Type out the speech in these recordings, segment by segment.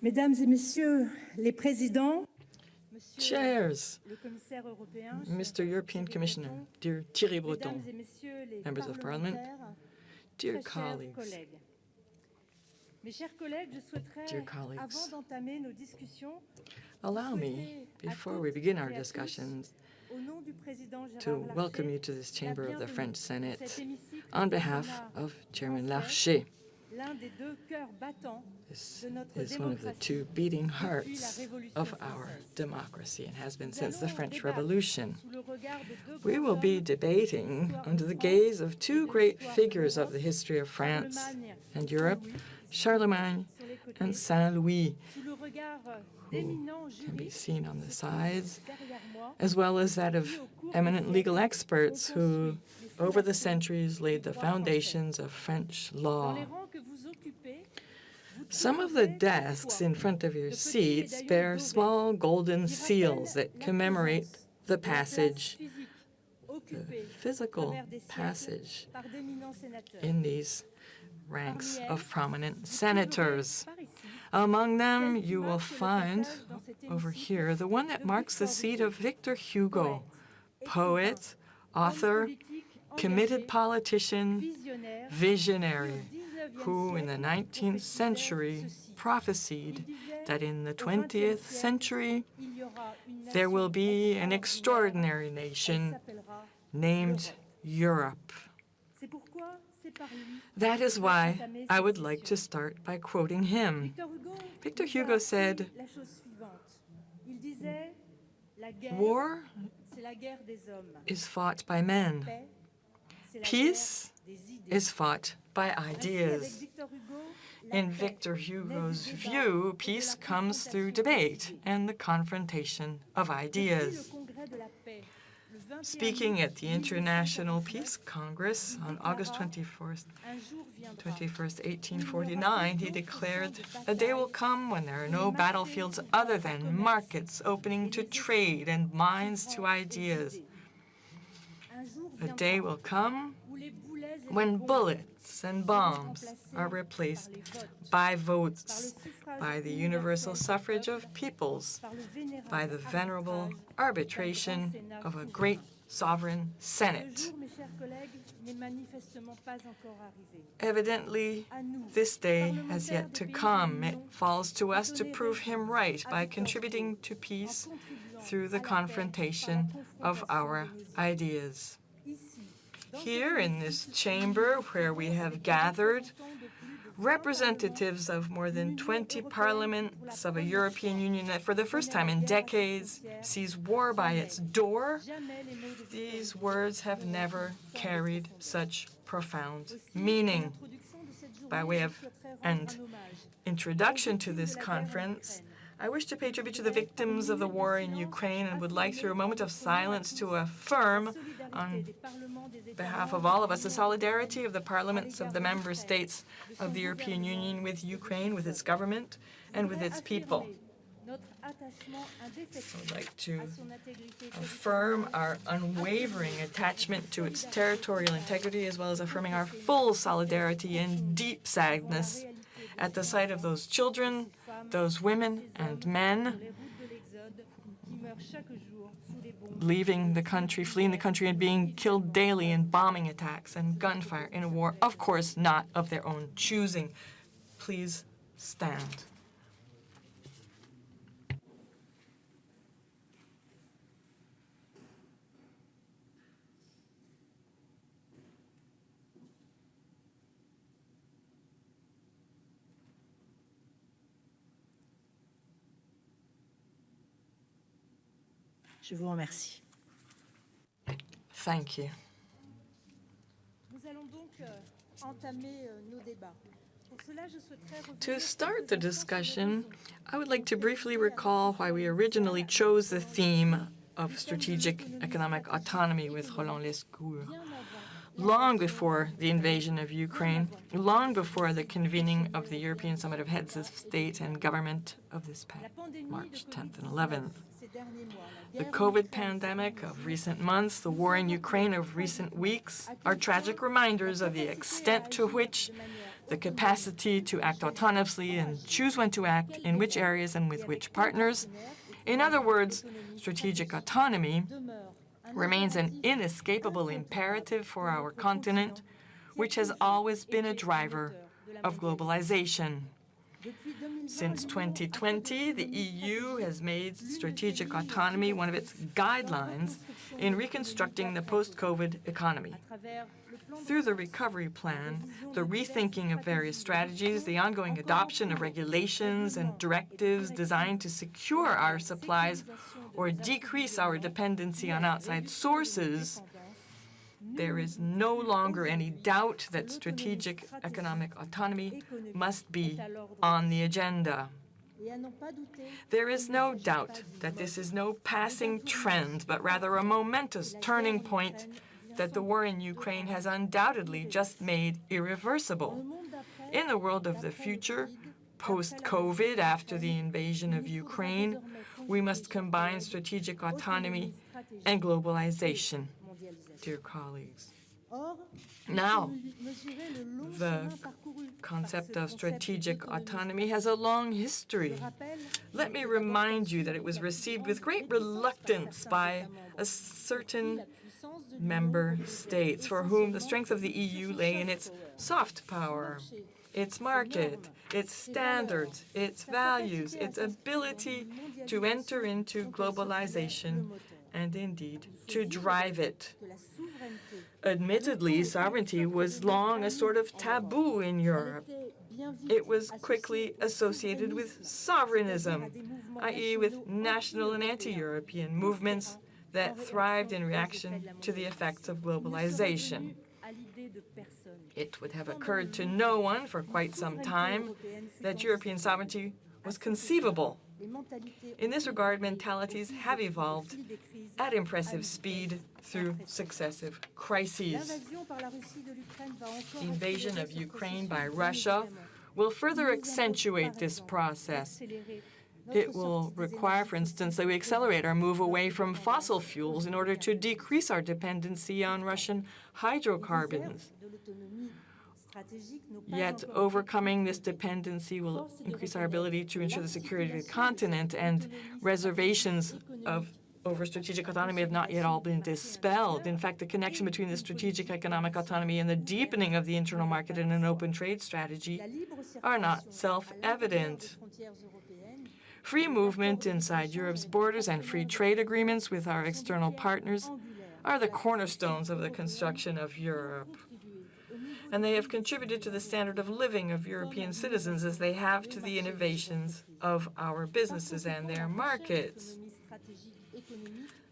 Mesdames et Messieurs les présidents, Chairs, le commissaire européen, Mr. European Commissioner, dear Thierry Breton, Mesdames et Messieurs les members of Parliament, parlementaires, dear très chers colleagues, collègues. Mes chers collègues, je souhaiterais, dear colleagues, avant d'entamer nos discussions, allow me, before we begin our discussions, au nom du président to Gérard welcome you Larcher, to this la chamber of the bienvenue French dans Senate cet hémicycle on du behalf Sénat of Chairman français, Larcher. l'un des deux cœurs battants This de notre is one of the démocratie two beating depuis la hearts Révolution of our française. democracy and has been Nous since the allons French débattre Revolution. sous le regard de deux We grands will be hommes debating l'histoire under de the France gaze of et two de great l'histoire de figures of l'Europe, the history of France Charlemagne and et Europe, Saint-Louis, Charlemagne sur les côtés, and Saint-Louis, sous le regard who d'éminents can be juristes seen on the qui se trouvent sides, derrière moi, as well as that of qui, au cours eminent des legal siècles, experts ont who, construit les over the fondations centuries, laid du the droit français. foundations of French Dans law. les rangs que vous occupez, vous Some of the trouverez desks parfois in front of your de petits seats médaillons bear dorés small golden qui seals rappellent that la commemorate présence the de la place passage, physique the occupée à physical travers des siècles passage par d'éminents sénateurs. in these ranks Parmi of elles, prominent vous senators. trouverez par ici Among them, celle qui you will marque le find passage dans cet over hémicycle here the one that de marks the Victor seat Hugo, of Victor Hugo, poète, poet, écrivain, homme author, politique committed engagé, politician, visionnaire, visionary, qui au 19e who in the siècle 19th prophétisait century ceci. prophesied Il disait, that in the au 20th 20e siècle, century il y aura une there will nation be an extraordinaire. extraordinary Elle nation s'appellera named l'Europe. Europe. C'est pourquoi c'est par lui That que is je vais why entamer I cette would like to session. start by quoting him. Victor nous a Hugo appris said, la chose suivante. Il disait, la guerre, "War c'est la guerre des hommes. is fought by men. Paix, c'est la Peace guerre des idées. is fought by Ainsi, avec ideas." Victor Hugo, la In paix Victor naît du Hugo's débat view, et de peace la comes through confrontation des debate idées. and the confrontation of Depuis le ideas. congrès de la paix, le 21 Speaking at the août International 1949, Peace Congress on déclara, August 21st, un jour viendra 21st, 1849, he declared, "A day will come when there are no battlefields other than markets opening to trade and minds to ideas. Un jour A viendra day will come où les boulets et les when bombes bullets and bombs are replaced by votes, by the universal suffrage of peoples, par le vénérable by the venerable arbitrage arbitration of a great sovereign Ce Senate." jour, mes chers collègues, n'est manifestement pas encore arrivé. Evidently, À nous, this day has parlementaires yet des to pays come. de It l'Union, falls to us to donner prove him raison right à by Victor contributing Hugo, to en peace contribuant through à the la paix confrontation par la of our confrontation de nos idées. ideas. Ici, dans Here cet in this hémicycle, chamber nous where we avons have des gathered représentants de plus de 20 representatives of more than 20 parliaments of a European Union that for the first time in decades sees war by its door. jamais les mots de Victor These Hugo words have n'auront never autant de carried profondeur. such profound Aussi, meaning. en introduction de cette journée, By way of je souhaiterais rendre an un hommage introduction to this conference, I wish to pay tribute to the victims of the war in Ukraine and would like, through a moment of silence, to affirm on behalf of all of us the solidarity of the parliaments of the member states of the European Union with Ukraine, with its government, and with its people. notre attachement I would indéfectible like to à son intégrité affirm our unwavering attachment to its territorial integrity, as well as affirming our full solidarity and deep sadness at the sight of those children, those women and men les routes de l'Exode qui meurent chaque jour sous les bombes. leaving the country, fleeing the country, and being killed daily in bombing attacks and gunfire in a war, of course, not of their own choosing. Please stand. Je vous remercie. Thank you. Nous allons donc entamer nos débats. Pour cela, je souhaiterais To start the discussion, I would like to briefly recall why we originally chose the theme of strategic economic autonomy with Roland Lescure. long before the invasion of Ukraine, long before the convening of the European Summit of Heads of State and Government of this past March 10th and 11th. The COVID pandemic of recent months, the war in Ukraine of recent weeks are tragic reminders of the extent to which the capacity to act autonomously and choose when to act, in which areas and with which partners. In other words, strategic autonomy remains an inescapable imperative for our continent, which has always been a driver of globalization. Since 2020, the EU has made strategic autonomy one of its guidelines in reconstructing the post-COVID economy. Through the recovery plan, the rethinking of various strategies, the ongoing adoption of regulations and directives designed to secure our supplies or decrease our dependency on outside sources, there is no longer any doubt that strategic economic autonomy must be on the agenda. There is no doubt that this is no passing trend, but rather a momentous turning point that the war in Ukraine has undoubtedly just made irreversible. In the world of the future, post-COVID, after the invasion of Ukraine, we must combine strategic autonomy and globalization, dear colleagues. Now, the concept of strategic autonomy has a long history. Let me remind you that it was received with great reluctance by a certain member states for whom the strength of the EU lay in its soft power, its market, its standards, its values, its ability to enter into globalization and indeed to drive it. Admittedly, sovereignty was long a sort of taboo in Europe. It was quickly associated with sovereignism, i.e. with national and anti-European movements that thrived in reaction to the effects of globalization. It would have occurred to no one for quite some time that European sovereignty was conceivable. In this regard, mentalities have evolved at impressive speed through successive crises. The invasion of Ukraine by Russia will further accentuate this process. It will require, for instance, that we accelerate our move away from fossil fuels in order to decrease our dependency on Russian hydrocarbons. Yet overcoming this dependency will increase our ability to ensure the security of the continent, and reservations over strategic autonomy have not yet all been dispelled. In fact, the connection between the strategic economic autonomy and the deepening of the internal market and an open trade strategy are not self-evident. Free movement inside Europe's borders and free trade agreements with our external partners are the cornerstones of the construction of Europe. And they have contributed to the standard of living of European citizens as they have to the innovations of our businesses and their markets.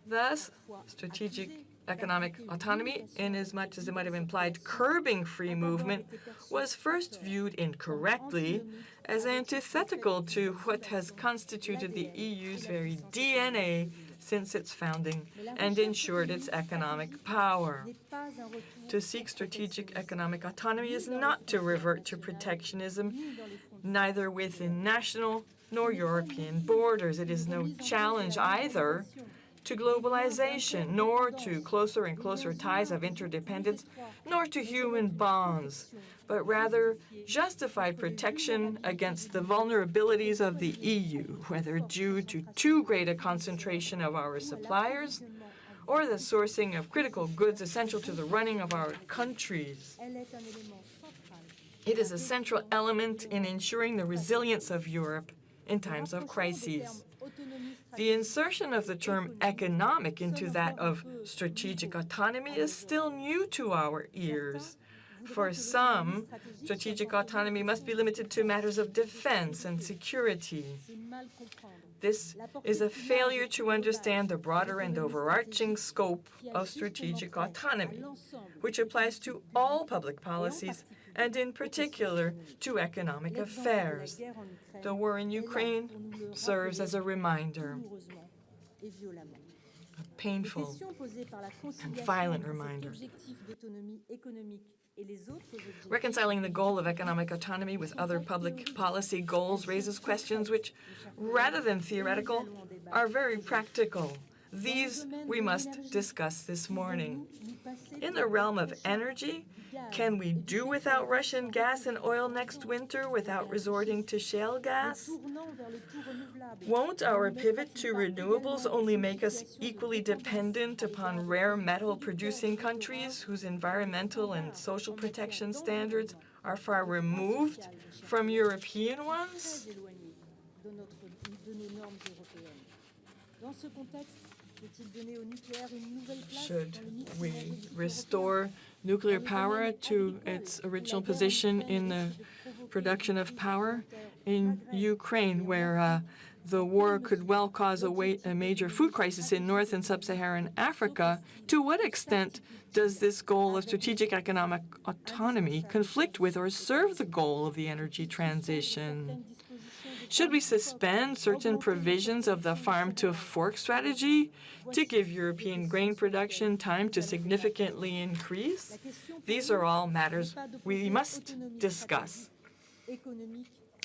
Thus, strategic economic autonomy, inasmuch as it might have implied curbing free movement, was first viewed incorrectly as antithetical to what has constituted the EU's very DNA since its founding and ensured its economic power. To seek strategic economic autonomy is not to revert to protectionism, neither within national nor European borders. It is no challenge either to globalization, nor to closer and closer ties of interdependence, nor to human bonds, but rather justified protection against the vulnerabilities of the EU, whether due to too great a concentration of our suppliers or the sourcing of critical goods essential to the running of our countries. It is a central element in ensuring the resilience of Europe in times of crises. The insertion of the term economic into that of strategic autonomy is still new to our ears. For some, strategic autonomy must be limited to matters of defense and security. This is a failure to understand the broader and overarching scope of strategic autonomy, which applies to all public policies and in particular to economic affairs. The war in Ukraine serves as a reminder. painful and violent reminder. Reconciling the goal of economic autonomy with other public policy goals raises questions which, rather than theoretical, are very practical. These we must discuss this morning. In the realm of energy, can we do without Russian gas and oil next winter without resorting to shale gas? Won't our pivot to renewables only make us equally dependent upon rare metal producing countries whose environmental and social protection standards are far removed from European ones? Should we restore nuclear power to its original position in the production of power? In Ukraine, where the war could well cause a major food crisis in North and Sub-Saharan Africa, to what extent does this goal of strategic economic autonomy conflict with or serve the goal of the energy transition? Should we suspend certain provisions of the farm-to-fork strategy to give European grain production time to significantly increase? These are all matters we must discuss.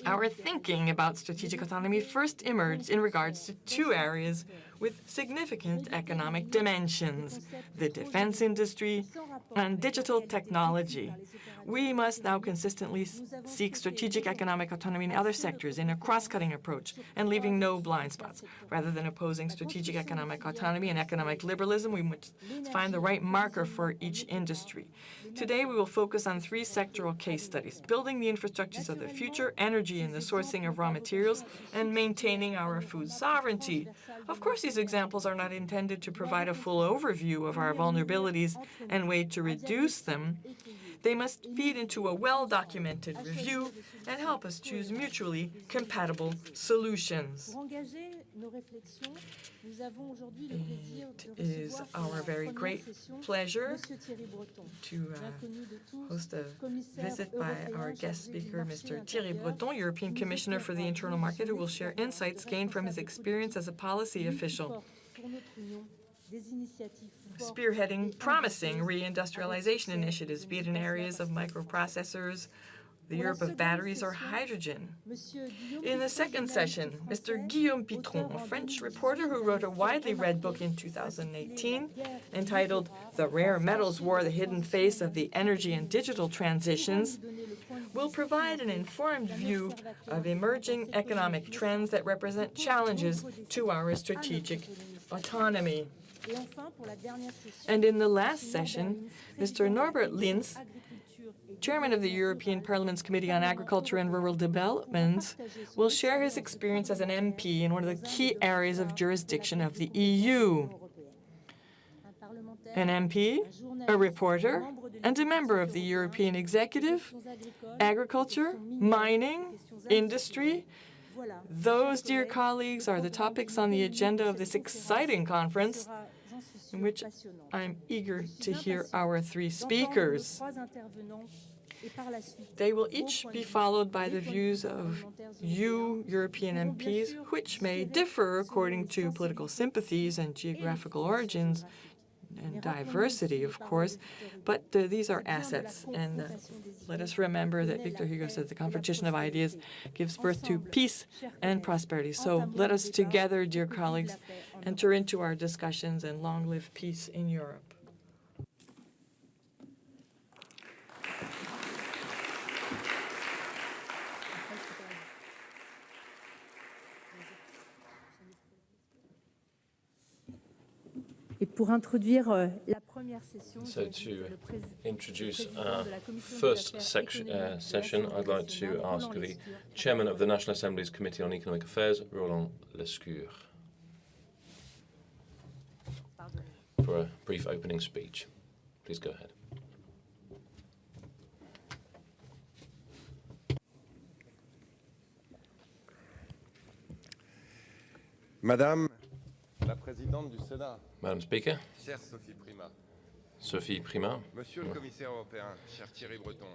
Our thinking about strategic autonomy first emerged in regards to two areas with significant economic dimensions: the defense industry and digital technology. We must now consistently seek strategic economic autonomy in other sectors in a cross-cutting approach and leaving no blind spots. Rather than opposing strategic economic autonomy and economic liberalism, we must find the right marker for each industry. Today, we will focus on three sectoral case studies: building the infrastructures of the future, energy and the sourcing of raw materials, and maintaining our food sovereignty. Of course, these examples are not intended to provide a full overview of our vulnerabilities and way to reduce them. They must feed into a well-documented review and help us choose mutually compatible solutions. It is our very great pleasure to host a visit by our guest speaker, Mr. Thierry Breton, European Commissioner for the Internal Market, who will share insights gained from his experience as a policy official, spearheading promising reindustrialization initiatives, be it in areas of microprocessors, the Europe of batteries, or hydrogen. In the second session, Mr. Guillaume Pitron, a French reporter who wrote a widely read book in 2018 entitled The Rare Metals War, the Hidden Face of the Energy and Digital Transitions, will provide an informed view of emerging economic trends that represent challenges to our strategic autonomy. And in the last session, Mr. Norbert Linz, Chairman of the European Parliament's Committee on Agriculture and Rural Development, will share his experience as an MP in one of the key areas of jurisdiction of the EU. An MP, a reporter, and a member of the European Executive, agriculture, mining, industry. Those, dear colleagues, are the topics on the agenda of this exciting conference, in which I'm eager to hear our three speakers. They will each be followed by the views of you, European MPs, which may differ according to political sympathies and geographical origins, and diversity, of course, but these are assets. And let us remember that Victor Hugo said the competition of ideas gives birth to peace and prosperity. So let us together, dear colleagues, enter into our discussions, and long live peace in Europe. So to introduce our first session, I'd like to ask the Chairman of the National Assembly's Committee on Economic Affairs, Roland Lescure, for a brief opening speech. Please go ahead. Madame la Présidente du Sénat, Madam Speaker, chère Sophie Primas, Sophie Primas, Monsieur le Commissaire européen, cher Thierry Breton,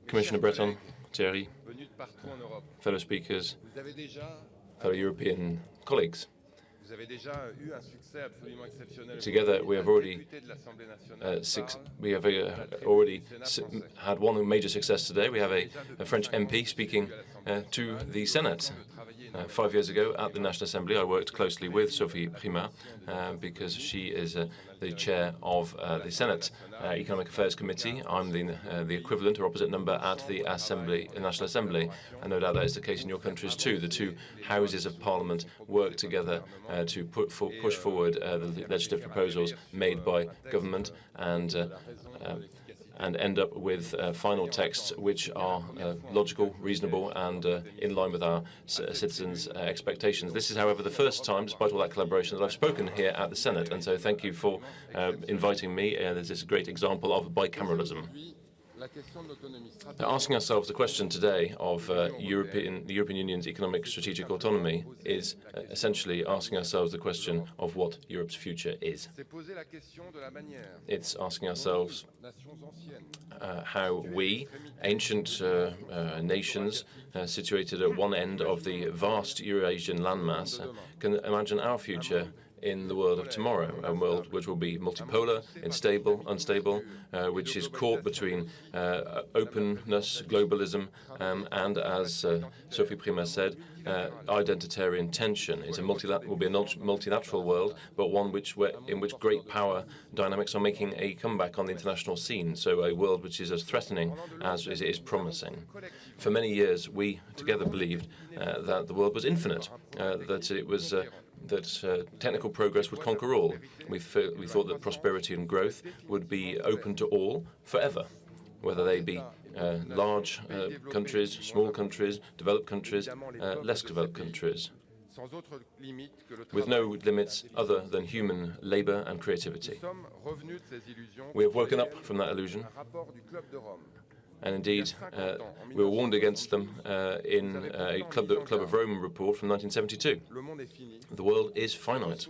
Commissioner Breton, Thierry, venus de partout en Europe, fellow speakers, vous avez déjà fellow European colleagues, Vous avez déjà eu un succès absolument exceptionnel. Together, we have already Député de l'Assemblée nationale we have already had one major success today. We have a French MP speaking to the Senate. 5 years ago at the National Assembly, I worked closely with Sophie Primas because she is the chair of the Senate Economic Affairs Committee. I'm the equivalent or opposite number at the National Assembly, and no doubt that is the case in your countries too. The two houses of Parliament work together to push forward the legislative proposals made by government and end up with final texts which are logical, reasonable, and in line with our citizens' expectations. This is, however, the first time, despite all that collaboration, that I've spoken here at the Senate, and so thank you for inviting me. There's this great example of bicameralism. Asking ourselves the question today of the European Union's economic strategic autonomy is essentially asking ourselves the question of what Europe's future is. It's asking ourselves how we, ancient nations situated at one end of the vast Eurasian landmass, can imagine our future in the world of tomorrow, a world which will be multipolar, unstable, which is caught between openness, globalism, and, as Sophie Primas said, identitarian tension. It will be a multilateral world, but one in which great power dynamics are making a comeback on the international scene, so a world which is as threatening as it is promising. For many years, we together believed that the world was infinite, that it was that technical progress would conquer all. We thought that prosperity and growth would be open to all forever, whether they be large countries, small countries, developed countries, less developed countries, with no limits other than human labor and creativity. We have woken up from that illusion, and indeed, we were warned against them in a Club of Rome report from 1972. The world is finite.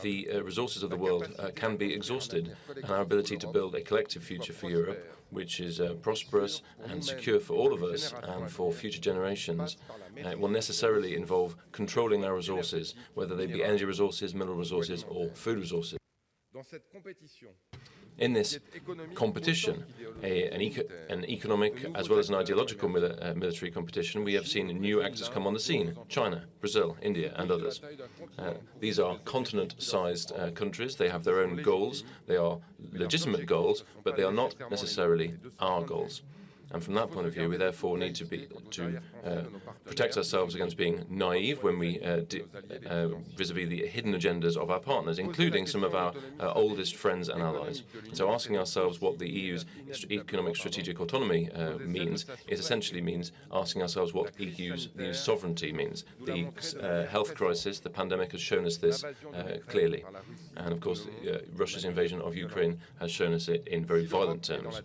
The resources of the world can be exhausted, and our ability to build a collective future for Europe, which is prosperous and secure for all of us and for future generations, will necessarily involve controlling our resources, whether they be energy resources, mineral resources, or food resources. In this competition, an economic as well as an ideological military competition, we have seen new actors come on the scene: China, Brazil, India, and others. These are continent-sized countries. They have their own goals. They are legitimate goals, but they are not necessarily our goals. And from that point of view, we therefore need to protect ourselves against being naive when we vis-à-vis the hidden agendas of our partners, including some of our oldest friends and allies. So asking ourselves what the EU's economic strategic autonomy means essentially means asking ourselves what the EU's sovereignty means. The health crisis, the pandemic, has shown us this clearly. And of course, Russia's invasion of Ukraine has shown us it in very violent terms.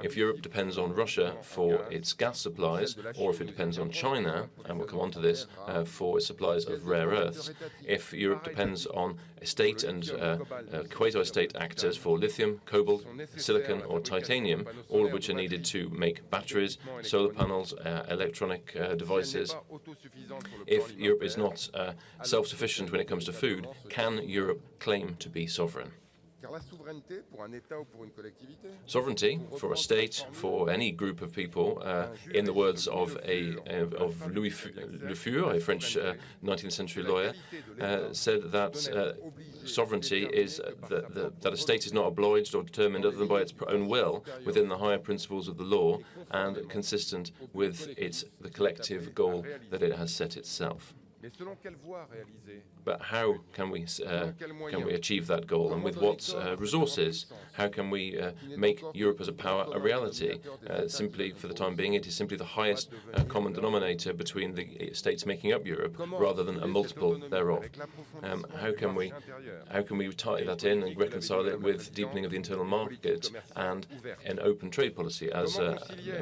If Europe depends on Russia for its gas supplies, or if it depends on China, and we'll come on to this, for its supplies of rare earths, if Europe depends on state and quasi-state actors for lithium, cobalt, silicon, or titanium, all of which are needed to make batteries, solar panels, electronic devices, if Europe is not self-sufficient when it comes to food, can Europe claim to be sovereign? Sovereignty for a state, for any group of people, in the words of Louis Le Fur, a French 19th century lawyer, said that sovereignty is that a state is not obliged or determined other than by its own will within the higher principles of the law and consistent with the collective goal that it has set itself. But how can we achieve that goal, and with what resources? How can we make Europe as a power a reality? Simply, for the time being, it is simply the highest common denominator between the states making up Europe, rather than a multiple thereof. How can we tie that in and reconcile it with deepening of the internal market and an open trade policy, as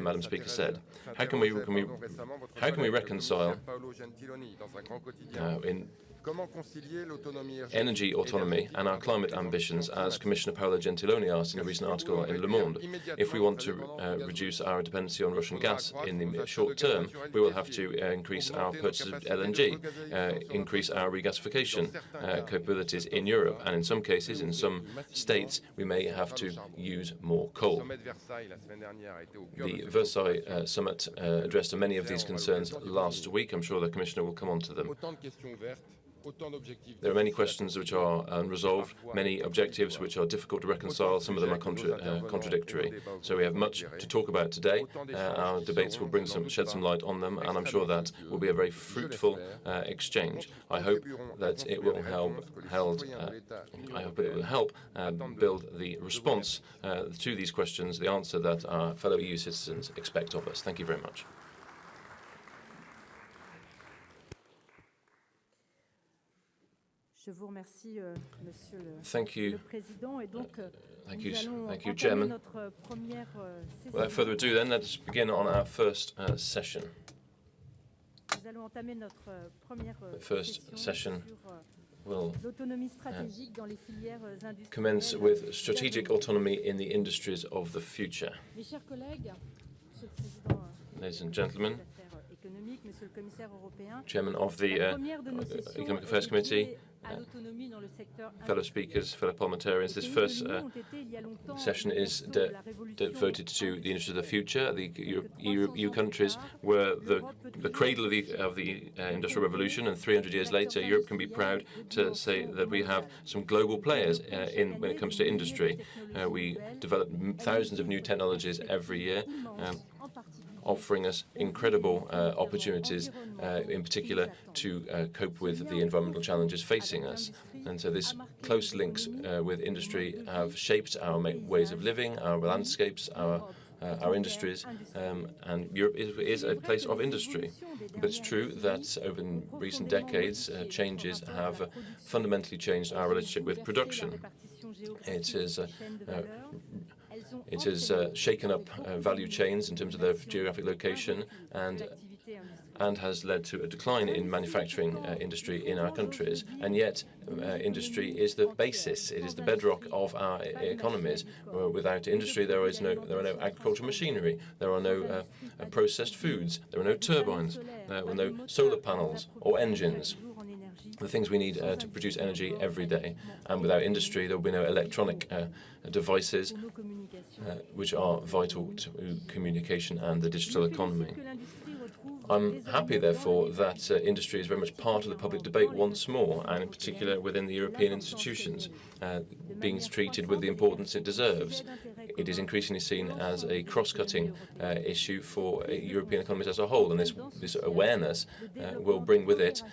Madam Speaker said? How can we reconcile energy autonomy and our climate ambitions, as Commissioner Paolo Gentiloni asked in a recent article in Le Monde. If we want to reduce our dependency on Russian gas in the short term, we will have to increase our purchase of LNG, increase our regasification capabilities in Europe, and in some cases, in some states, we may have to use more coal. The Versailles summit addressed many of these concerns last week. I'm sure the Commissioner will come on to them. There are many questions which are unresolved, many objectives which are difficult to reconcile. Some of them are contradictory. So we have much to talk about today. Our debates will shed some light on them, and I'm sure that will be a very fruitful exchange. I hope that it will help build the response to these questions, the answer that our fellow EU citizens expect of us. Thank you very much. Thank you. Thank you, Chairman. Without further ado, then, let's begin on our first session. The first session will commence with strategic autonomy in the industries of the future. Ladies and gentlemen, Chairman of the Economic Affairs Committee, fellow speakers, fellow parliamentarians, this first session is devoted to the industry of the future. The EU countries were the cradle of the Industrial Revolution, and 300 years later, Europe can be proud to say that we have some global players when it comes to industry. We develop thousands of new technologies every year, offering us incredible opportunities, in particular to cope with the environmental challenges facing us. And so this close links with industry have shaped our ways of living, our landscapes, our industries, and Europe is a place of industry. But it's true that over recent decades, changes have fundamentally changed our relationship with production. It has shaken up value chains in terms of their geographic location and has led to a decline in manufacturing industry in our countries. And yet, industry is the basis, it is the bedrock of our economies. Without industry, there are no agricultural machinery, there are no processed foods, there are no turbines, there are no solar panels or engines, the things we need to produce energy every day. And without industry, there will be no electronic devices which are vital to communication and the digital economy. I'm happy, therefore, that industry is very much part of the public debate once more, and in particular within the European institutions, being treated with the importance it deserves. It is increasingly seen as a cross-cutting issue for European economies as a whole, and this awareness will bring with it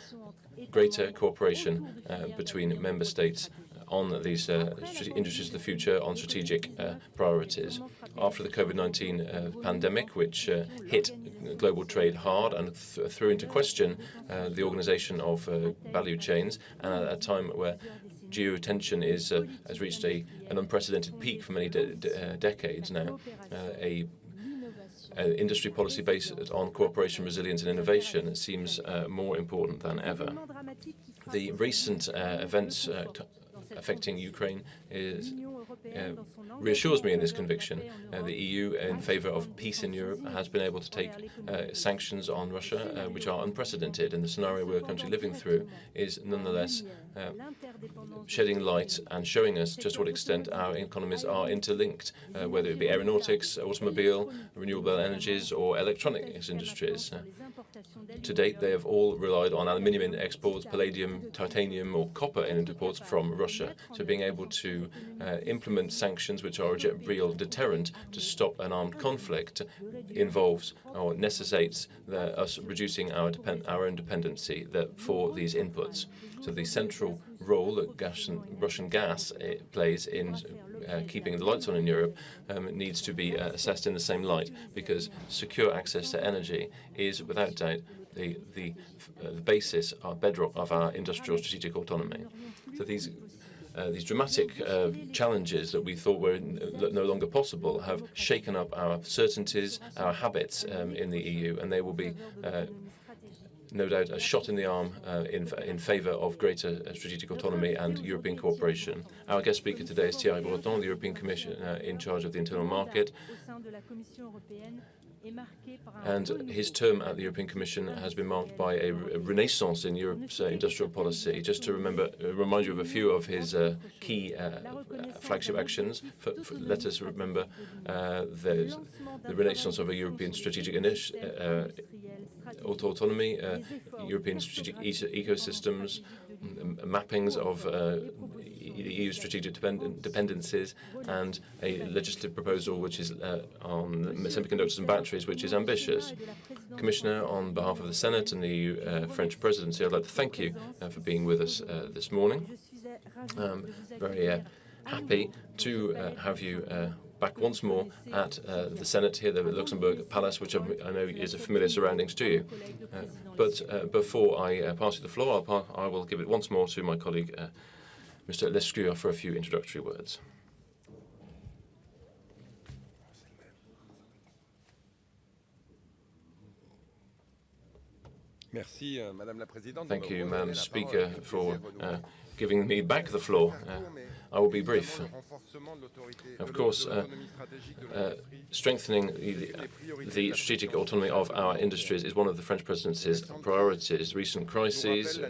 greater cooperation between member states on these industries of the future, on strategic priorities. After the COVID-19 pandemic, which hit global trade hard and threw into question the organization of value chains, and at a time where geotension has reached an unprecedented peak for many decades now, industry policy based on cooperation, resilience and innovation seems more important than ever. The recent events affecting Ukraine reassures me in this conviction. The EU, in favour of peace in Europe, has been able to take sanctions on Russia, which are unprecedented, and the scenario we're currently living through is nonetheless shedding light and showing us just what extent our economies are interlinked, whether it be aeronautics, automobile, renewable energies or electronics industries. To date, they have all relied on aluminium exports, palladium, titanium or copper imports from Russia. So being able to implement sanctions which are a real deterrent to stop an armed conflict involves or necessitates us reducing our own dependency for these inputs. So the central role that Russian gas plays in keeping the lights on in Europe needs to be assessed in the same light, because secure access to energy is without doubt the basis, our bedrock of our industrial strategic autonomy. So these dramatic challenges that we thought were no longer possible have shaken up our certainties, our habits in the EU, and they will be no doubt a shot in the arm in favour of greater strategic autonomy and European cooperation. Our guest speaker today is Thierry Breton, the European Commissioner in charge of the internal market. And his term at the European Commission has been marked by a renaissance in Europe's industrial policy. Just to remind you of a few of his key flagship actions, let us remember the renaissance of a European strategic autonomy, European strategic ecosystems, mappings of EU strategic dependencies, and a legislative proposal which is on semiconductors and batteries, which is ambitious. Commissioner, on behalf of the Senate and the EU French presidency, I'd like to thank you for being with us this morning. I'm very happy to have you back once more at the Senate here, the Luxembourg Palace, which I know is a familiar surroundings to you. But before I pass you the floor, I will give it once more to my colleague, Mr. Lescure, for a few introductory words. Thank you, Madam Speaker, for giving me back the floor. I will be brief. Of course, strengthening the strategic autonomy of our industries is one of the French presidency's priorities. Recent crises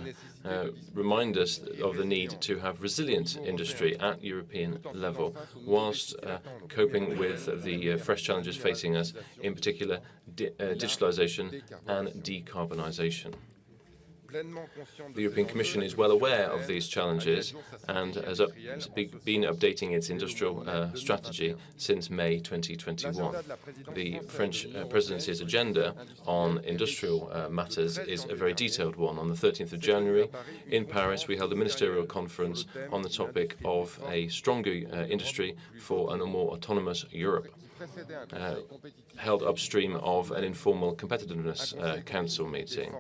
remind us of the need to have resilient industry at European level, whilst coping with the fresh challenges facing us, in particular digitalisation and decarbonisation. The European Commission is well aware of these challenges and has been updating its industrial strategy since May 2021. The French presidency's agenda on industrial matters is a very detailed one. On the 13th of January in Paris, we held a ministerial conference on the topic of a stronger industry for a more autonomous Europe. Held upstream of an informal competitiveness council meeting.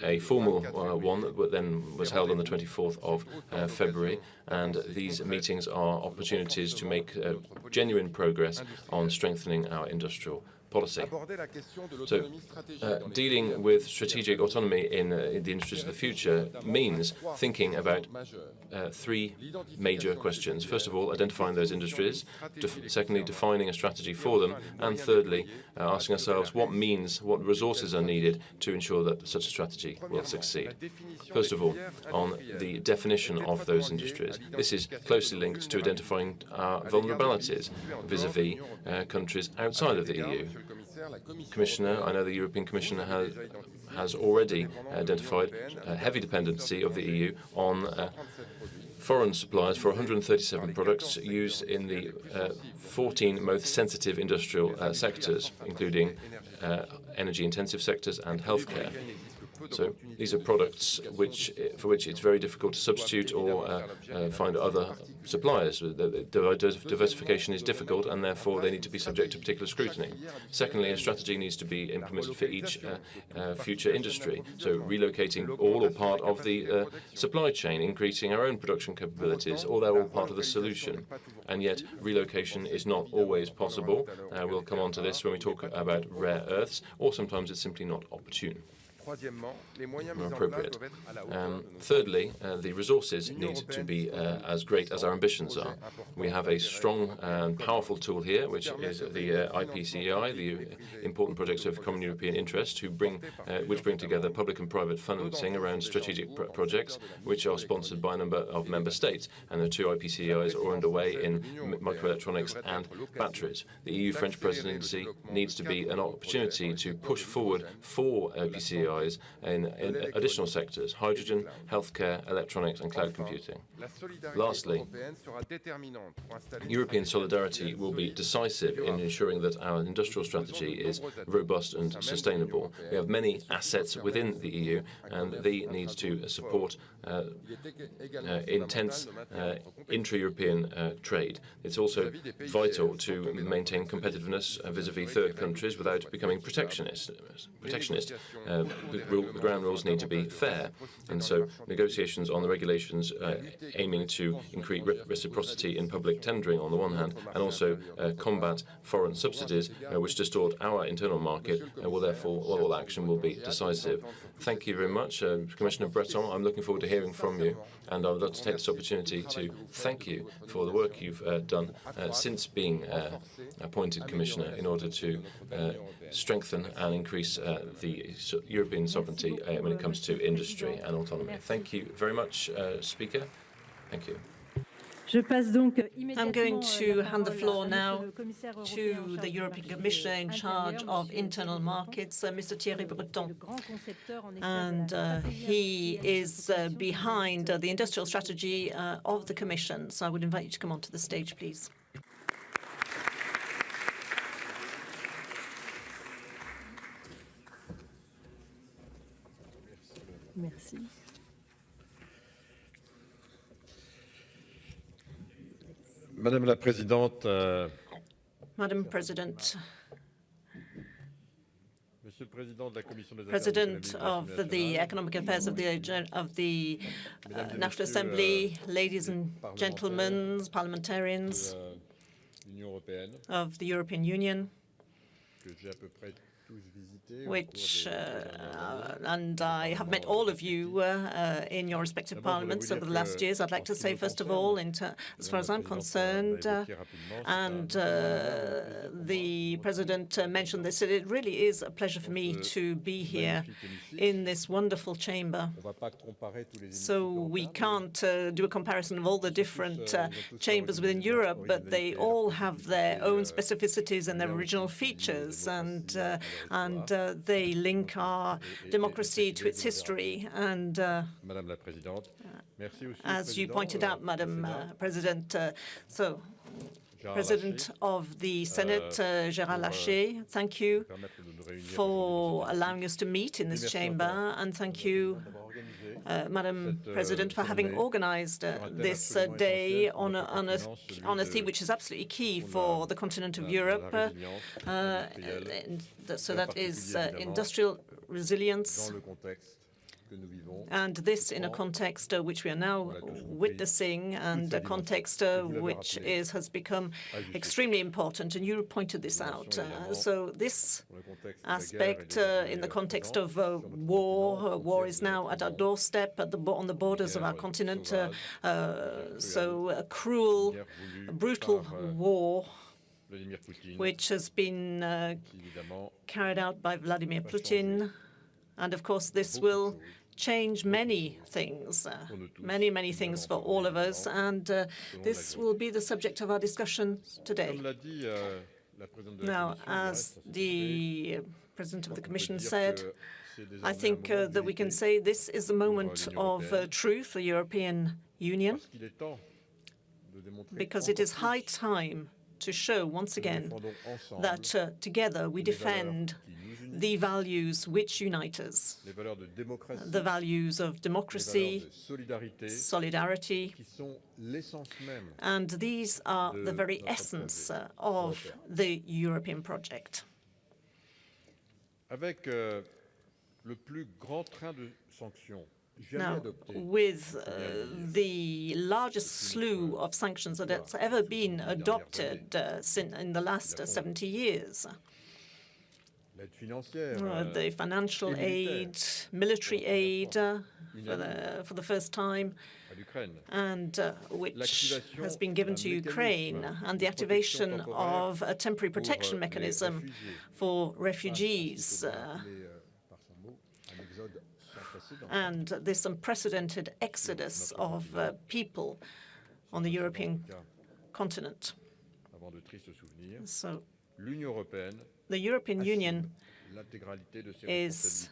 A formal one that then was held on the 24th of February, and these meetings are opportunities to make genuine progress on strengthening our industrial policy. So, dealing with strategic autonomy in the industries of the future means thinking about three major questions. First of all, identifying those industries. Secondly, defining a strategy for them. And thirdly, asking ourselves what resources are needed to ensure that such a strategy will succeed. First of all, on the definition of those industries. This is closely linked to identifying our vulnerabilities vis-à-vis countries outside of the EU. Commissioner, I know the European Commissioner has already identified a heavy dependency of the EU on foreign suppliers for 137 products used in the 14 most sensitive industrial sectors, including energy-intensive sectors and healthcare. So these are products for which it's very difficult to substitute or find other suppliers. The diversification is difficult, and therefore they need to be subject to particular scrutiny. Secondly, a strategy needs to be implemented for each future industry. So relocating all or part of the supply chain, increasing our own production capabilities, all they're all part of the solution. And yet relocation is not always possible. We'll come on to this when we talk about rare earths, or sometimes it's simply not opportune. Appropriate. Thirdly, the resources need to be as great as our ambitions are. We have a strong and powerful tool here, which is the IPCEI, the Important Projects of Common European Interest, which bring together public and private funding around strategic projects, which are sponsored by a number of member states. And the two IPCEIs are underway in microelectronics and batteries. The EU-French presidency needs to be an opportunity to push forward for IPCEI in additional sectors: hydrogen, healthcare, electronics and cloud computing. Lastly, European solidarity will be decisive in ensuring that our industrial strategy is robust and sustainable. We have many assets within the EU, and they need to support intense intra-European trade. It's also vital to maintain competitiveness vis-à-vis third countries without becoming protectionist. The ground rules need to be fair, and so negotiations on the regulations aiming to increase reciprocity in public tendering on the one hand, and also combat foreign subsidies which distort our internal market, therefore all action will be decisive. Thank you very much, Commissioner Breton. I'm looking forward to hearing from you, and I would like to take this opportunity to thank you for the work you've done since being appointed Commissioner in order to strengthen and increase the European sovereignty when it comes to industry and autonomy. Thank you very much, Speaker. Thank you. I'm going to hand the floor now to the European Commissioner in charge of internal markets, Mr. Thierry Breton. And he is behind the industrial strategy of the Commission. So I would invite you to come onto the stage, please. Merci. Madame la Présidente, Madam President, Monsieur le Président de la Commission des President of the Economic Affairs of the National Assembly, ladies and gentlemen, parliamentarians of the European Union, que j'ai à peu près tous visités, which, and I have met all of you in your respective parliaments over the last years. I'd like to say, first of all, as far as I'm concerned, and the President mentioned this, it really is a pleasure for me to be here in this wonderful chamber. So we can't do a comparison of all the different chambers within Europe, but they all have their own specificities and their original features, and they link our democracy to its history. And as you pointed out, Madam President, President of the Senate, Gérard Larcher, thank you for allowing us to meet in this chamber, and thank you, Madam President, for having organized this day on a theme which is absolutely key for the continent of Europe. So that is industrial resilience, and this in a context which we are now witnessing, and a context which has become extremely important, and you pointed this out. So this aspect in the context of war is now at our doorstep, on the borders of our continent. So a cruel, brutal war which has been carried out by Vladimir Putin. And of course, this will change many things, many things for all of us. And this will be the subject of our discussion today. Now, as the President of the Commission said, I think that we can say this is a moment of truth for the European Union, because it is high time to show once again that together we defend the values which unite us, the values of democracy, solidarity, and these are the very essence of the European project. Now, with the largest slew of sanctions that has ever been adopted in the last 70 years, the financial aid, military aid for the first time, and which has been given to Ukraine, and the activation of a temporary protection mechanism for refugees, and this unprecedented exodus of people on the European continent. So the European Union is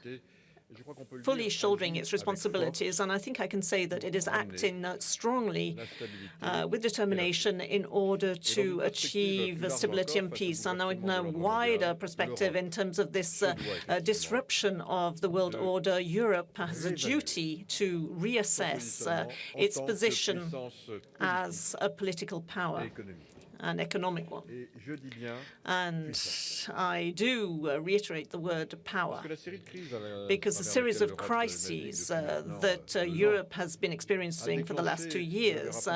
fully shouldering its responsibilities, and I think I can say that it is acting strongly with determination in order to achieve stability and peace. And now in a wider perspective, in terms of this disruption of the world order, Europe has a duty to reassess its position as a political power, an economic one. And I do reiterate the word power, because a series of crises that Europe has been experiencing for the last 2 years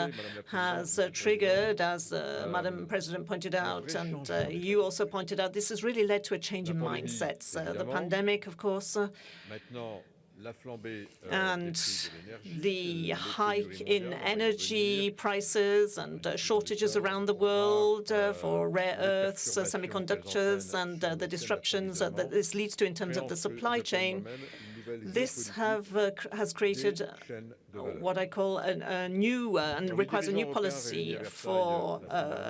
has triggered, as Madam President pointed out, and you also pointed out, this has really led to a change in mindsets. The pandemic, of course, And the hike in energy prices and shortages around the world for rare earths, semiconductors, and the disruptions that this leads to in terms of the supply chain, this has created what I call a new and requires a new policy for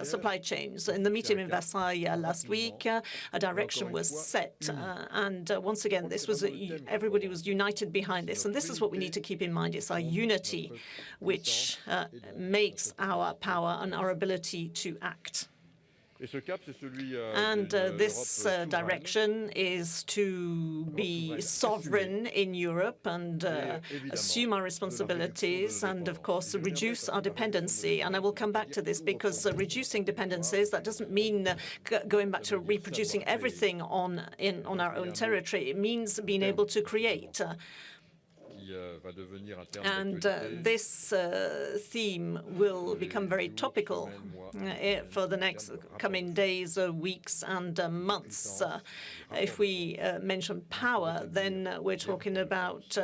supply chains. In the meeting in Versailles last week, a direction was set, and once again, this was everybody was united behind this, and this is what we need to keep in mind. It's our unity which makes our power and our ability to act. And this direction is to be sovereign in Europe and assume our responsibilities and, of course, reduce our dependency. And I will come back to this because reducing dependencies, that doesn't mean going back to reproducing everything on our own territory. It means being able to create. And this theme will become very topical for the next coming days, weeks, and months. If we mention power, then we're talking about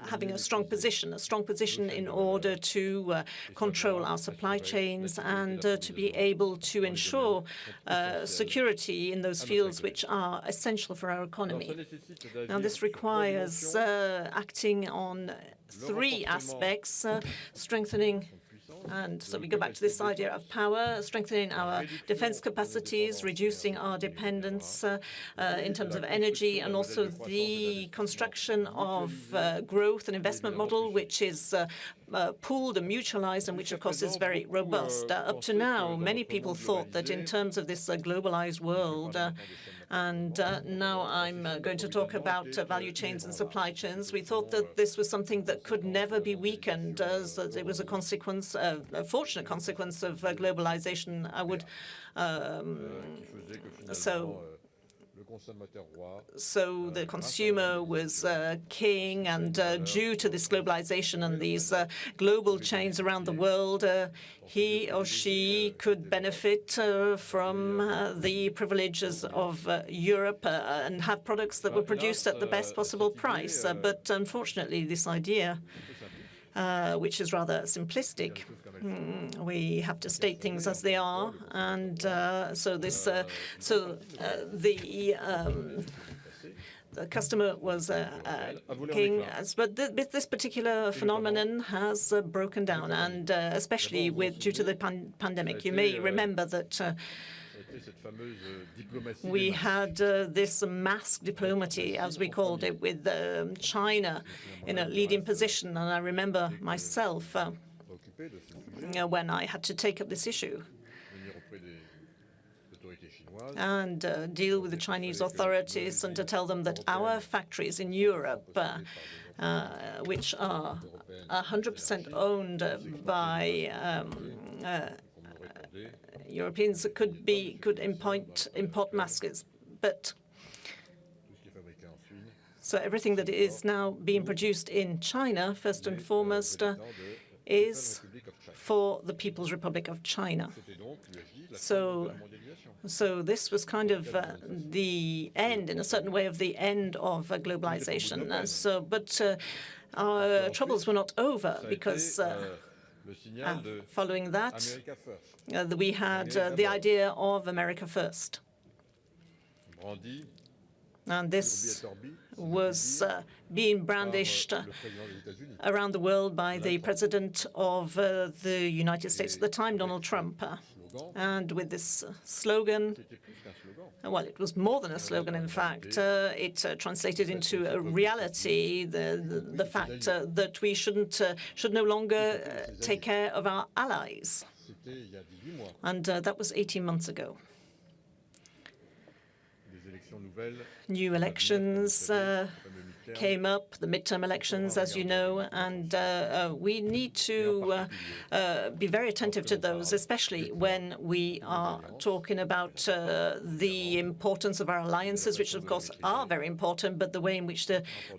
having a strong position in order to control our supply chains and to be able to ensure security in those fields which are essential for our economy. Now, this requires acting on three aspects, strengthening. And so we go back to this idea of power, strengthening our defense capacities, reducing our dependence in terms of energy, and also the construction of growth and investment model, which is pooled and mutualized, and which, of course, is very robust. Up to now, many people thought that in terms of this globalized world, and now I'm going to talk about value chains and supply chains. We thought that this was something that could never be weakened, as that it was a consequence, a fortunate consequence of globalization. I would So the consumer was king, and due to this globalization and these global chains around the world, he or she could benefit from the privileges of Europe and have products that were produced at the best possible price. But unfortunately, this idea, which is rather simplistic, we have to state things as they are, and the customer was king, but this particular phenomenon has broken down, and especially due to the pandemic. You may remember that we had this mask diplomacy, as we called it, with China in a leading position, and I remember myself when I had to take up this issue and deal with the Chinese authorities and to tell them that our factories in Europe, which are 100% owned by Europeans, could import masks, but so everything that is now being produced in China, first and foremost, is for the People's Republic of China. So this was kind of the end, in a certain way, of the end of globalization. But our troubles were not over, because following that, we had the idea of America First. And this was being brandished around the world by the President of the United States at the time, Donald Trump. And with this slogan, well, it was more than a slogan, in fact. It translated into a reality, the fact that we should no longer take care of our allies. And that was 18 months ago. New elections came up, the midterm elections, as you know, and we need to be very attentive to those, especially when we are talking about the importance of our alliances, which, of course, are very important, but the way in which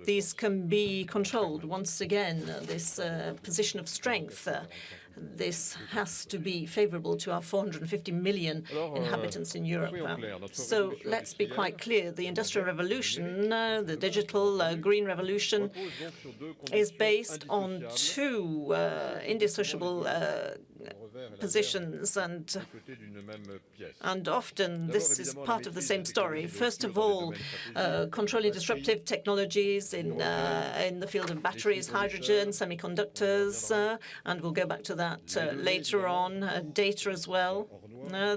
these can be controlled. Once again, this position of strength this has to be favorable to our 450 million inhabitants in Europe. So let's be quite clear. The Industrial Revolution, the digital green revolution, is based on two indissociable positions, and often this is part of the same story. First of all, controlling disruptive technologies in the field of batteries, hydrogen, semiconductors, and we'll go back to that later on, data as well.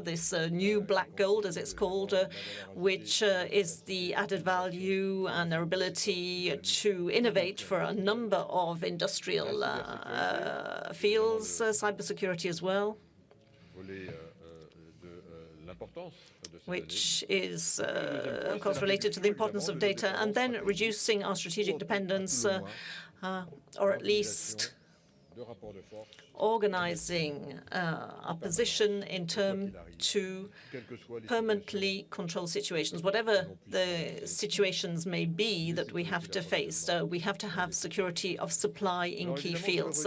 This new black gold, as it's called, which is the added value and their ability to innovate for a number of industrial fields, cybersecurity as well, which is, of course, related to the importance of data, and then reducing our strategic dependence, or at least organizing our position in terms to permanently control situations. Whatever the situations may be that we have to face, we have to have security of supply in key fields.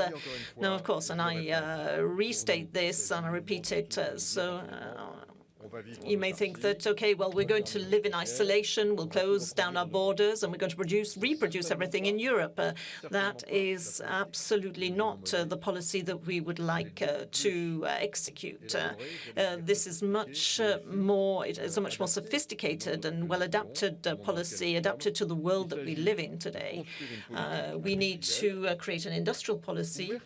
Now, of course, and I restate this and I repeat it, you may think that, okay, well, we're going to live in isolation, we'll close down our borders, and we're going to reproduce everything in Europe. That is absolutely not the policy that we would like to execute. This is much more, it is a much more sophisticated and well-adapted policy, adapted to the world that we live in today. We need to create an industrial policy,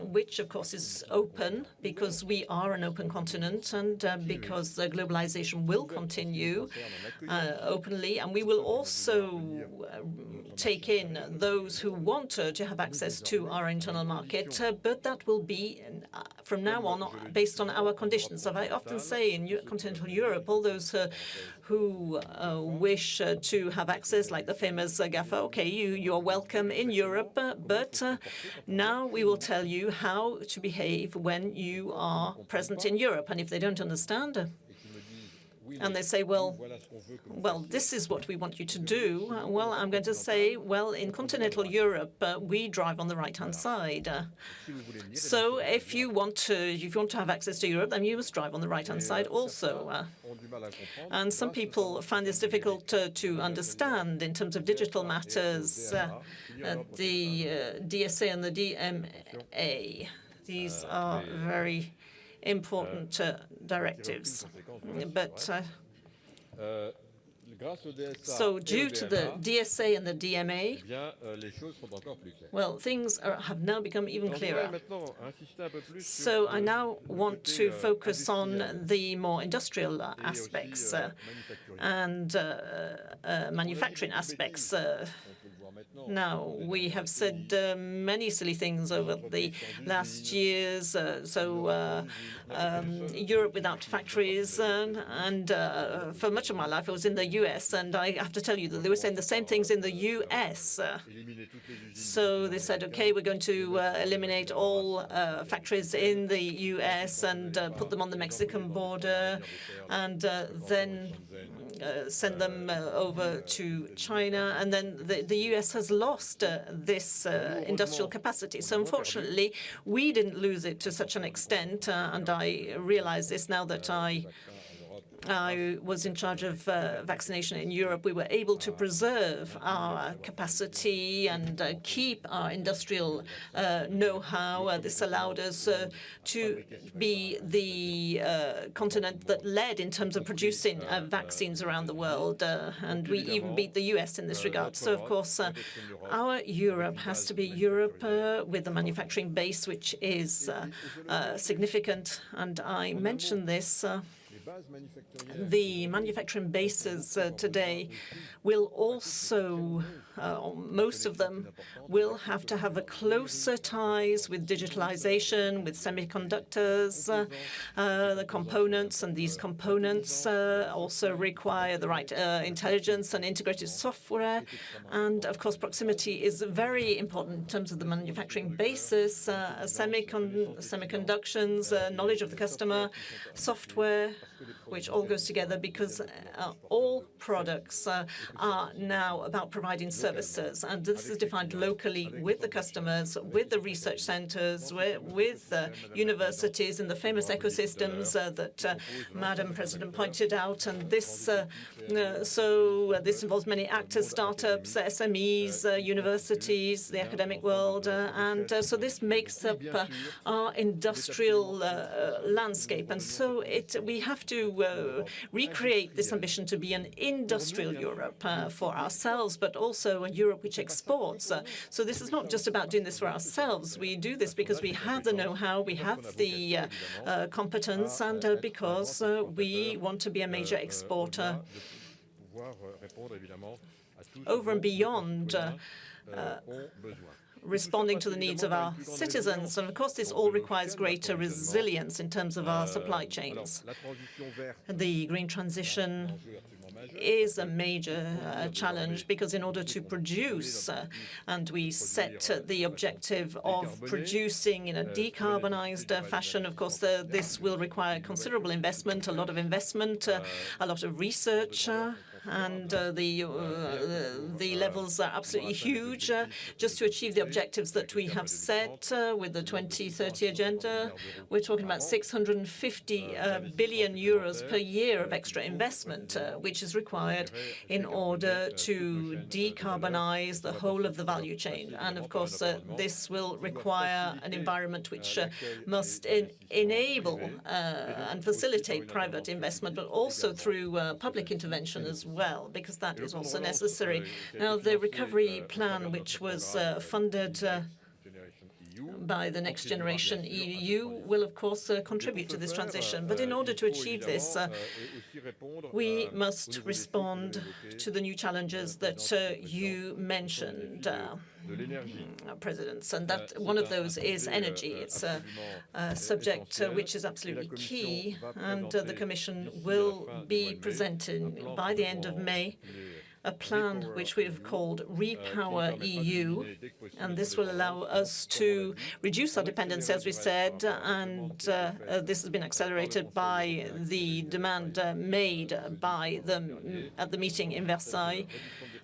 which, of course, is open, because we are an open continent, and because globalization will continue openly, and we will also take in those who want to have access to our internal market, but that will be, from now on, based on our conditions. I often say in continental Europe, all those who wish to have access, like the famous GAFA, okay, you are welcome in Europe, but now we will tell you how to behave when you are present in Europe. And if they don't understand, and they say, well, this is what we want you to do, well, I'm going to say, well, in continental Europe, we drive on the right-hand side. So if you want to have access to Europe, then you must drive on the right-hand side also. And some people find this difficult to understand in terms of digital matters, the DSA and the DMA. These are very important directives. But so due to the DSA and the DMA, well, things have now become even clearer. So I now want to focus on the more industrial aspects and manufacturing aspects. Now, we have said many silly things over the last years. Europe without factories, and for much of my life I was in the US, and I have to tell you that they were saying the same things in the US. So they said, okay, we're going to eliminate all factories in the US and put them on the Mexican border, and then send them over to China, and then the US has lost this industrial capacity. So unfortunately, we didn't lose it to such an extent, and I realize this now that I was in charge of vaccination in Europe. We were able to preserve our capacity and keep our industrial know-how. This allowed us to be the continent that led in terms of producing vaccines around the world, and we even beat the US in this regard. So, of course, our Europe has to be Europe with a manufacturing base which is significant, and I mentioned this. The manufacturing bases today will also, most of them, will have to have a closer ties with digitalization, with semiconductors, the components, and these components also require the right intelligence and integrated software. And, of course, proximity is very important in terms of the manufacturing basis, semiconductions, knowledge of the customer, software, which all goes together because all products are now about providing services. And this is defined locally with the customers, with the research centers, with universities and the famous ecosystems that Madam President pointed out. And this this involves many actors, startups, SMEs, universities, the academic world. And so this makes up our industrial landscape. And so we have to recreate this ambition to be an industrial Europe for ourselves, but also a Europe which exports. So this is not just about doing this for ourselves. We do this because we have the know-how, we have the competence, and because we want to be a major exporter over and beyond responding to the needs of our citizens. And of course, this all requires greater resilience in terms of our supply chains. The green transition is a major challenge because in order to produce, and we set the objective of producing in a decarbonized fashion, of course, this will require considerable investment, a lot of investment, a lot of research, and the levels are absolutely huge just to achieve the objectives that we have set with the 2030 agenda. We're talking about 650 billion euros per year of extra investment, which is required in order to decarbonize the whole of the value chain. And of course, this will require an environment which must enable and facilitate private investment, but also through public intervention as well, because that is also necessary. Now, the recovery plan, which was funded by the Next Generation EU, will of course contribute to this transition. But in order to achieve this, we must respond to the new challenges that you mentioned, Presidents, and that one of those is energy. It's a subject which is absolutely key, and the Commission will be presenting by the end of May a plan which we've called Repower EU, and this will allow us to reduce our dependency, as we said, and this has been accelerated by the demand made by them at the meeting in Versailles.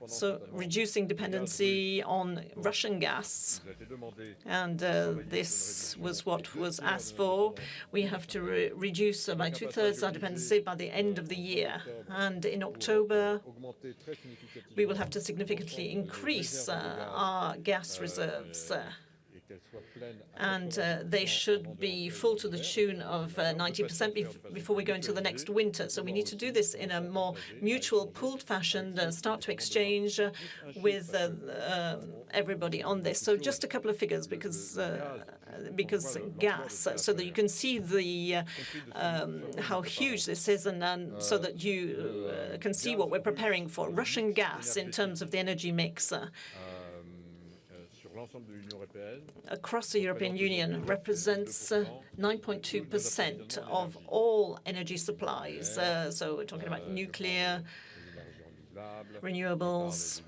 So reducing dependency on Russian gas, and this was what was asked for. We have to reduce by 2/3 our dependency by the end of the year, and in October we will have to significantly increase our gas reserves. And they should be full to the tune of 90% before we go into the next winter. So we need to do this in a more mutual, pooled fashion, start to exchange with everybody on this. So just a couple of figures, because gas, so that you can see the how huge this is, and so that you can see what we're preparing for. Russian gas, in terms of the energy mix, across the European Union, represents 9.2% of all energy supplies. So we're talking about nuclear, renewables,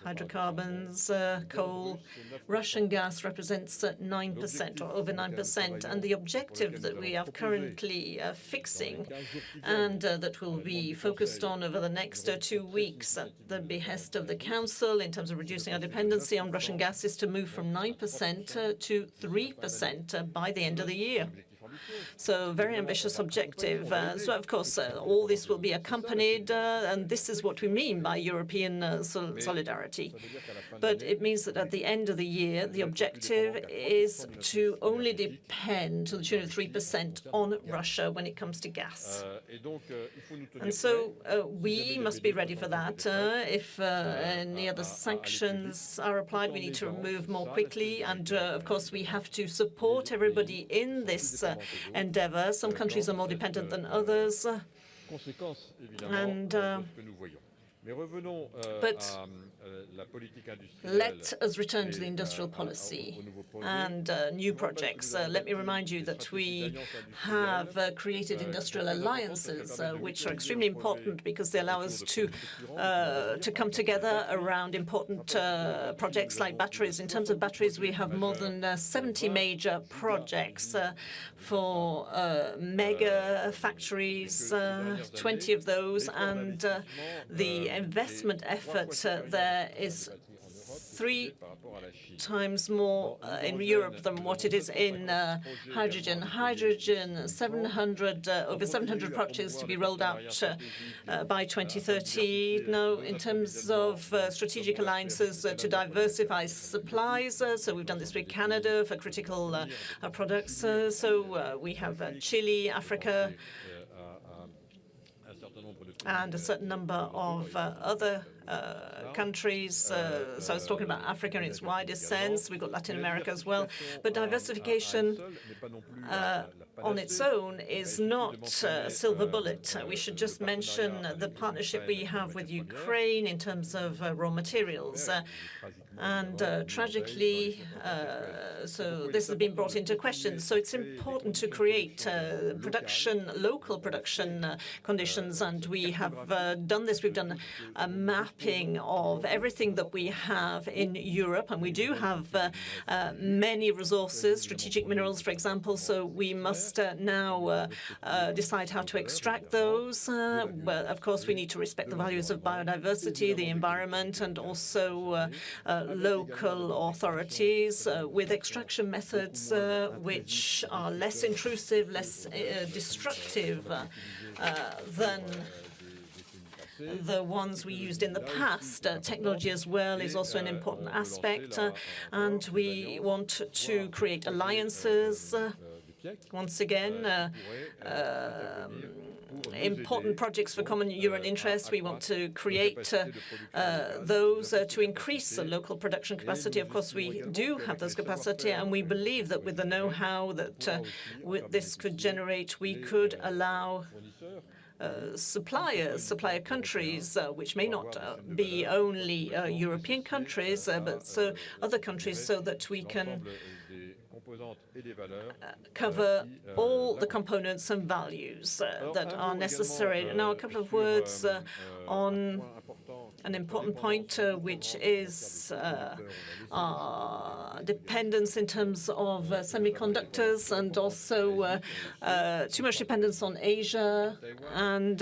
hydrocarbons, coal. Russian gas represents 9% or over 9%. And the objective that we are currently fixing, and that will be focused on over the next 2 weeks at the behest of the Council in terms of reducing our dependency on Russian gas, is to move from 9% to 3% by the end of the year. So very ambitious objective. So of course, all this will be accompanied, and this is what we mean by European solidarity. But it means that at the end of the year, the objective is to only depend to the tune of 3% on Russia when it comes to gas. And so we must be ready for that. If any other sanctions are applied, we need to move more quickly. And of course, we have to support everybody in this endeavor. Some countries are more dependent than others. And But let us return to the industrial policy and new projects. Let me remind you that we have created industrial alliances, which are extremely important because they allow us to come together around important projects like batteries. In terms of batteries, we have more than 70 major projects for mega factories, 20 of those, and the investment effort there is 3 times more in Europe than what it is in hydrogen. Hydrogen, over 700 projects to be rolled out by 2030. Now, in terms of strategic alliances to diversify supplies, so we've done this with Canada for critical products. So we have Chile, Africa, and a certain number of other countries. So I was talking about Africa in its widest sense. We've got Latin America as well. But diversification on its own is not a silver bullet. We should just mention the partnership we have with Ukraine in terms of raw materials. And tragically, so this has been brought into question. So it's important to create local production conditions, and we have done this. We've done a mapping of everything that we have in Europe, and we do have many resources, strategic minerals, for example. So we must now decide how to extract those. Well, of course, we need to respect the values of biodiversity, the environment, and also local authorities with extraction methods which are less intrusive, less destructive than the ones we used in the past. Technology as well is also an important aspect, and we want to create alliances. Once again, important projects for common European interest. We want to create those to increase the local production capacity. Of course, we do have those capacity, and we believe that with the know-how that this could generate, we could allow supplier countries, which may not be only European countries, but so other countries, so that we can cover all the components and values that are necessary. Now, a couple of words on an important point, which is our dependence in terms of semiconductors, and also too much dependence on Asia and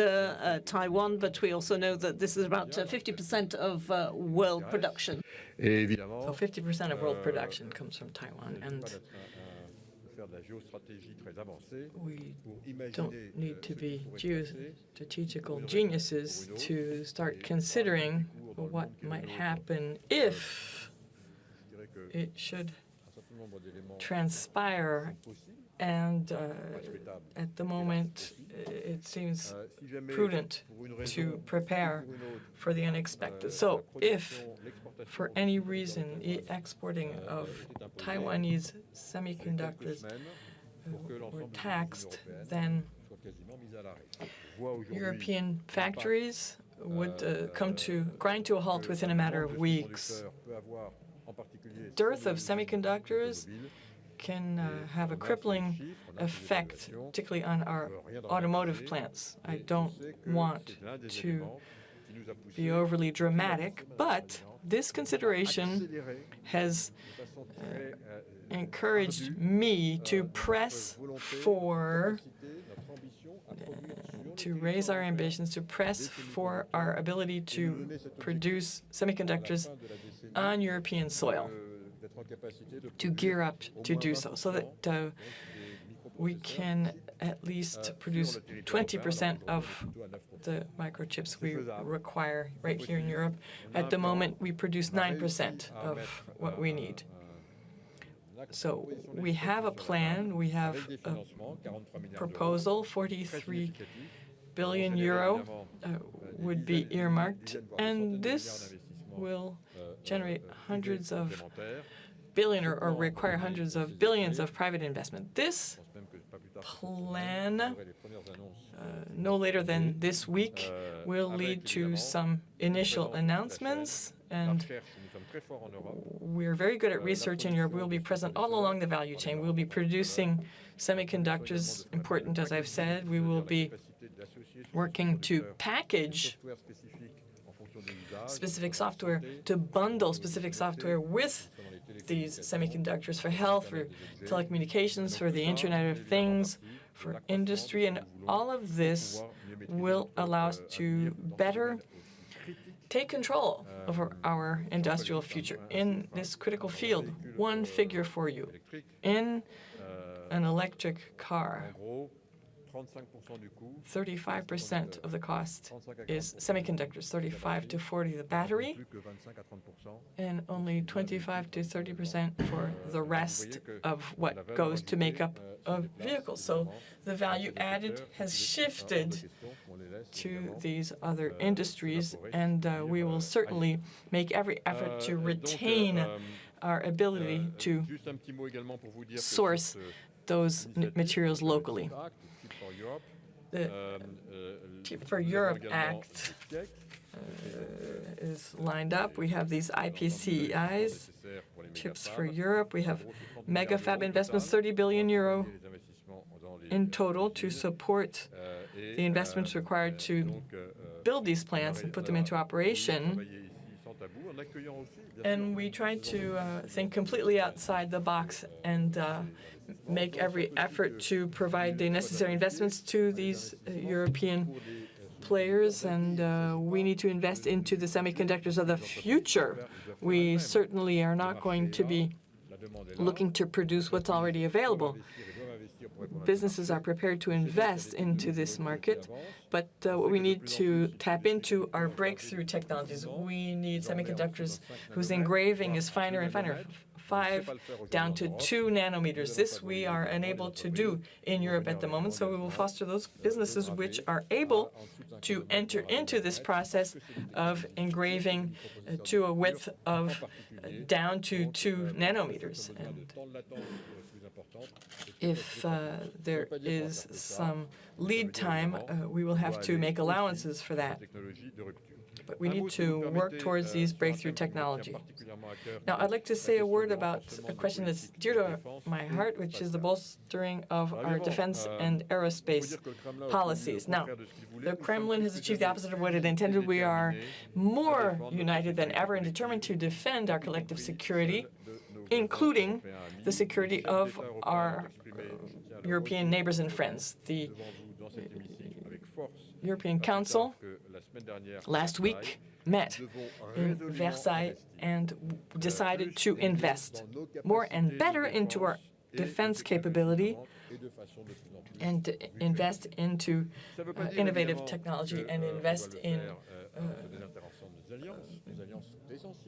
Taiwan. But we also know that this is about 50% of world production. So 50% of world production comes from Taiwan, and we don't need to be geostrategical geniuses to start considering what might happen if it should transpire. And at the moment, it seems prudent to prepare for the unexpected. So if, for any reason, the exporting of Taiwanese semiconductors were taxed, then European factories would grind to a halt within a matter of weeks. Dearth of semiconductors can have a crippling effect, particularly on our automotive plants. I don't want to be overly dramatic, but this consideration has encouraged me to press for, to raise our ambitions, to press for our ability to produce semiconductors on European soil, to gear up to do so, so that we can at least produce 20% of the microchips we require right here in Europe. At the moment, we produce 9% of what we need. So we have a plan, we have a proposal, 43 billion euro would be earmarked, and this will generate hundreds of billion or require hundreds of billions of private investment. This plan, no later than this week, will lead to some initial announcements, and we're very good at research in Europe. We'll be present all along the value chain. We'll be producing semiconductors, important as I've said. We will be working to package specific software, to bundle specific software with these semiconductors for health, for telecommunications, for the Internet of Things, for industry, and all of this will allow us to better take control over our industrial future in this critical field. One figure for you. In an electric car, 35% of the cost is semiconductors, 35 to 40 the battery, and only 25 to 30% for the rest of what goes to make up a vehicle. So the value added has shifted to these other industries, and we will certainly make every effort to retain our ability to source those materials locally. The Tip for Europe Act is lined up. We have these IPCEIs, Chips for Europe. We have megafab investments, 30 billion euro in total to support the investments required to build these plants and put them into operation. And we try to think completely outside the box and make every effort to provide the necessary investments to these European players, and we need to invest into the semiconductors of the future. We certainly are not going to be looking to produce what's already available. Businesses are prepared to invest into this market, but what we need to tap into are breakthrough technologies. We need semiconductors whose engraving is finer and finer, 5 down to 2 nanometers. This we are unable to do in Europe at the moment, so we will foster those businesses which are able to enter into this process of engraving to a width of down to 2 nanometers. And if there is some lead time, we will have to make allowances for that. But we need to work towards these breakthrough technology. Now, I'd like to say a word about a question that's dear to my heart, which is the bolstering of our defense and aerospace policies. Now, the Kremlin has achieved the opposite of what it intended. We are more united than ever and determined to defend our collective security, including the security of our European neighbors and friends. The European Council last week met in Versailles and decided to invest more and better into our defense capability and invest into innovative technology and invest in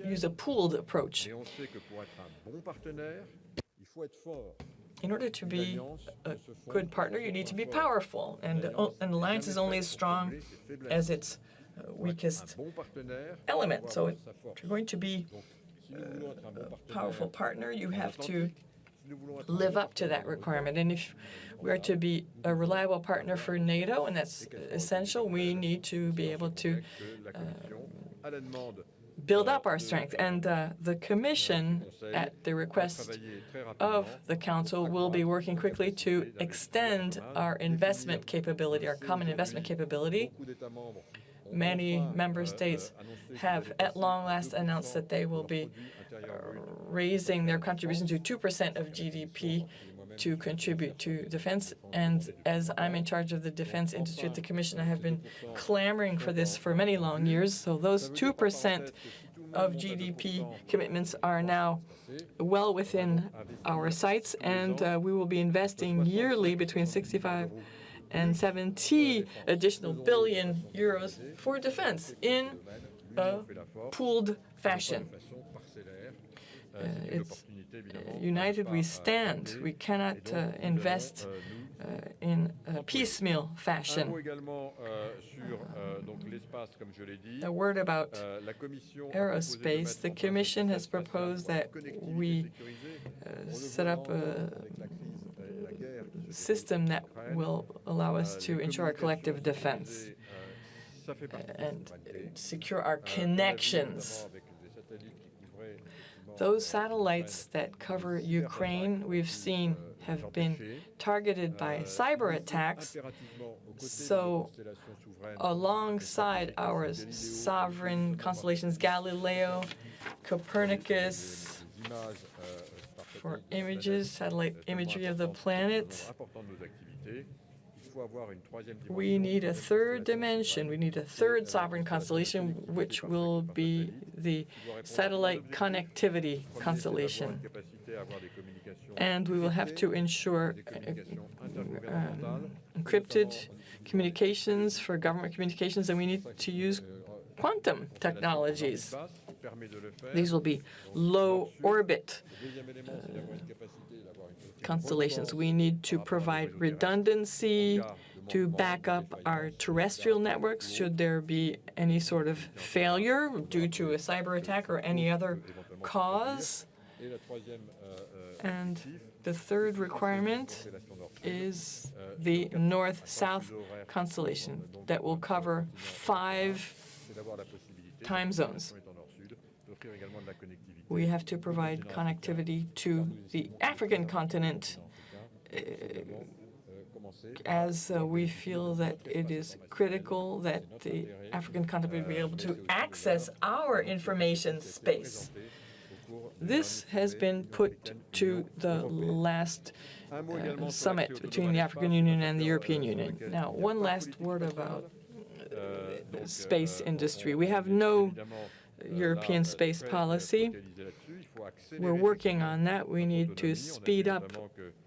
use a pooled approach. In order to be a good partner, you need to be powerful, and an alliance is only as strong as its weakest element. So if you're going to be a powerful partner, you have to live up to that requirement. And if we are to be a reliable partner for NATO, and that's essential, we need to be able to build up our strength. And the Commission, at the request of the Council, will be working quickly to extend our investment capability, our common investment capability. Many member states have at long last announced that they will be raising their contribution to 2% of GDP to contribute to defense. And as I'm in charge of the defense industry at the Commission, I have been clamoring for this for many long years. So those 2% of GDP commitments are now well within our sights, and we will be investing yearly between 65 and 70 additional billion euros for defense in a pooled fashion. It's united we stand. We cannot invest in a piecemeal fashion. A word about aerospace. The Commission has proposed that we set up system that will allow us to ensure our collective defense and secure our connections. Those satellites that cover Ukraine, we've seen, have been targeted by cyber attacks. So alongside our sovereign constellations, Galileo, Copernicus, for images, satellite imagery of the planet, we need a third dimension. We need a third sovereign constellation, which will be the satellite connectivity constellation. And we will have to ensure encrypted communications for government communications, and we need to use quantum technologies. These will be low orbit constellations. We need to provide redundancy to back up our terrestrial networks should there be any sort of failure due to a cyber attack or any other cause. And the third requirement is the north-south constellation that will cover 5 time zones. We have to provide connectivity to the African continent as we feel that it is critical that the African continent be able to access our information space. This has been put to the last summit between the African Union and the European Union. Now, one last word about the space industry. We have no European space policy. We're working on that. We need to speed up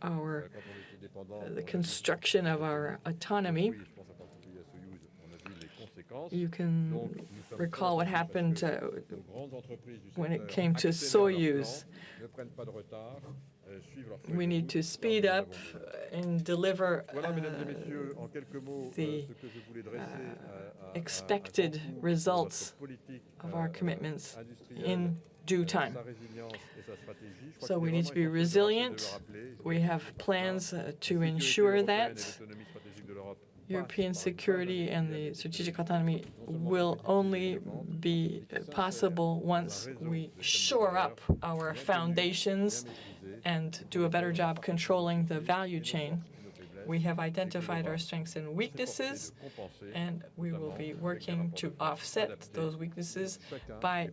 the construction of our autonomy. You can recall what happened when it came to Soyuz. We need to speed up and deliver the expected results of our commitments in due time. So we need to be resilient. We have plans to ensure that European security and the strategic autonomy will only be possible once we shore up our foundations and do a better job controlling the value chain. We have identified our strengths and weaknesses, and we will be working to offset those weaknesses by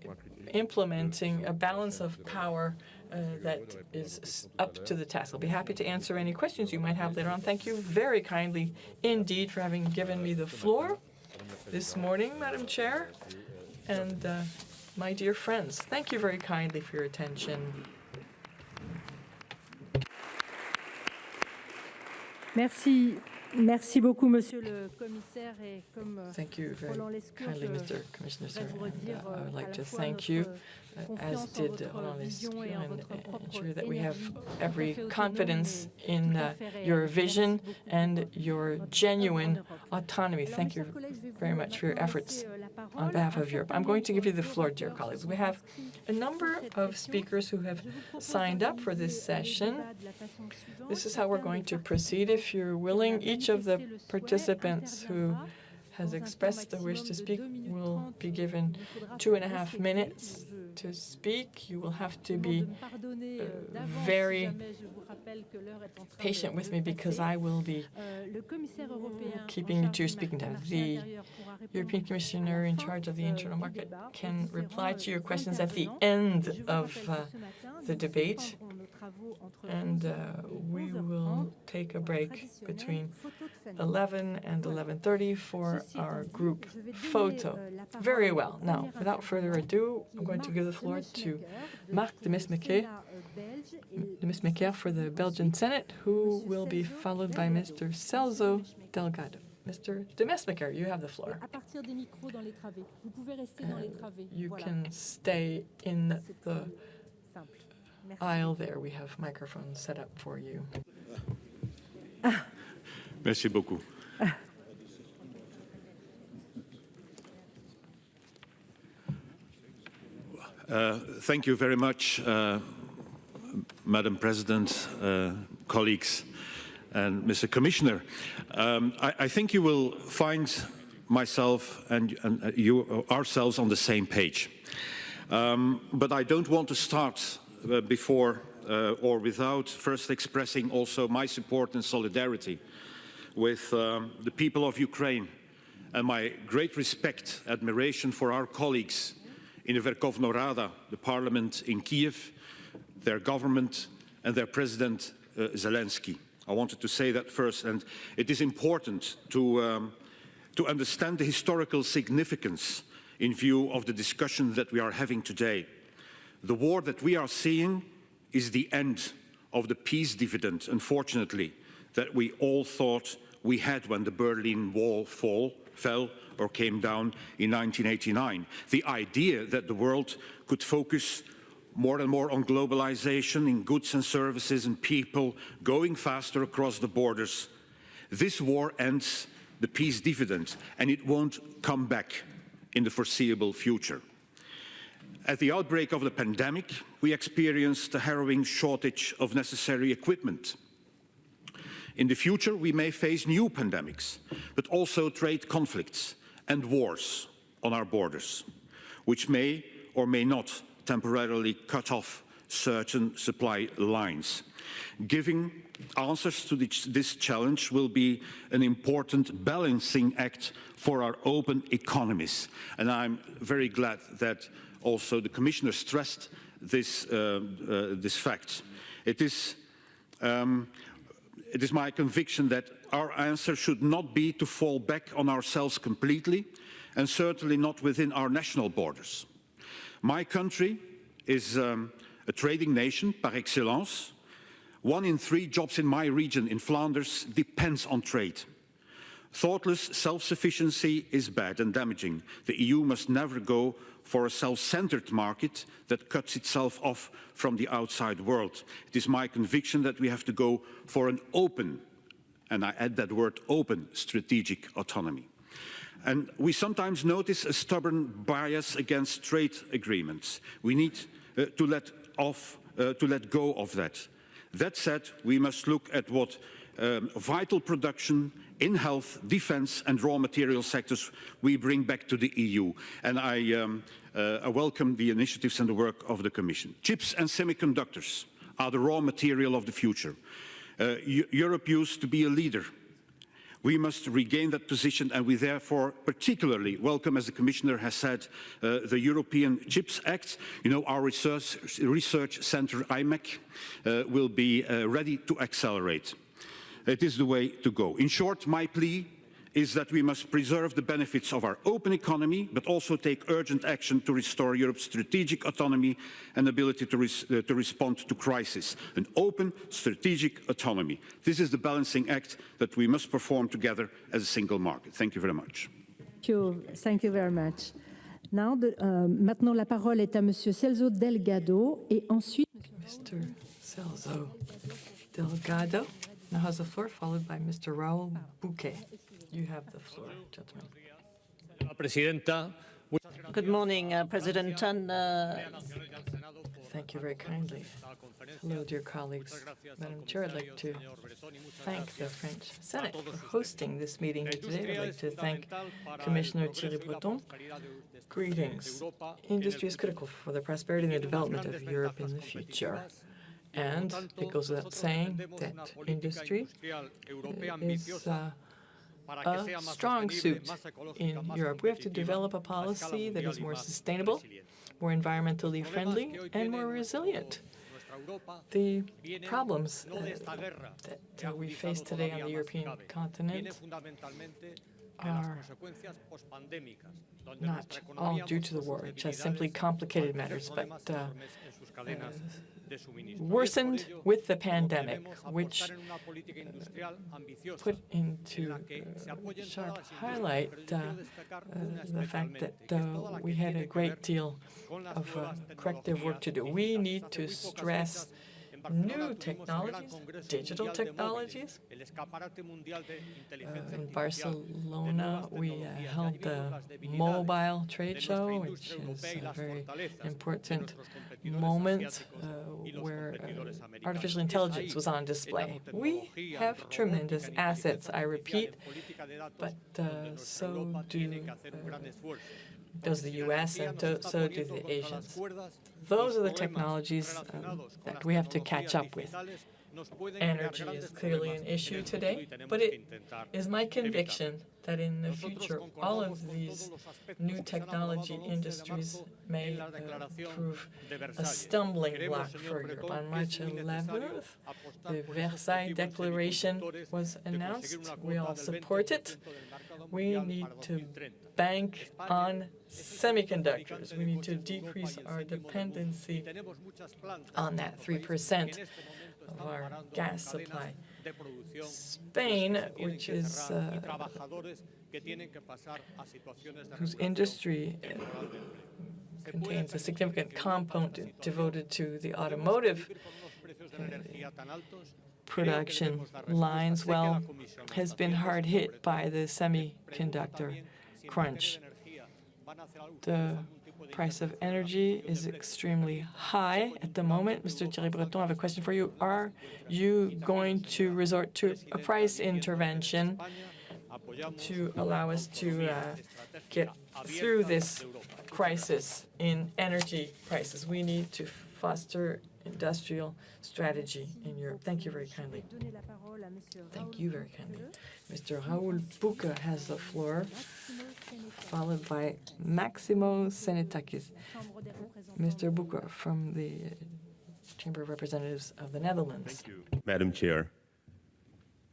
implementing a balance of power that is up to the task. I'll be happy to answer any questions you might have later on. Thank you very kindly indeed for having given me the floor this morning, Madam Chair, and my dear friends. Thank you very kindly for your attention. Merci. Merci beaucoup, Monsieur le Commissaire. Et comme Thank you very kindly, Mr. Commissioner, sir. I would like to thank you, as did Roland Lescure, and ensure that we have every confidence in your vision and your genuine autonomy. Thank you very much for your efforts on behalf of Europe. I'm going to give you the floor, dear colleagues. We have a number of speakers who have signed up for this session. This is how we're going to proceed. If you're willing, each of the participants who has expressed the wish to speak will be given 2.5 minutes to speak. You will have to be very patient with me because I will be keeping you to your speaking time. The European Commissioner in charge of the internal market can reply to your questions at the end of the debate, and we will take a break between 11 and 11:30 for our group photo. Very well. Now, without further ado, I'm going to give the floor to Marc de Mesmaeker for the Belgian Senate, who will be followed by Mr. Celso Delgado. Mr. de Mesmaeker, you have the floor. You can stay in the aisle there. We have microphones set up for you. Merci beaucoup. Thank you very much, Madam President, colleagues. and Mr. Commissioner. I think you will find myself and ourselves on the same page. But I don't want to start before or without first expressing also my support and solidarity with the people of Ukraine and my great respect, admiration for our colleagues in the Verkhovna Rada, the parliament in Kiev, their government and their president Zelensky. I wanted to say that first, and it is important to understand the historical significance in view of the discussion that we are having today. The war that we are seeing is the end of the peace dividend, unfortunately, that we all thought we had when the Berlin Wall fell or came down in 1989. The idea that the world could focus more and more on globalization in goods and services and people going faster across the borders. This war ends the peace dividend, and it won't come back in the foreseeable future. At the outbreak of the pandemic, we experienced a harrowing shortage of necessary equipment. In the future, we may face new pandemics, but also trade conflicts and wars on our borders, which may or may not temporarily cut off certain supply lines. Giving answers to this challenge will be an important balancing act for our open economies. And I'm very glad that also the Commissioner stressed this fact. It is my conviction that our answer should not be to fall back on ourselves completely, and certainly not within our national borders. My country is a trading nation par excellence. 1 in 3 jobs in my region, in Flanders, depends on trade. Thoughtless self-sufficiency is bad and damaging. The EU must never go for a self-centered market that cuts itself off from the outside world. It is my conviction that we have to go for an open, and I add that word open, strategic autonomy. And we sometimes notice a stubborn bias against trade agreements. We need to let go of that. That said, we must look at what vital production in health, defense and raw material sectors we bring back to the EU. And I welcome the initiatives and the work of the Commission. Chips and semiconductors are the raw material of the future. Europe used to be a leader. We must regain that position, and we therefore particularly welcome, as the Commissioner has said, the European Chips Act. You know, our research centre, IMEC, will be ready to accelerate. It is the way to go. In short, my plea is that we must preserve the benefits of our open economy, but also take urgent action to restore Europe's strategic autonomy and ability to respond to crisis. An open strategic autonomy. This is the balancing act that we must perform together as a single market. Thank you very much. Thank you very much. Now, maintenant la parole est à Monsieur Celso Delgado et ensuite Mr. Celso Delgado now has the floor, followed by Mr. Raoul Bouquet. You have the floor, gentlemen. Good morning, President. And thank you very kindly. Hello, dear colleagues. Madam Chair, I'd like to thank the French Senate for hosting this meeting here today. I'd like to thank Commissioner Thierry Breton. Greetings. Industry is critical for the prosperity and the development of Europe in the future. And it goes without saying that industry is a strong suit in Europe. We have to develop a policy that is more sustainable, more environmentally friendly, and more resilient. The problems that we face today on the European continent are not all due to the war, which has simply complicated matters, but worsened with the pandemic, which put into sharp highlight the fact that we had a great deal of corrective work to do. We need to stress new technologies, digital technologies. In Barcelona, we held the mobile trade show, which is a very important moment where artificial intelligence was on display. We have tremendous assets, I repeat, but so does the US and so do the Asians. Those are the technologies that we have to catch up with. Energy is clearly an issue today, but it is my conviction that in the future, all of these new technology industries may prove a stumbling block for Europe. On March 11th, the Versailles Declaration was announced. We all support it. We need to bank on semiconductors. We need to decrease our dependency on that 3% of our gas supply. Spain, which is whose industry contains a significant component devoted to the automotive production lines, well, has been hard hit by the semiconductor crunch. The price of energy is extremely high at the moment. Mr. Thierry Breton, I have a question for you. Are you going to resort to a price intervention to allow us to get through this crisis in energy prices? We need to foster industrial strategy in Europe. Thank you very kindly. Thank you very kindly. Mr. Raoul Buca has the floor, followed by Maximo Senetakis. Mr. Buca from the Chamber of Representatives of the Netherlands. Thank you, Madam Chair.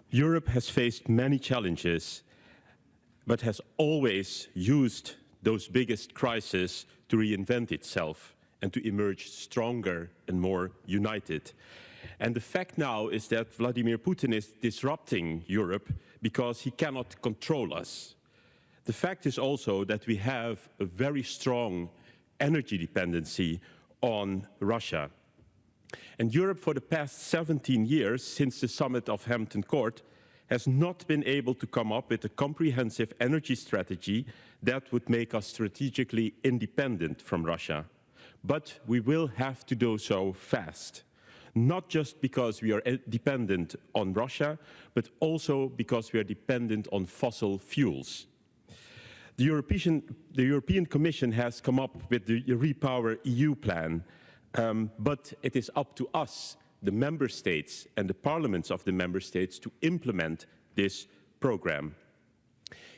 Europe has faced many challenges, but has always used those biggest crises to reinvent itself and to emerge stronger and more united. And the fact now is that Vladimir Putin is disrupting Europe because he cannot control us. The fact is also that we have a very strong energy dependency on Russia. And Europe, for the past 17 years, since the summit of Hampton Court, has not been able to come up with a comprehensive energy strategy that would make us strategically independent from Russia. But we will have to do so fast, not just because we are dependent on Russia, but also because we are dependent on fossil fuels. The European Commission has come up with the Repower EU plan, but it is up to us, the member states and the parliaments of the member states, to implement this program.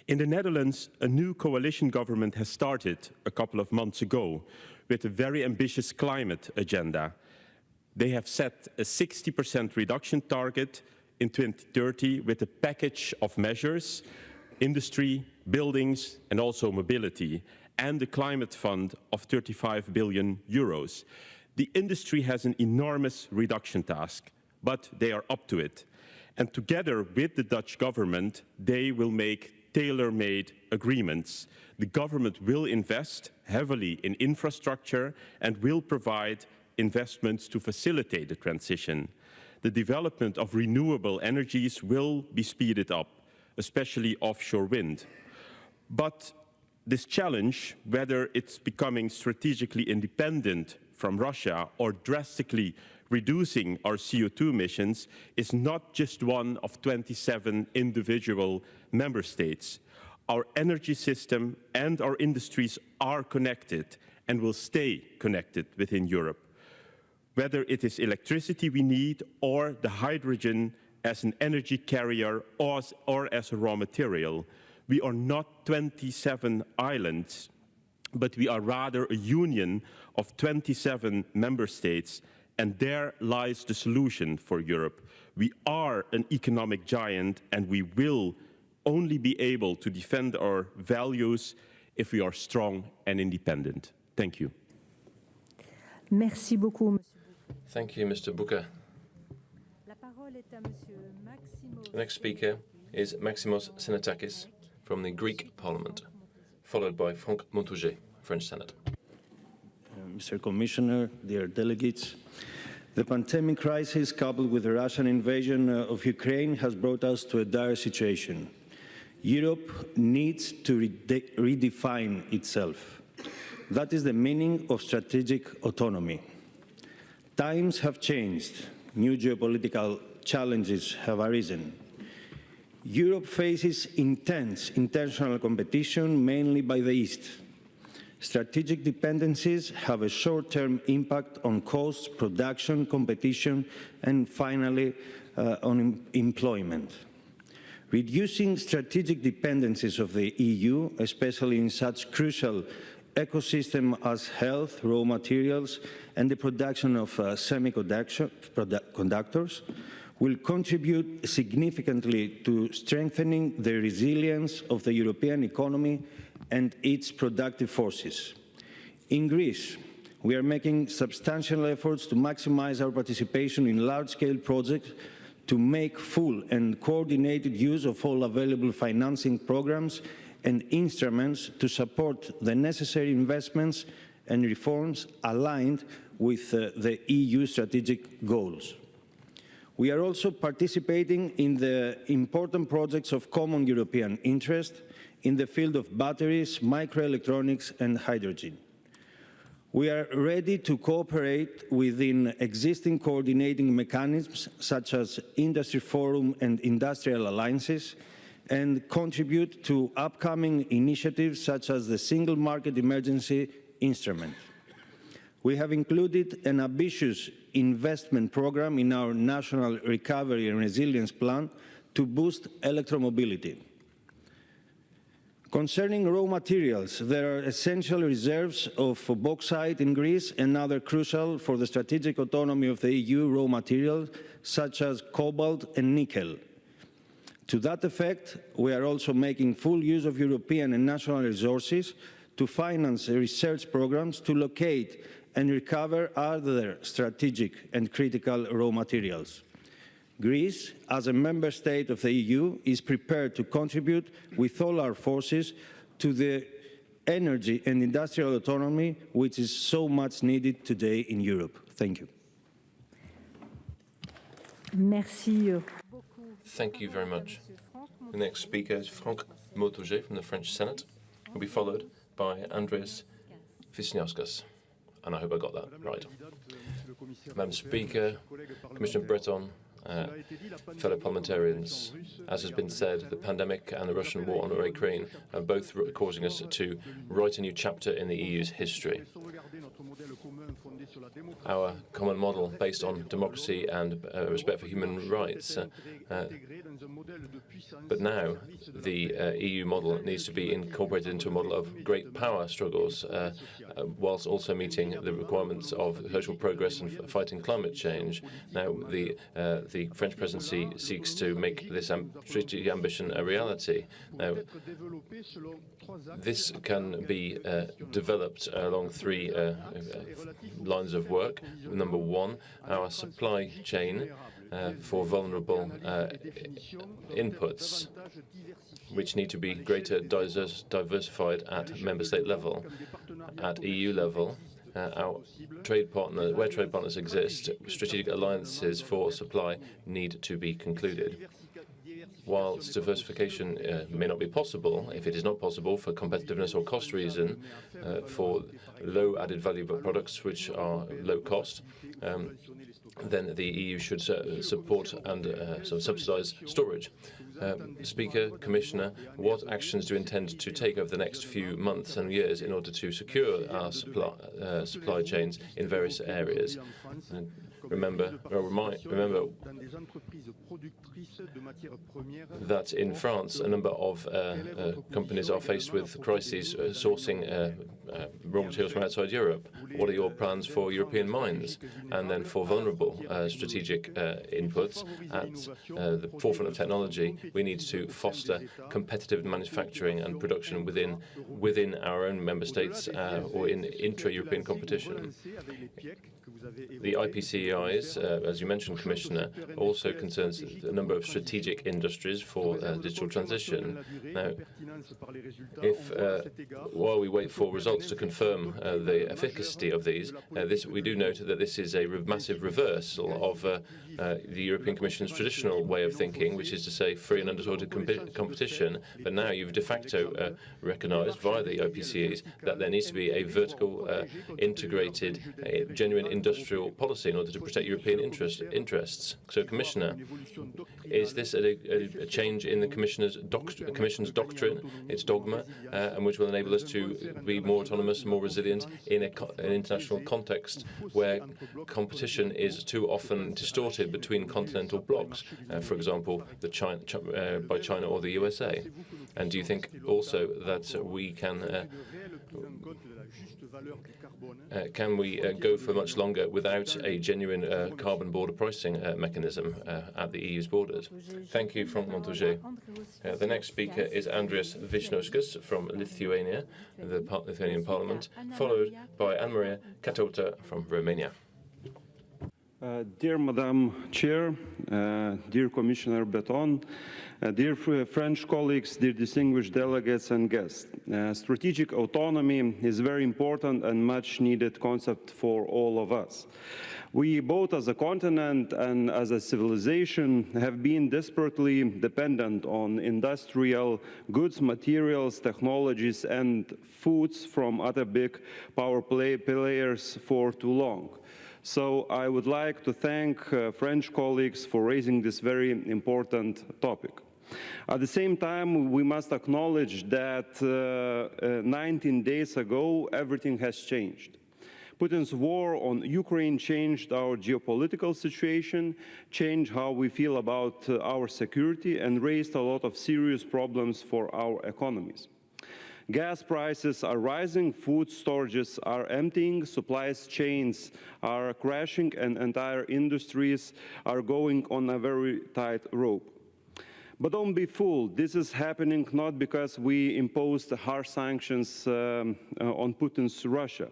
In the Netherlands, a new coalition government has started a couple of months ago with a very ambitious climate agenda. They have set a 60% reduction target in 2030 with a package of measures, industry, buildings, and also mobility, and a climate fund of 35 billion euros. The industry has an enormous reduction task, but they are up to it. And together with the Dutch government, they will make tailor-made agreements. The government will invest heavily in infrastructure and will provide investments to facilitate the transition. The development of renewable energies will be speeded up, especially offshore wind. But this challenge, whether it's becoming strategically independent from Russia or drastically reducing our CO2 emissions, is not just one of 27 individual member states. Our energy system and our industries are connected and will stay connected within Europe. Whether it is electricity we need or the hydrogen as an energy carrier or as a raw material, we are not 27 islands, but we are rather a union of 27 member states, and there lies the solution for Europe. We are an economic giant, and we will only be able to defend our values if we are strong and independent. Thank you. Merci beaucoup, Monsieur. Thank you, Mr. Buca. The next speaker is Maximos Senetakis from the Greek Parliament, followed by Franck Montouget, French Senate. Mr. Commissioner, dear delegates, The pandemic crisis, coupled with the Russian invasion of Ukraine, has brought us to a dire situation. Europe needs to redefine itself. That is the meaning of strategic autonomy. Times have changed. New geopolitical challenges have arisen. Europe faces intense international competition, mainly by the East. Strategic dependencies have a short-term impact on costs, production, competition, and finally, on employment. Reducing strategic dependencies of the EU, especially in such crucial ecosystem as health, raw materials, and the production of semiconductors, will contribute significantly to strengthening the resilience of the European economy and its productive forces. In Greece, we are making substantial efforts to maximize our participation in large-scale projects to make full and coordinated use of all available financing programs and instruments to support the necessary investments and reforms aligned with the EU strategic goals. We are also participating in the important projects of common European interest in the field of batteries, microelectronics, and hydrogen. We are ready to cooperate within existing coordinating mechanisms such as Industry Forum and industrial alliances, and contribute to upcoming initiatives such as the Single Market Emergency Instrument. We have included an ambitious investment program in our National Recovery and Resilience Plan to boost electromobility. Concerning raw materials, there are essential reserves of bauxite in Greece and other crucial for the strategic autonomy of the EU raw materials such as cobalt and nickel. To that effect, we are also making full use of European and national resources to finance research programs to locate and recover other strategic and critical raw materials. Greece, as a member state of the EU, is prepared to contribute with all our forces to the energy and industrial autonomy which is so much needed today in Europe. Thank you. Merci. Thank you very much. The next speaker is Franck Motoger from the French Senate, who will be followed by Andreas Wisniewski. And I hope I got that right. Madam Speaker, Commissioner Breton, fellow parliamentarians, as has been said, the pandemic and the Russian war on Ukraine are both causing us to write a new chapter in the EU's history. Our common model based on democracy and respect for human rights. But now the EU model needs to be incorporated into a model of great power struggles, whilst also meeting the requirements of social progress and fighting climate change. Now the French presidency seeks to make this strategic ambition a reality. Now, this can be developed along three lines of work. Number one, our supply chain for vulnerable inputs, which need to be greater diversified at member state level. At EU level, our trade partner, where trade partners exist, strategic alliances for supply need to be concluded. Whilst diversification may not be possible, if it is not possible for competitiveness or cost reason, for low added value products which are low cost, then the EU should support and subsidise storage. Speaker, Commissioner, what actions do you intend to take over the next few months and years in order to secure our supply chains in various areas? And remember that in France, a number of companies are faced with crises sourcing raw materials from outside Europe. What are your plans for European mines? And then for vulnerable strategic inputs at the forefront of technology, we need to foster competitive manufacturing and production within our own member states or in intra-European competition. The IPCEI AGIs, as you mentioned, Commissioner, also concerns a number of strategic industries for digital transition. Now, if while we wait for results to confirm the efficacy of these, we do note that this is a massive reversal of the European Commission's traditional way of thinking, which is to say free and undisturbed competition. But now you've de facto recognised via the OPCEs that there needs to be a vertical, integrated, genuine industrial policy in order to protect European interests. So, Commissioner, is this a change in the Commission's doctrine, its dogma, and which will enable us to be more autonomous, more resilient in an international context where competition is too often distorted between continental blocs, for example, by China or the USA? And do you think also that we can go for much longer without a genuine carbon border pricing mechanism at the EU's borders? Thank you, Franck Montaugé. The next speaker is Andrius Vyšniauskas from Lithuania, the Lithuanian Parliament, followed by Anna-Maria Catota from Romania. Dear Madam Chair, dear Commissioner Breton, dear French colleagues, dear distinguished delegates and guests, strategic autonomy is a very important and much needed concept for all of us. We, both as a continent and as a civilization, have been desperately dependent on industrial goods, materials, technologies, and foods from other big power players for too long. So I would like to thank French colleagues for raising this very important topic. At the same time, we must acknowledge that 19 days ago, everything has changed. Putin's war on Ukraine changed our geopolitical situation, changed how we feel about our security, and raised a lot of serious problems for our economies. Gas prices are rising, food storages are emptying, supply chains are crashing, and entire industries are going on a very tight rope. But don't be fooled, this is happening not because we imposed harsh sanctions on Putin's Russia.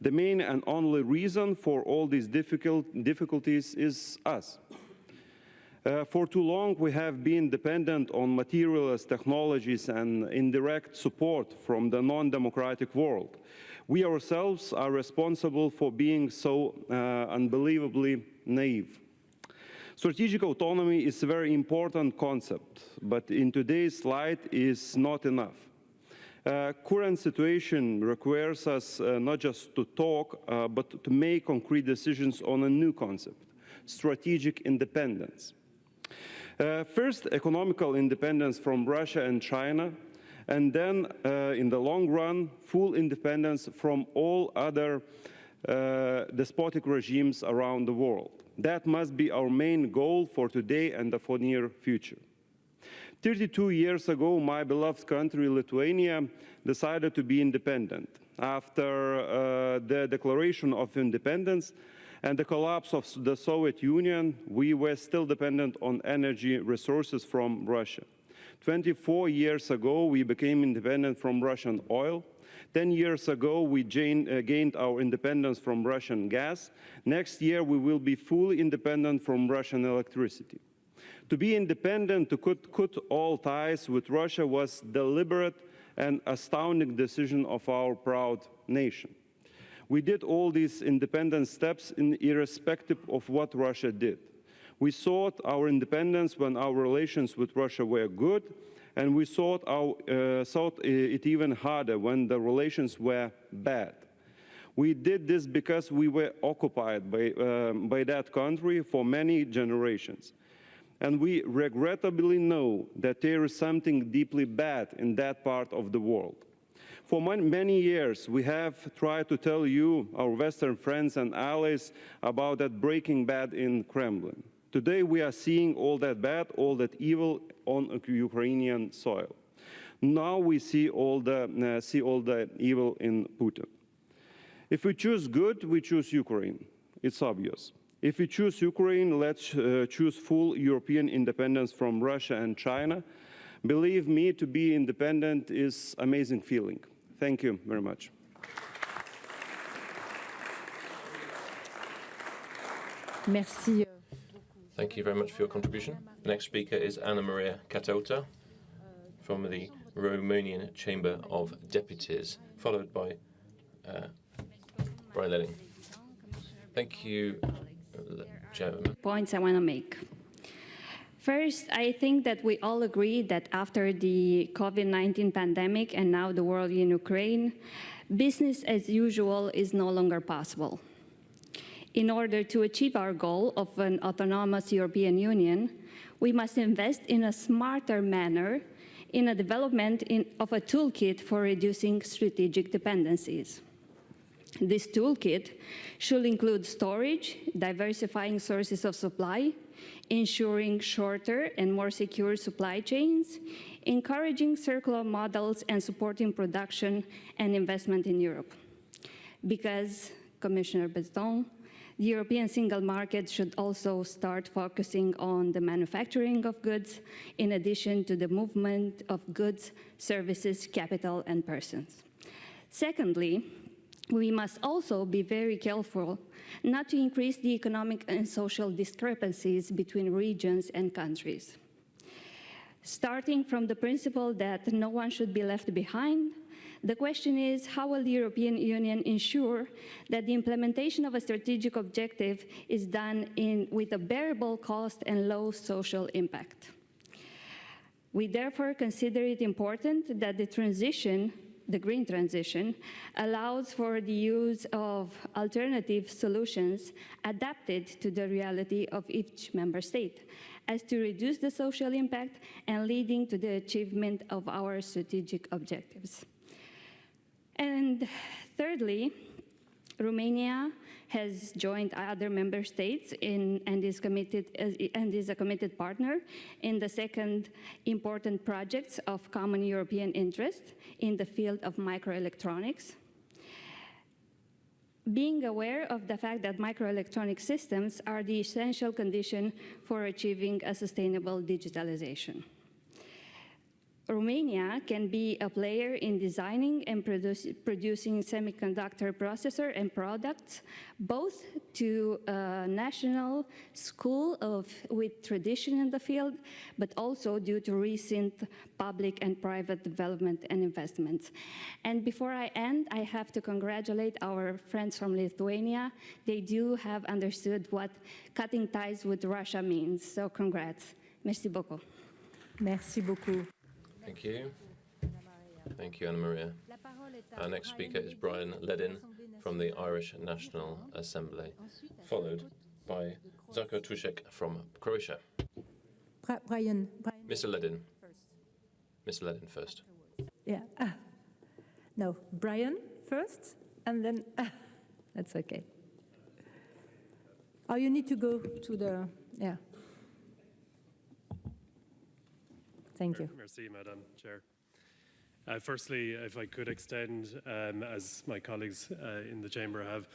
The main and only reason for all these difficulties is us. For too long, we have been dependent on materialist technologies and indirect support from the non-democratic world. We ourselves are responsible for being so unbelievably naive. Strategic autonomy is a very important concept, but in today's light is not enough. Current situation requires us not just to talk, but to make concrete decisions on a new concept, strategic independence. First, economical independence from Russia and China, and then, in the long run, full independence from all other despotic regimes around the world. That must be our main goal for today and for the near future. 32 years ago, my beloved country, Lithuania, decided to be independent. After the Declaration of Independence and the collapse of the Soviet Union, we were still dependent on energy resources from Russia. 24 years ago, we became independent from Russian oil. 10 years ago, we gained our independence from Russian gas. Next year, we will be fully independent from Russian electricity. To be independent, to cut all ties with Russia was a deliberate and astounding decision of our proud nation. We did all these independent steps irrespective of what Russia did. We sought our independence when our relations with Russia were good, and we sought it even harder when the relations were bad. We did this because we were occupied by that country for many generations. And we regrettably know that there is something deeply bad in that part of the world. For many years, we have tried to tell you, our Western friends and allies, about that breaking bad in Kremlin. Today, we are seeing all that bad, all that evil on Ukrainian soil. Now we see all the evil in Putin. If we choose good, we choose Ukraine. It's obvious. If we choose Ukraine, let's choose full European independence from Russia and China. Believe me, to be independent is an amazing feeling. Thank you very much. Merci. Thank you very much for your contribution. The next speaker is Anna Maria Catota from the Romanian Chamber of Deputies, followed by Brian Lenning. Thank you, Chairman. Points I want to make. First, I think that we all agree that after the COVID-19 pandemic and now the war in Ukraine, business as usual is no longer possible. In order to achieve our goal of an autonomous European Union, we must invest in a smarter manner in the development of a toolkit for reducing strategic dependencies. This toolkit should include storage, diversifying sources of supply, ensuring shorter and more secure supply chains, encouraging circular models, and supporting production and investment in Europe. Because, Commissioner Breton, the European single market should also start focusing on the manufacturing of goods, in addition to the movement of goods, services, capital, and persons. Secondly, we must also be very careful not to increase the economic and social discrepancies between regions and countries. Starting from the principle that no one should be left behind, the question is, how will the European Union ensure that the implementation of a strategic objective is done with a bearable cost and low social impact? We therefore consider it important that the green transition, allows for the use of alternative solutions adapted to the reality of each member state, as to reduce the social impact and leading to the achievement of our strategic objectives. And thirdly, Romania has joined other member states and is a committed partner in the second important projects of common European interest in the field of microelectronics. Being aware of the fact that microelectronic systems are the essential condition for achieving a sustainable digitalization. Romania can be a player in designing and producing semiconductor processor and products, both to a national school with tradition in the field, but also due to recent public and private development and investments. And before I end, I have to congratulate our friends from Lithuania. They do have understood what cutting ties with Russia means, so congrats. Merci beaucoup. Merci beaucoup. Thank you. Thank you, Anna Maria. Our next speaker is Brian Ledin from the Irish National Assembly, followed by Zako Tušek from Croatia. Brian. Mr. Ledin. Mr. Ledin first. Yeah. No, Brian first, and then that's okay. Oh, you need to go to the, yeah. Thank you. Merci, Madam Chair. Firstly, if I could extend, as my colleagues in the Chamber have,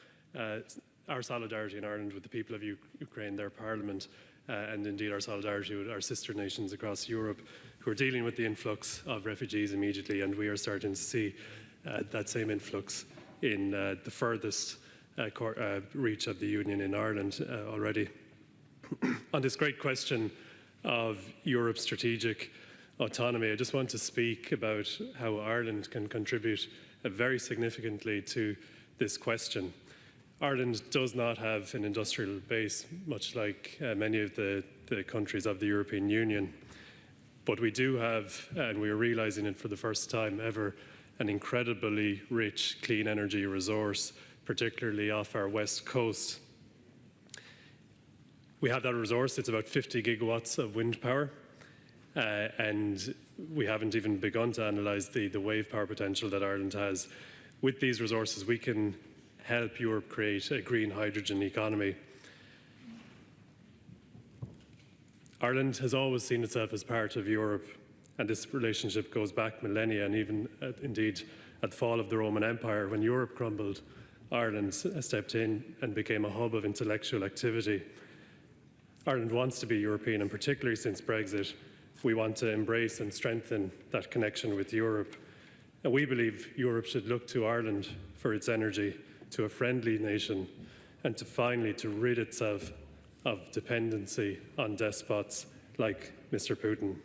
our solidarity in Ireland with the people of Ukraine, their parliament, and indeed our solidarity with our sister nations across Europe who are dealing with the influx of refugees immediately, and we are starting to see that same influx in the furthest reach of the Union in Ireland already. On this great question of Europe's strategic autonomy, I just want to speak about how Ireland can contribute very significantly to this question. Ireland does not have an industrial base, much like many of the countries of the European Union, but we do have, and we are realising it for the first time ever, an incredibly rich clean energy resource, particularly off our west coast. We have that resource. It's about 50 gigawatts of wind power. And we haven't even begun to analyse the wave power potential that Ireland has. With these resources, we can help Europe create a green hydrogen economy. Ireland has always seen itself as part of Europe, and this relationship goes back millennia, and even indeed at the fall of the Roman Empire, when Europe crumbled, Ireland stepped in and became a hub of intellectual activity. Ireland wants to be European, and particularly since Brexit, we want to embrace and strengthen that connection with Europe. And we believe Europe should look to Ireland for its energy, to a friendly nation, and to finally to rid itself of dependency on despots like Mr. Putin.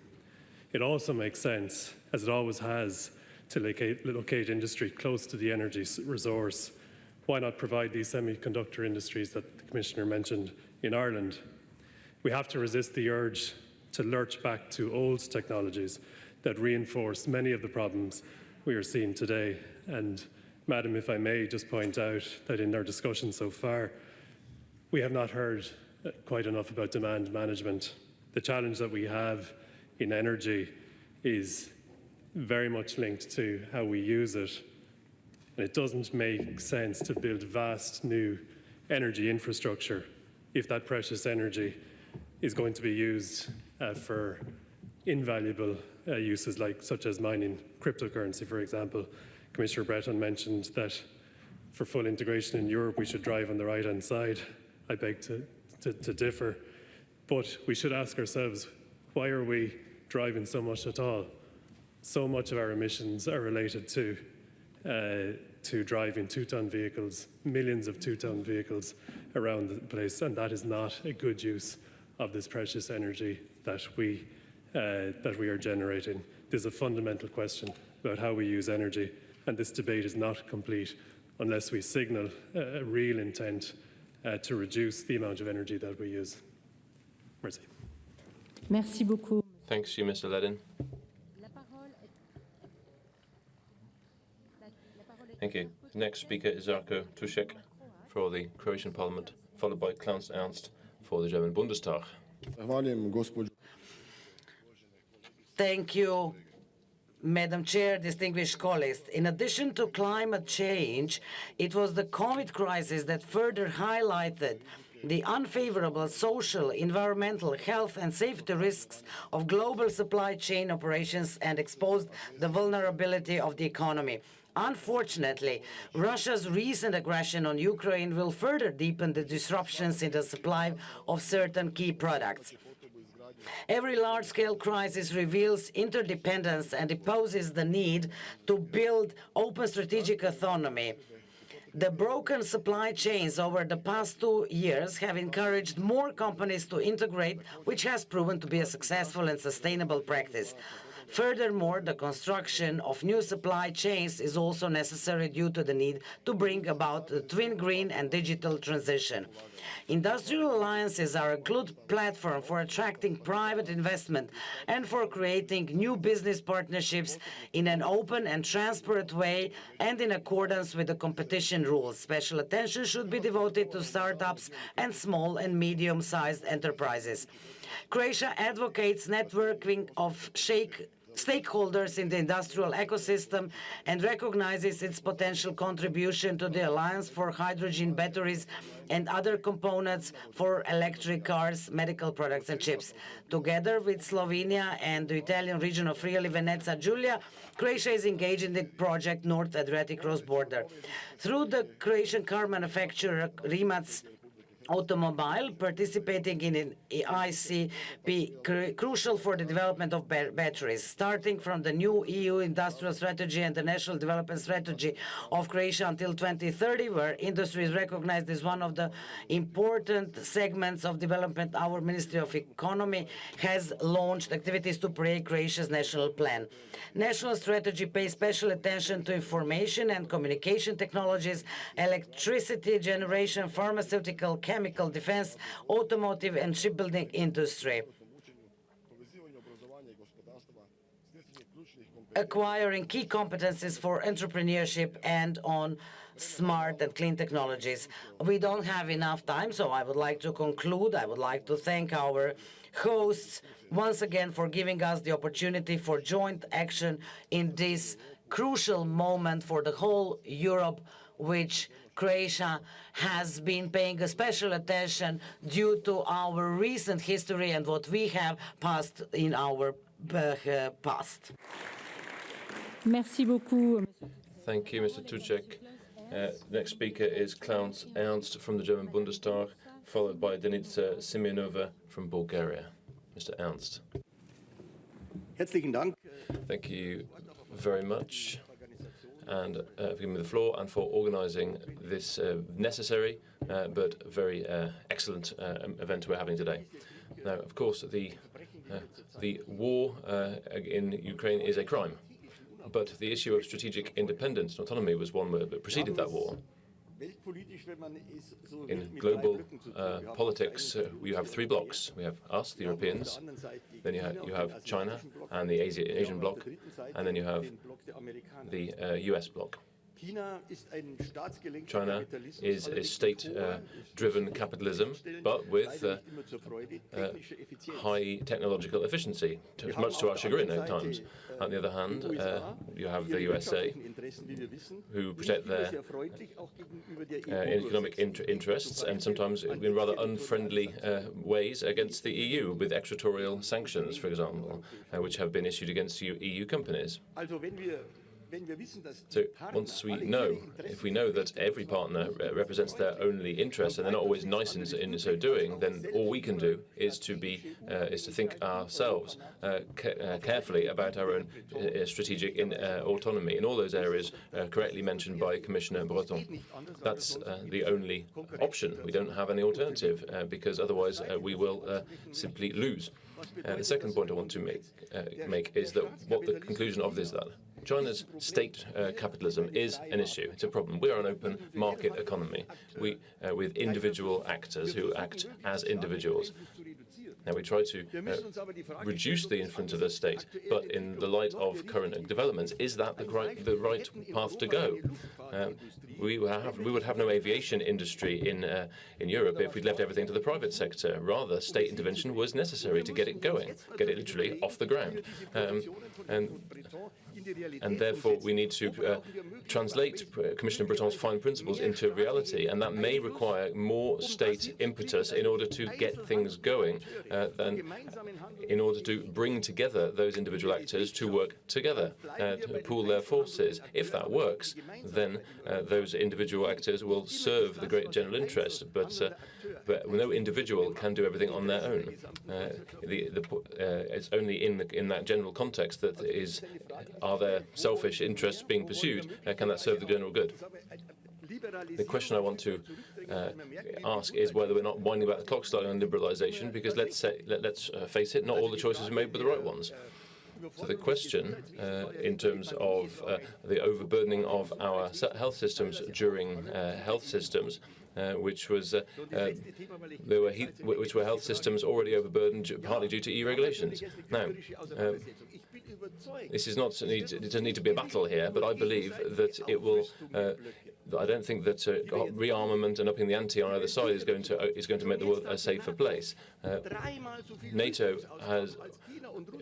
It also makes sense, as it always has, to locate industry close to the energy resource. Why not provide these semiconductor industries that the Commissioner mentioned in Ireland? We have to resist the urge to lurch back to old technologies that reinforce many of the problems we are seeing today. And, Madam, if I may just point out that in our discussion so far, we have not heard quite enough about demand management. The challenge that we have in energy is very much linked to how we use it. And it doesn't make sense to build vast new energy infrastructure if that precious energy is going to be used for invaluable uses such as mining cryptocurrency, for example. Commissioner Breton mentioned that for full integration in Europe, we should drive on the right-hand side. I beg to differ. But we should ask ourselves, why are we driving so much at all? So much of our emissions are related to driving two-ton vehicles, millions of two-ton vehicles around the place, and that is not a good use of this precious energy that we are generating. There's a fundamental question about how we use energy, and this debate is not complete unless we signal a real intent to reduce the amount of energy that we use. Merci. Merci beaucoup. Thanks you, Mr. Ledin. Thank you. The next speaker is Žarko Tušek for the Croatian Parliament, followed by Klaus Ernst for the German Bundestag. Thank you, Madam Chair, distinguished colleagues. In addition to climate change, it was the COVID crisis that further highlighted the unfavorable social, environmental, health and safety risks of global supply chain operations and exposed the vulnerability of the economy. Unfortunately, Russia's recent aggression on Ukraine will further deepen the disruptions in the supply of certain key products. Every large-scale crisis reveals interdependence and imposes the need to build open strategic autonomy. The broken supply chains over the past 2 years have encouraged more companies to integrate, which has proven to be a successful and sustainable practice. Furthermore, the construction of new supply chains is also necessary due to the need to bring about the twin green and digital transition. Industrial alliances are a good platform for attracting private investment and for creating new business partnerships in an open and transparent way and in accordance with the competition rules. Special attention should be devoted to startups and small and medium-sized enterprises. Croatia advocates networking of stakeholders in the industrial ecosystem and recognizes its potential contribution to the Alliance for Hydrogen Batteries and other components for electric cars, medical products and chips. Together with Slovenia and the Italian region of Friuli Venezia Giulia, Croatia is engaged in the project North Adriatic Cross-Border. Through the Croatian car manufacturer Rimac Automobile, participating in an ICP crucial for the development of batteries, starting from the new EU industrial strategy and the national development strategy of Croatia until 2030, where industry is recognized as one of the important segments of development. Our Ministry of Economy has launched activities to create Croatia's national plan. National strategy pays special attention to information and communication technologies, electricity generation, pharmaceutical, chemical, defense, automotive and shipbuilding industry. Acquiring key competencies for entrepreneurship and on smart and clean technologies. We don't have enough time, so I would like to conclude. I would like to thank our hosts once again for giving us the opportunity for joint action in this crucial moment for the whole Europe, which Croatia has been paying a special attention due to our recent history and what we have passed in our past. Merci beaucoup. Thank you, Mr. Tuček. Next speaker is Klaus Ernst from the German Bundestag, followed by Danica Simeonova from Bulgaria. Mr. Ernst. Thank you very much, and for giving me the floor and for organizing this necessary but very excellent event we're having today. Now, of course, the war in Ukraine is a crime, but the issue of strategic independence and autonomy was one that preceded that war. In global politics, we have three blocks. We have us, the Europeans, then you have China and the Asian bloc, and then you have the US bloc. China is a state-driven capitalism, but with high technological efficiency, much to our chagrin at times. On the other hand, you have the USA, who protect their economic interests, and sometimes in rather unfriendly ways against the EU, with extraterritorial sanctions, for example, which have been issued against EU companies. So once if we know that every partner represents their only interest, and they're not always nice in so doing, then all we can do is to think ourselves carefully about our own strategic autonomy in all those areas correctly mentioned by Commissioner Breton. That's the only option. We don't have any alternative because otherwise we will simply lose. The second point I want to make is that what the conclusion of this is that China's state capitalism is an issue. It's a problem. We are an open market economy with individual actors who act as individuals. Now, we try to reduce the influence of the state, but in the light of current developments, is that the right path to go? We would have no aviation industry in Europe if we'd left everything to the private sector. Rather, state intervention was necessary to get it going, get it literally off the ground. And therefore, we need to translate Commissioner Breton's fine principles into reality, and that may require more state impetus in order to get things going, than in order to bring together those individual actors to work together, to pool their forces. If that works, then those individual actors will serve the great general interest, but no individual can do everything on their own. It's only in that general context that are there selfish interests being pursued? Can that serve the general good? The question I want to ask is whether we're not winding back the clock slightly on liberalisation, because let's face it, not all the choices are made were the right ones. So the question, in terms of the overburdening of our health systems during health systems, which were health systems already overburdened partly due to EU regulations. Now, this is not it doesn't need to be a battle here, but I believe that it will. I don't think that rearmament and upping the ante on either side is going to make the world a safer place. NATO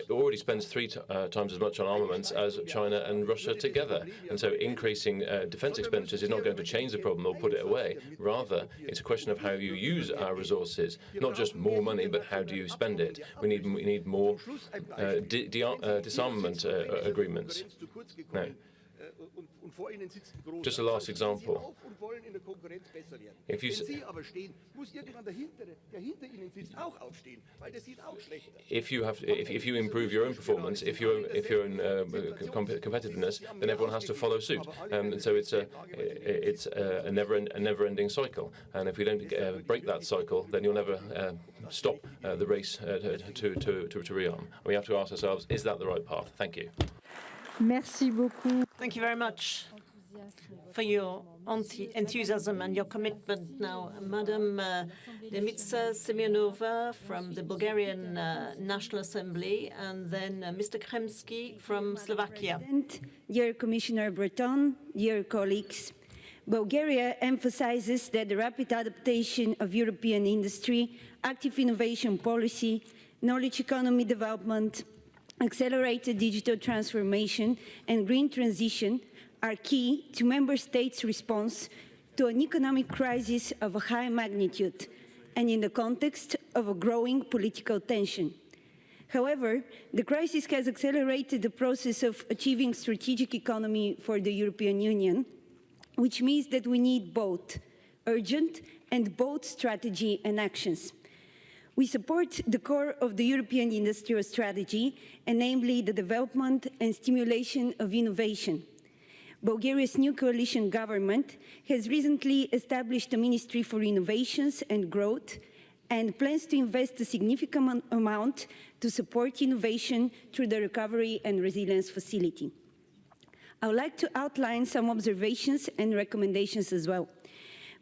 already spends three times as much on armaments as China and Russia together, and so increasing defence expenditures is not going to change the problem or put it away. Rather, it's a question of how you use our resources, not just more money, but how do you spend it. We need more disarmament agreements. Now, just a last example. If you improve your own performance, if you're in competitiveness, then everyone has to follow suit. And so it's a never-ending cycle. And if we don't break that cycle, then you'll never stop the race to rearm. We have to ask ourselves: is that the right path? Thank you. Merci beaucoup. Thank you very much for your enthusiasm and your commitment. Now, Madam Demica Semionova from the Bulgarian National Assembly, and then Mr. Kremski from Slovakia. Dear Commissioner Breton, dear colleagues, Bulgaria emphasizes that the rapid adaptation of European industry, active innovation policy, knowledge economy development, accelerated digital transformation and green transition are key to member states' response to an economic crisis of a high magnitude and in the context of a growing political tension. However, the crisis has accelerated the process of achieving strategic economy for the European Union, which means that we need both urgent and bold strategy and actions. We support the core of the European industrial strategy, and namely the development and stimulation of innovation. Bulgaria's new coalition government has recently established a Ministry for Innovations and Growth and plans to invest a significant amount to support innovation through the Recovery and Resilience Facility. I would like to outline some observations and recommendations as well.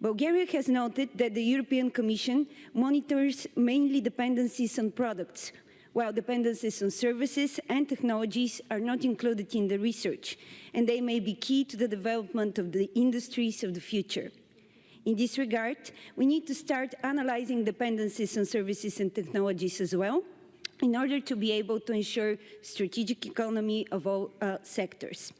Bulgaria has noted that the European Commission monitors mainly dependencies on products, while dependencies on services and technologies are not included in the research, and they may be key to the development of the industries of the future. In this regard, we need to start analyzing dependencies on services and technologies as well, in order to be able to ensure strategic economy of all sectors.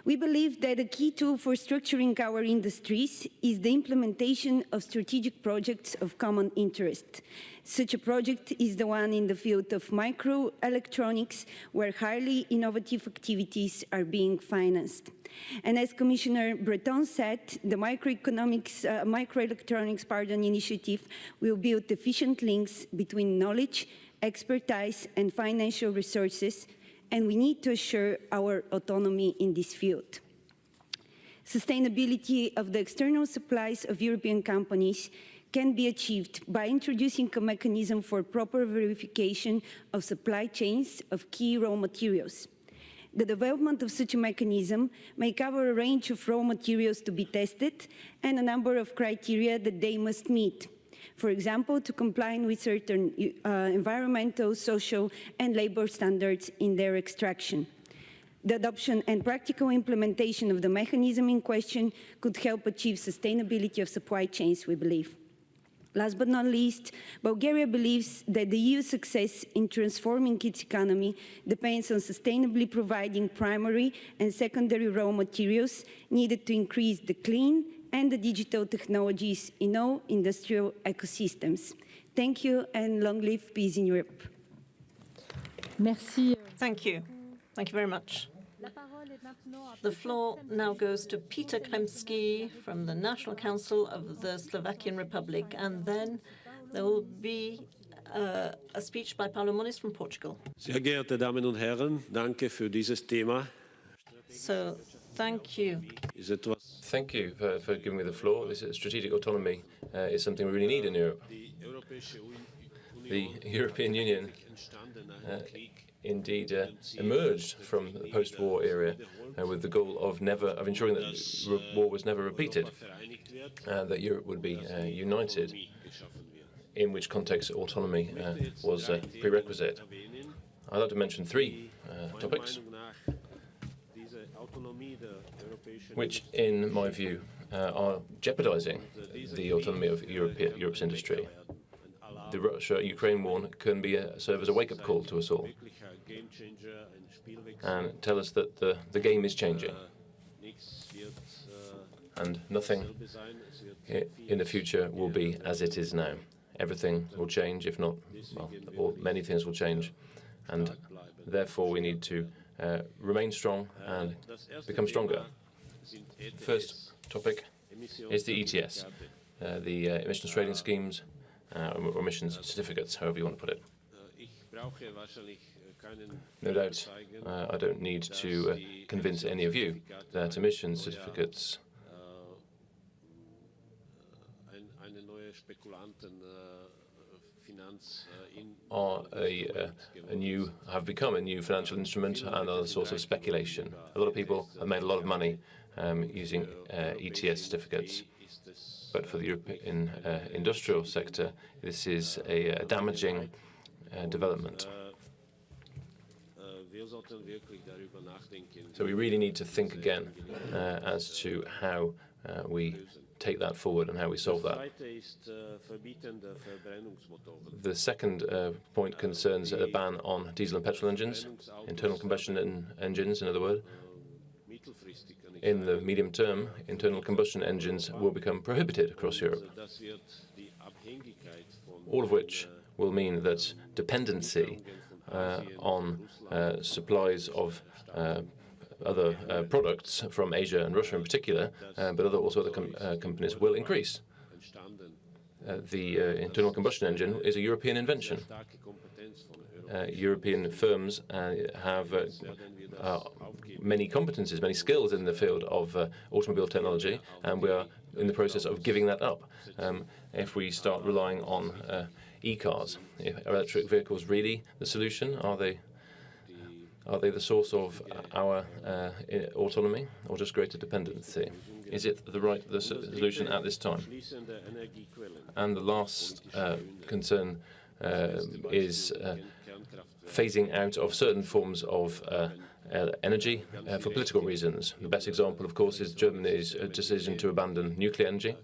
We believe that a key tool for structuring our industries is the implementation of strategic projects of common interest. Such a project is the one in the field of microelectronics, where highly innovative activities are being financed. And as Commissioner Breton said, the microelectronics initiative will build efficient links between knowledge, expertise, and financial resources, and we need to assure our autonomy in this field. Sustainability of the external supplies of European companies can be achieved by introducing a mechanism for proper verification of supply chains of key raw materials. The development of such a mechanism may cover a range of raw materials to be tested and a number of criteria that they must meet. For example, to comply with certain environmental, social, and labor standards in their extraction. The adoption and practical implementation of the mechanism in question could help achieve sustainability of supply chains, we believe. Last but not least, Bulgaria believes that the EU's success in transforming its economy depends on sustainably providing primary and secondary raw materials needed to increase the clean and the digital technologies in all industrial ecosystems. Thank you, and long live peace in Europe. Merci. Thank you. Thank you very much. The floor now goes to Peter Kremski from the National Council of the Slovakian Republic, and then there will be a speech by Paulo Moniz from Portugal. Sehr geehrte Damen und Herren, danke für dieses Thema. So, thank you. Thank you for giving me the floor. This strategic autonomy is something we really need in Europe. The European Union indeed emerged from the post-war era with the goal of ensuring that war was never repeated, that Europe would be united, in which context autonomy was a prerequisite. I'd like to mention three topics, which, in my view, are jeopardizing the autonomy of Europe's industry. The Russia-Ukraine war can serve as a wake-up call to us all and tell us that the game is changing and nothing in the future will be as it is now. Everything will change, if not, well, or many things will change, and therefore we need to remain strong and become stronger. First topic is the ETS, the emissions trading schemes, or emissions certificates, however you want to put it. No doubt, I don't need to convince any of you that emissions certificates have become a new financial instrument and are a source of speculation. A lot of people have made a lot of money using ETS certificates. But for the European industrial sector, this is a damaging development. So we really need to think again as to how we take that forward and how we solve that. The second point concerns a ban on diesel and petrol engines, internal combustion engines, in other words. In the medium term, internal combustion engines will become prohibited across Europe, all of which will mean that dependency on supplies of other products from Asia and Russia in particular, but also other companies, will increase. The internal combustion engine is a European invention, European firms have many competencies, many skills in the field of automobile technology, and we are in the process of giving that up. If we start relying on e-cars, are electric vehicles really the solution? Are they the source of our autonomy, or just greater dependency? Is it the solution at this time? And the last concern is phasing out of certain forms of energy for political reasons. The best example, of course, is Germany's decision to abandon nuclear energy.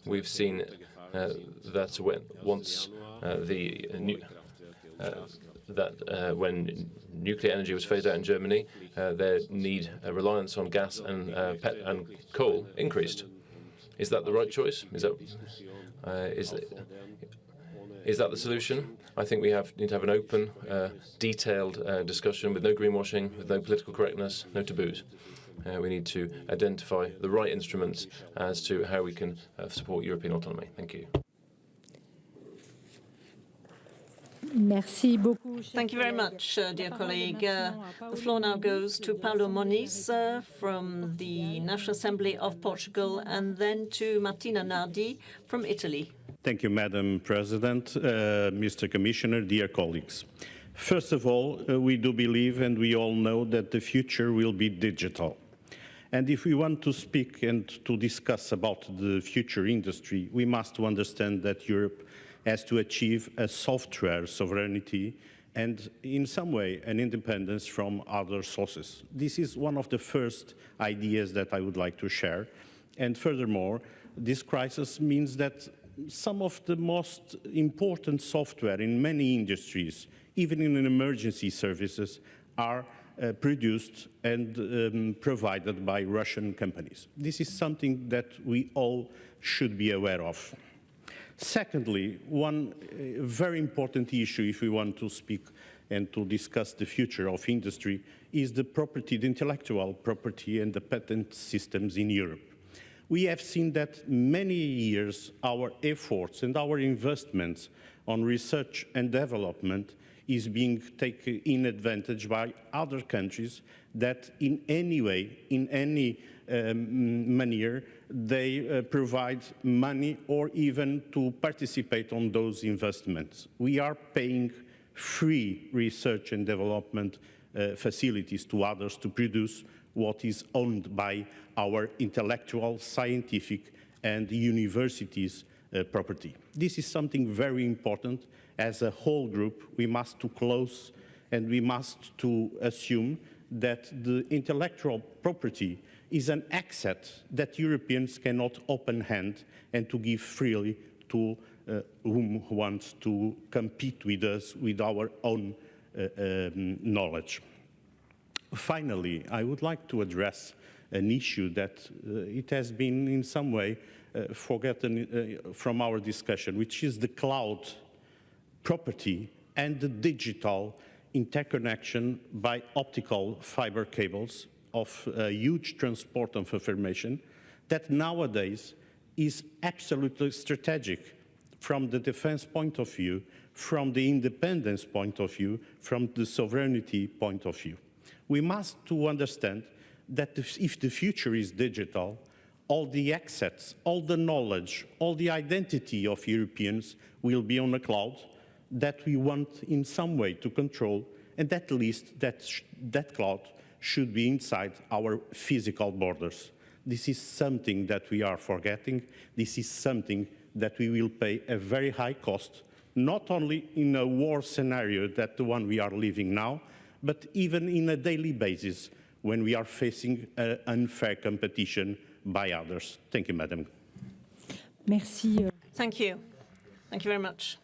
We've seen that when nuclear energy was phased out in Germany, their reliance on gas and coal increased. Is that the right choice? Is that the solution? I think we need to have an open, detailed discussion with no greenwashing, with no political correctness, no taboos. We need to identify the right instruments as to how we can support European autonomy. Thank you. Merci beaucoup. Thank you very much, dear colleague. The floor now goes to Paulo Moniz from the National Assembly of Portugal, and then to Martina Nardi from Italy. Thank you, Madam President, Mr. Commissioner, dear colleagues. First of all, we do believe and we all know that the future will be digital. And if we want to speak and to discuss about the future industry, we must understand that Europe has to achieve a software sovereignty and, in some way, an independence from other sources. This is one of the first ideas that I would like to share. And furthermore, this crisis means that some of the most important software in many industries, even in emergency services, are produced and provided by Russian companies. This is something that we all should be aware of. Secondly, one very important issue, if we want to speak and to discuss the future of industry, is the intellectual property and the patent systems in Europe. We have seen that many years our efforts and our investments on research and development is being taken in advantage by other countries that in any way, in any manner, they provide money or even to participate on those investments. We are paying free research and development facilities to others to produce what is owned by our intellectual, scientific, and universities property. This is something very important. As a whole group, we must to close and we must to assume that the intellectual property is an asset that Europeans cannot open hand and to give freely to whom wants to compete with us with our own knowledge. Finally, I would like to address an issue that it has been in some way forgotten from our discussion, which is the cloud property and the digital interconnection by optical fiber cables of huge transport of information that nowadays is absolutely strategic from the defense point of view, from the independence point of view, from the sovereignty point of view. We must to understand that if the future is digital, all the assets, all the knowledge, all the identity of Europeans will be on a cloud that we want in some way to control, and at least that cloud should be inside our physical borders. This is something that we are forgetting. This is something that we will pay a very high cost, not only in a war scenario that the one we are living now, but even in a daily basis when we are facing unfair competition by others. Thank you, Madam. Merci. Thank you. Thank you very much.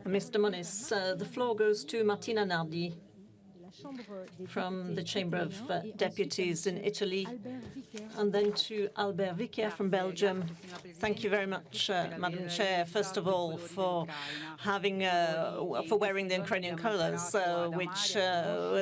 Mr. Moniz, the floor goes to Martina Nardi. from the Chamber of Deputies in Italy, and then to Albert Vicaire from Belgium. Thank you very much, Madam Chair, first of all, for having for wearing the Ukrainian colours, which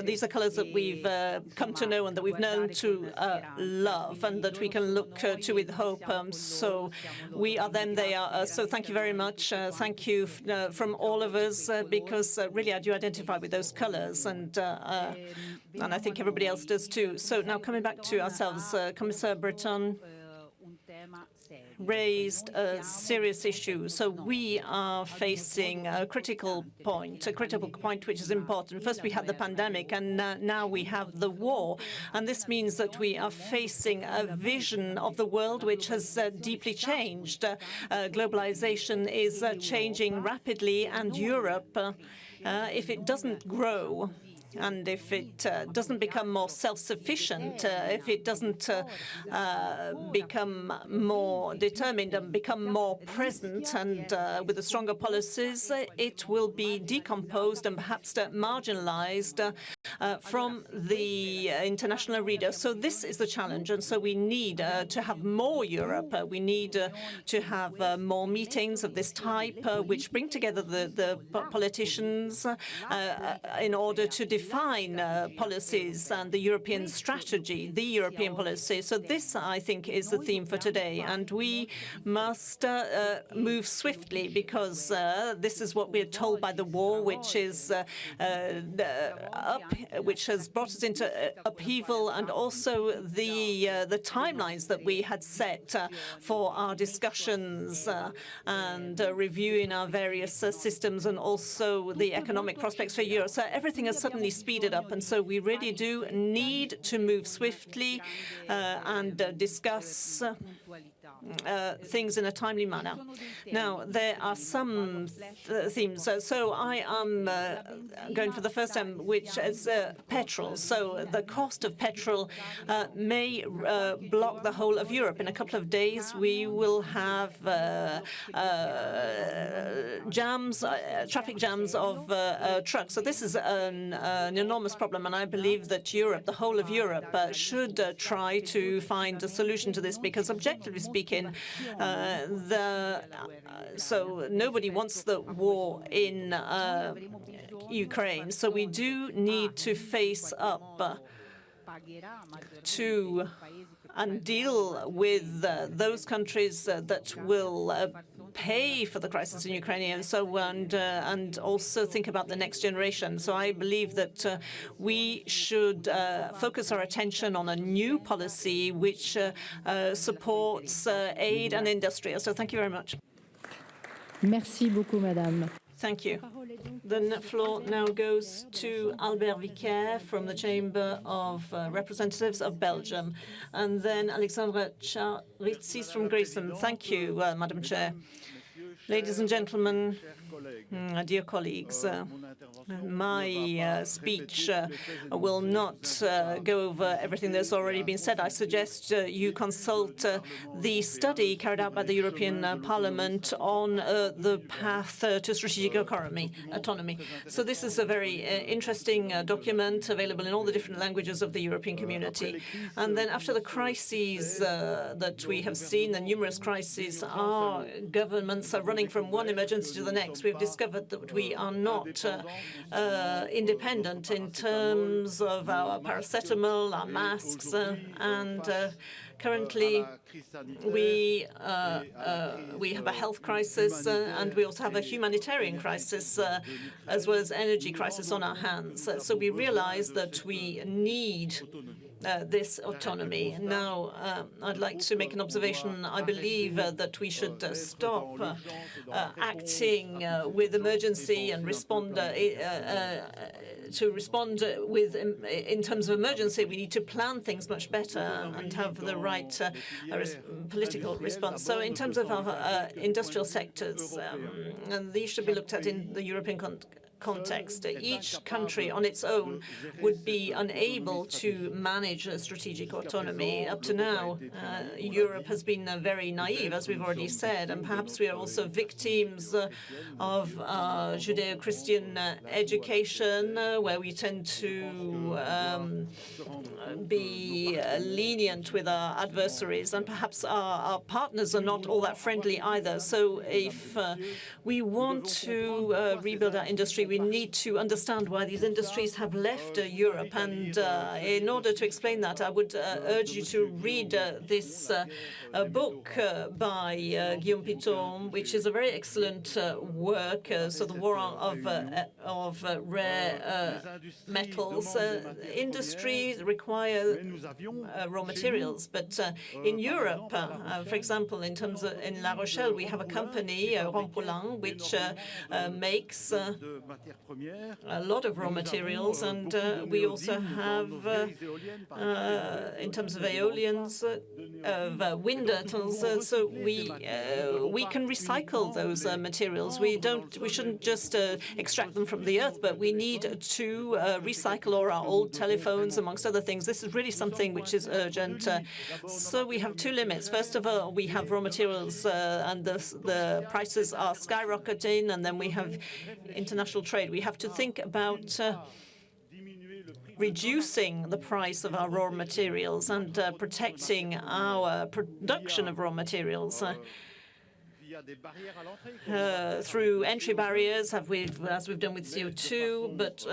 these are colours that we've come to know and that we've known to love, and that we can look to with hope. So we are them, they are us. So thank you very much. Thank you from all of us, because really I do identify with those colours, and I think everybody else does too. So now coming back to ourselves, Commissaire Breton raised a serious issue. So we are facing a critical point which is important. First we had the pandemic, and now we have the war. And this means that we are facing a vision of the world which has deeply changed. Globalization is changing rapidly, and Europe, if it doesn't grow, and if it doesn't become more self-sufficient, if it doesn't become more determined and become more present and with the stronger policies, it will be decomposed and perhaps marginalized from the international arena. So this is the challenge, and so we need to have more Europe. We need to have more meetings of this type, which bring together the politicians in order to define policies and the European strategy, the European policy. So this, I think, is the theme for today, and we must move swiftly, because this is what we're told by the war, which is which has brought us into upheaval, and also the timelines that we had set for our discussions and reviewing our various systems, and also the economic prospects for Europe. So everything has suddenly speeded up, and so we really do need to move swiftly and discuss things in a timely manner. Now, there are some themes. So I am going for the first time, which is petrol. So the cost of petrol may block the whole of Europe. In a couple of days, we will have traffic jams of trucks. So this is an enormous problem, and I believe that Europe, the whole of Europe, should try to find a solution to this, because objectively speaking, so nobody wants the war in Ukraine. So we do need to face up to and deal with those countries that will pay for the crisis in Ukraine, and also think about the next generation. So I believe that we should focus our attention on a new policy which supports aid and industry. So thank you very much. Merci beaucoup, Madame. Thank you. The floor now goes to Albert Vicaire from the Chamber of Representatives of Belgium, and then Alexandra Charitsis from Greece. Thank you, Madam Chair. Ladies and gentlemen, dear colleagues, my speech will not go over everything that's already been said. I suggest you consult the study carried out by the European Parliament on the path to strategic autonomy. So this is a very interesting document available in all the different languages of the European community. And then after the crises that we have seen, the numerous crises, our governments are running from one emergency to the next. We've discovered that we are not independent in terms of our paracetamol, our masks, and currently we have a health crisis, and we also have a humanitarian crisis, as well as energy crisis on our hands. So we realize that we need this autonomy. Now, I'd like to make an observation. I believe that we should stop acting with emergency and respond in terms of emergency. We need to plan things much better and have the right political response. So in terms of our industrial sectors, and these should be looked at in the European context. Each country on its own would be unable to manage strategic autonomy. Up to now, Europe has been very naive, as we've already said, and perhaps we are also victims of Judeo-Christian education, where we tend to be lenient with our adversaries, and perhaps our partners are not all that friendly either. So if we want to rebuild our industry, we need to understand why these industries have left Europe. And in order to explain that, I would urge you to read this book by Guillaume Piton, which is a very excellent work. So the war of rare metals. Industries require raw materials, but in Europe, for example, in terms of in La Rochelle, we have a company, Rampollin, which makes a lot of raw materials, and we also have, in terms of aeolians, wind tunnels. So we can recycle those materials. We shouldn't just extract them from the earth, but we need to recycle all our old telephones, amongst other things. This is really something which is urgent. So we have two limits. First of all, we have raw materials, and the prices are skyrocketing, and then we have international trade. We have to think about reducing the price of our raw materials and protecting our production of raw materials. Through entry barriers, as we've done with CO2, but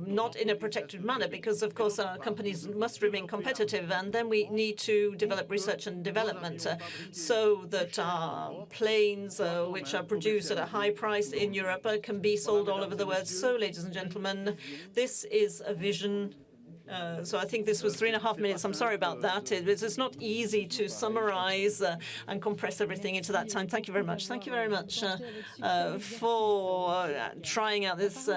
not in a protected manner, because, of course, our companies must remain competitive. And then we need to develop research and development so that our planes, which are produced at a high price in Europe, can be sold all over the world. So, ladies and gentlemen, this is a vision. So I think this was 3.5 minutes. I'm sorry about that. It's not easy to summarize and compress everything into that time. Thank you very much. Thank you very much for trying out this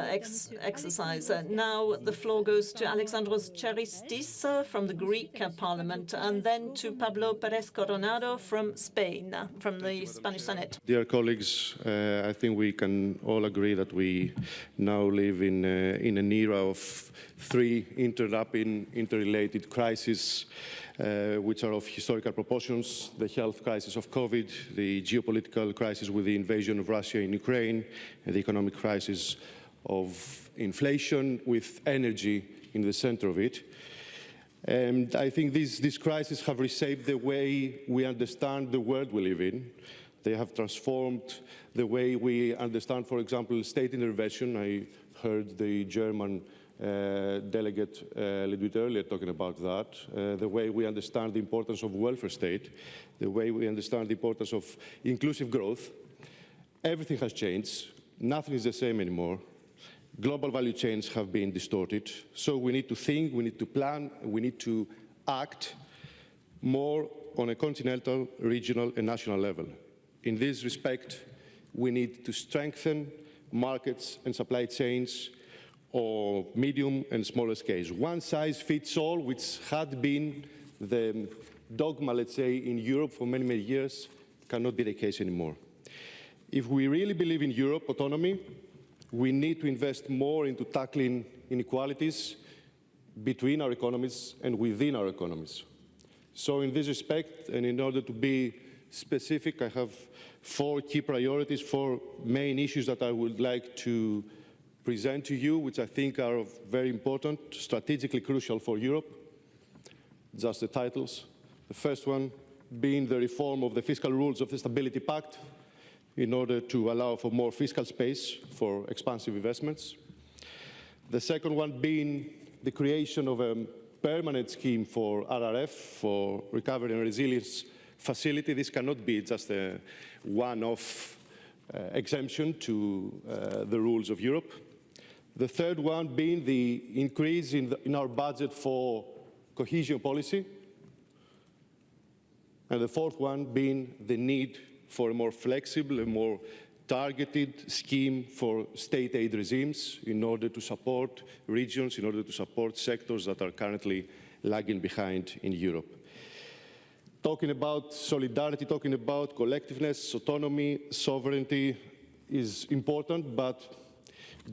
exercise. Now the floor goes to Alexandros Charistis from the Greek Parliament, and then to Pablo Perez Coronado from Spain, from the Spanish Senate. Dear colleagues, I think we can all agree that we now live in an era of three interrelated crises, which are of historical proportions: the health crisis of COVID, the geopolitical crisis with the invasion of Russia in Ukraine, and the economic crisis of inflation, with energy in the center of it. And I think these crises have reshaped the way we understand the world we live in. They have transformed the way we understand, for example, state intervention. I heard the German delegate a little bit earlier talking about that, the way we understand the importance of welfare state, the way we understand the importance of inclusive growth. Everything has changed. Nothing is the same anymore. Global value chains have been distorted. So we need to think, we need to plan, we need to act more on a continental, regional, and national level. In this respect, we need to strengthen markets and supply chains or medium and smaller scales. One size fits all, which had been the dogma, let's say, in Europe for many, many years, cannot be the case anymore. If we really believe in Europe autonomy, we need to invest more into tackling inequalities between our economies and within our economies. So in this respect, and in order to be specific, I have 4 key priorities, 4 main issues that I would like to present to you, which I think are very important, strategically crucial for Europe. Just the titles. The first one being the reform of the fiscal rules of the Stability Pact in order to allow for more fiscal space for expansive investments. The second one being the creation of a permanent scheme for RRF, for Recovery and Resilience Facility. This cannot be just a one-off exemption to the rules of Europe. The third one being the increase in our budget for cohesion policy. And the fourth one being the need for a more flexible and more targeted scheme for state aid regimes in order to support regions, in order to support sectors that are currently lagging behind in Europe. Talking about solidarity, talking about collectiveness, autonomy, sovereignty is important, but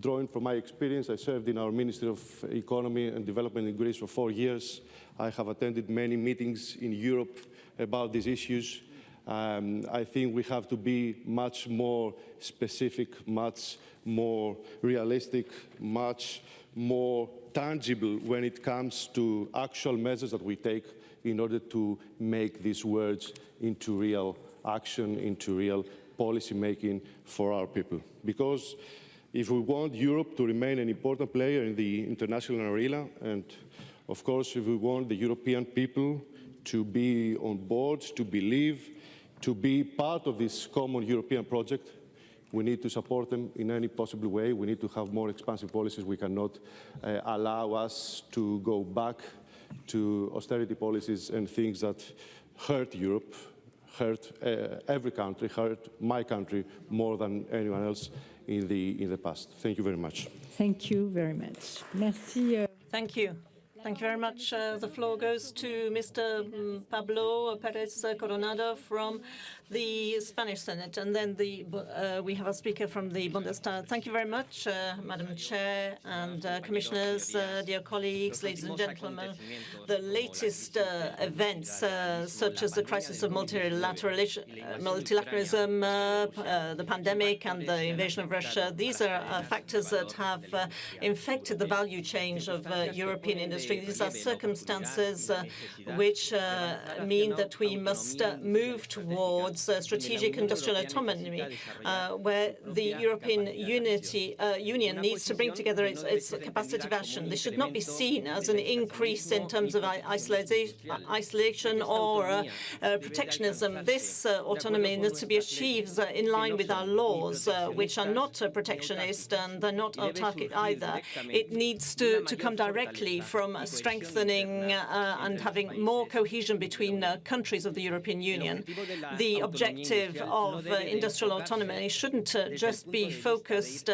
drawing from my experience, I served in our Ministry of Economy and Development in Greece for 4 years. I have attended many meetings in Europe about these issues. I think we have to be much more specific, much more realistic, much more tangible when it comes to actual measures that we take in order to make these words into real action, into real policy making for our people. Because if we want Europe to remain an important player in the international arena, and of course if we want the European people to be on board, to believe, to be part of this common European project, we need to support them in any possible way. We need to have more expansive policies. We cannot allow us to go back to austerity policies and things that hurt Europe, hurt every country, hurt my country more than anyone else in the past. Thank you very much. Thank you very much. Merci. Thank you. Thank you very much. The floor goes to Mr. Pablo Perez Coronado from the Spanish Senate, and then we have a speaker from the Bundestag. Thank you very much, Madam Chair and commissioners, dear colleagues, ladies and gentlemen. The latest events, such as the crisis of multilateralism, the pandemic and the invasion of Russia, these are factors that have infected the value chain of European industry. These are circumstances which mean that we must move towards strategic industrial autonomy, where the European Union needs to bring together its capacity of action. This should not be seen as an increase in terms of isolation or protectionism. This autonomy needs to be achieved in line with our laws, which are not protectionist and they're not autarkic either. It needs to come directly from strengthening and having more cohesion between countries of the European Union. The objective of industrial autonomy shouldn't just be focused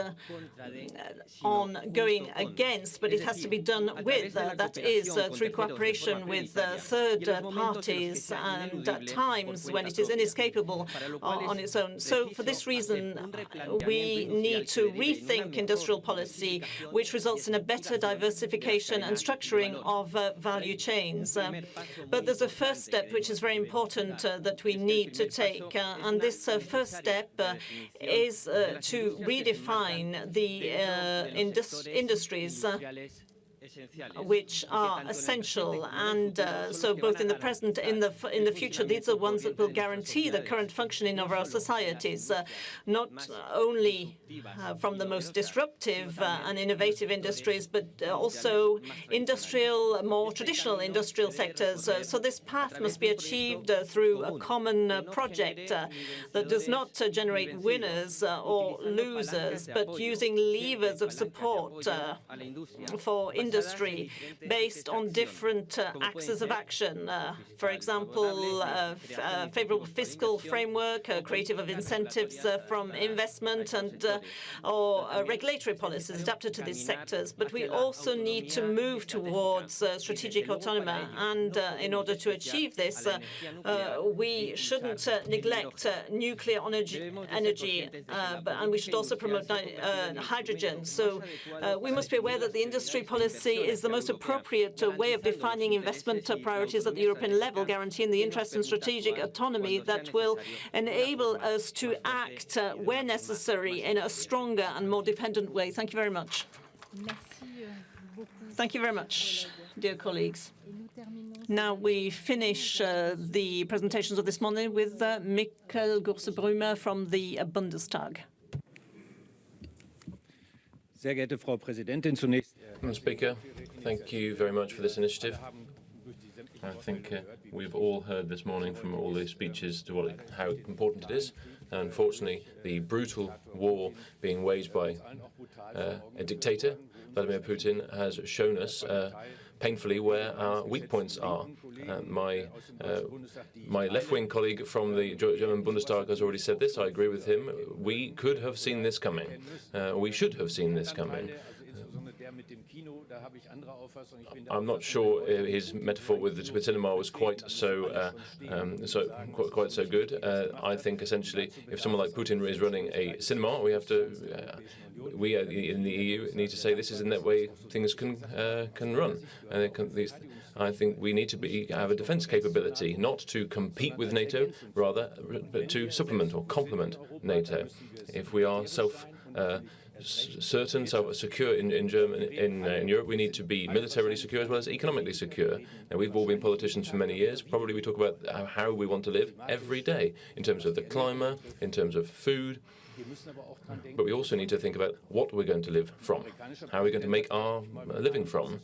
on going against, but it has to be done with, that is, through cooperation with third parties, and at times when it is inescapable on its own. So for this reason, we need to rethink industrial policy, which results in a better diversification and structuring of value chains. But there's a first step which is very important that we need to take, and this first step is to redefine the industries which are essential, and so both in the present and in the future, these are ones that will guarantee the current functioning of our societies, not only from the most disruptive and innovative industries, but also more traditional industrial sectors. So this path must be achieved through a common project that does not generate winners or losers, but using levers of support for industry based on different axes of action. For example, favorable fiscal framework, creative of incentives from investment, and or regulatory policies adapted to these sectors. But we also need to move towards strategic autonomy, and in order to achieve this, we shouldn't neglect nuclear energy, and we should also promote hydrogen. So we must be aware that the industry policy is the most appropriate way of defining investment priorities at the European level, guaranteeing the interest in strategic autonomy that will enable us to act where necessary in a stronger and more dependent way. Thank you very much. Thank you very much, dear colleagues. Now we finish the presentations of this morning with Mikkel Gursebrümer from the Bundestag. Sehr geehrte Frau Präsidentin, zunächst. Madam Speaker, thank you very much for this initiative. I think we've all heard this morning from all the speeches to how important it is. Unfortunately, the brutal war being waged by a dictator, Vladimir Putin, has shown us painfully where our weak points are. My left-wing colleague from the German Bundestag has already said this. I agree with him. We could have seen this coming. We should have seen this coming. I'm not sure his metaphor with the cinema was quite so good. I think essentially, if someone like Putin is running a cinema, we have to, we in the EU need to say this is in that way things can run. I think we need to have a defence capability, not to compete with NATO, rather, but to supplement or complement NATO. If we are certain, secure in Europe, we need to be militarily secure as well as economically secure. Now, we've all been politicians for many years. Probably we talk about how we want to live every day in terms of the climate, in terms of food. But we also need to think about what we're going to live from. How are we going to make our living from?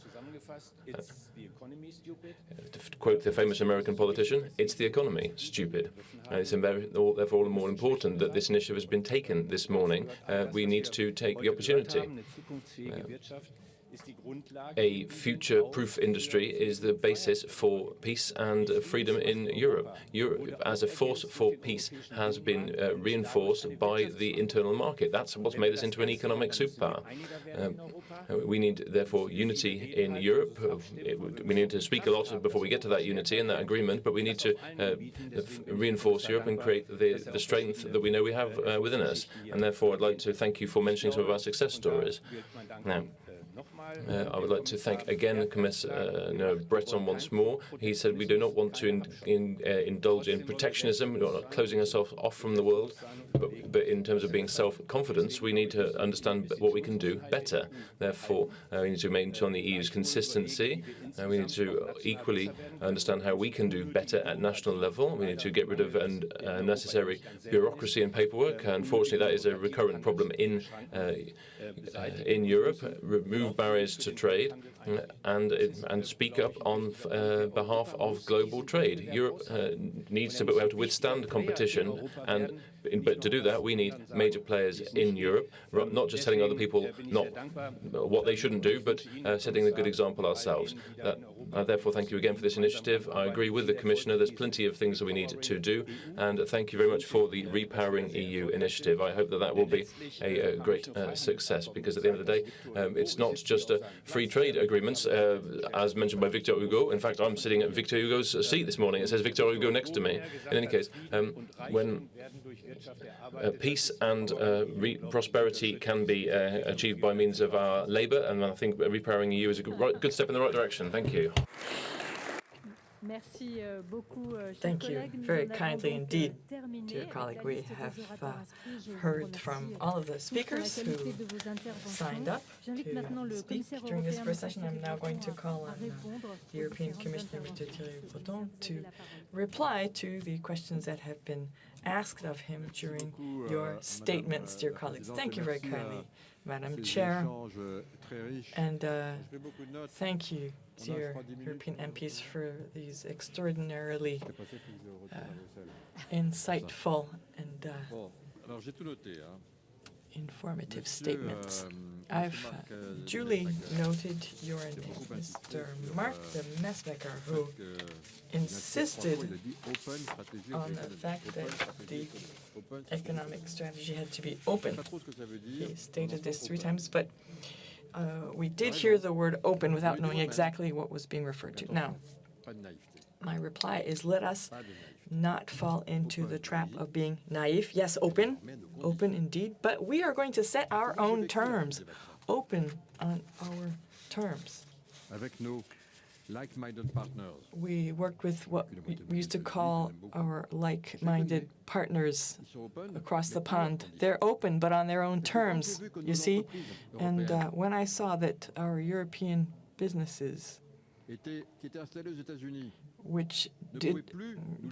To quote the famous American politician, it's the economy, stupid. And it's therefore all the more important that this initiative has been taken this morning. We need to take the opportunity. A future-proof industry is the basis for peace and freedom in Europe. Europe, as a force for peace, has been reinforced by the internal market. That's what's made us into an economic superpower. We need, therefore, unity in Europe. We need to speak a lot before we get to that unity and that agreement, but we need to reinforce Europe and create the strength that we know we have within us. And therefore, I'd like to thank you for mentioning some of our success stories. Now, I would like to thank again Commissioner Breton once more. He said we do not want to indulge in protectionism, we're not closing ourselves off from the world, but in terms of being self-confidence, we need to understand what we can do better. Therefore, we need to maintain the EU's consistency, and we need to equally understand how we can do better at national level. We need to get rid of unnecessary bureaucracy and paperwork. Unfortunately, that is a recurrent problem in Europe. Remove barriers to trade and speak up on behalf of global trade. Europe needs to be able to withstand competition, but to do that, we need major players in Europe, not just telling other people not what they shouldn't do, but setting a good example ourselves. Therefore, thank you again for this initiative. I agree with the Commissioner. There's plenty of things that we need to do, and thank you very much for the Repowering EU initiative. I hope that will be a great success, because at the end of the day, it's not just free trade agreements, as mentioned by Victor Hugo. In fact, I'm sitting at Victor Hugo's seat this morning. It says Victor Hugo next to me. In any case, when peace and prosperity can be achieved by means of our labour, and I think Repowering EU is a good step in the right direction. Thank you. Thank you very kindly indeed, dear colleague. We have heard from all of the speakers who signed up to speak during this first session. I'm now going to call on the European Commissioner, Mr. Thierry Breton, to reply to the questions that have been asked of him during your statements, dear colleagues. Thank you very kindly, Madam Chair, and thank you, dear European MPs, for these extraordinarily insightful and informative statements. I've duly noted your name, Mr. Mark de Mesmaeker, who insisted on the fact that the economic strategy had to be open. He stated this 3 times, but we did hear the word open without knowing exactly what was being referred to. Now, my reply is, let us not fall into the trap of being naive. Yes, open indeed, but we are going to set our own terms, open on our terms. We work with what we used to call our like-minded partners across the pond. They're open, but on their own terms, you see? And when I saw that our European businesses, which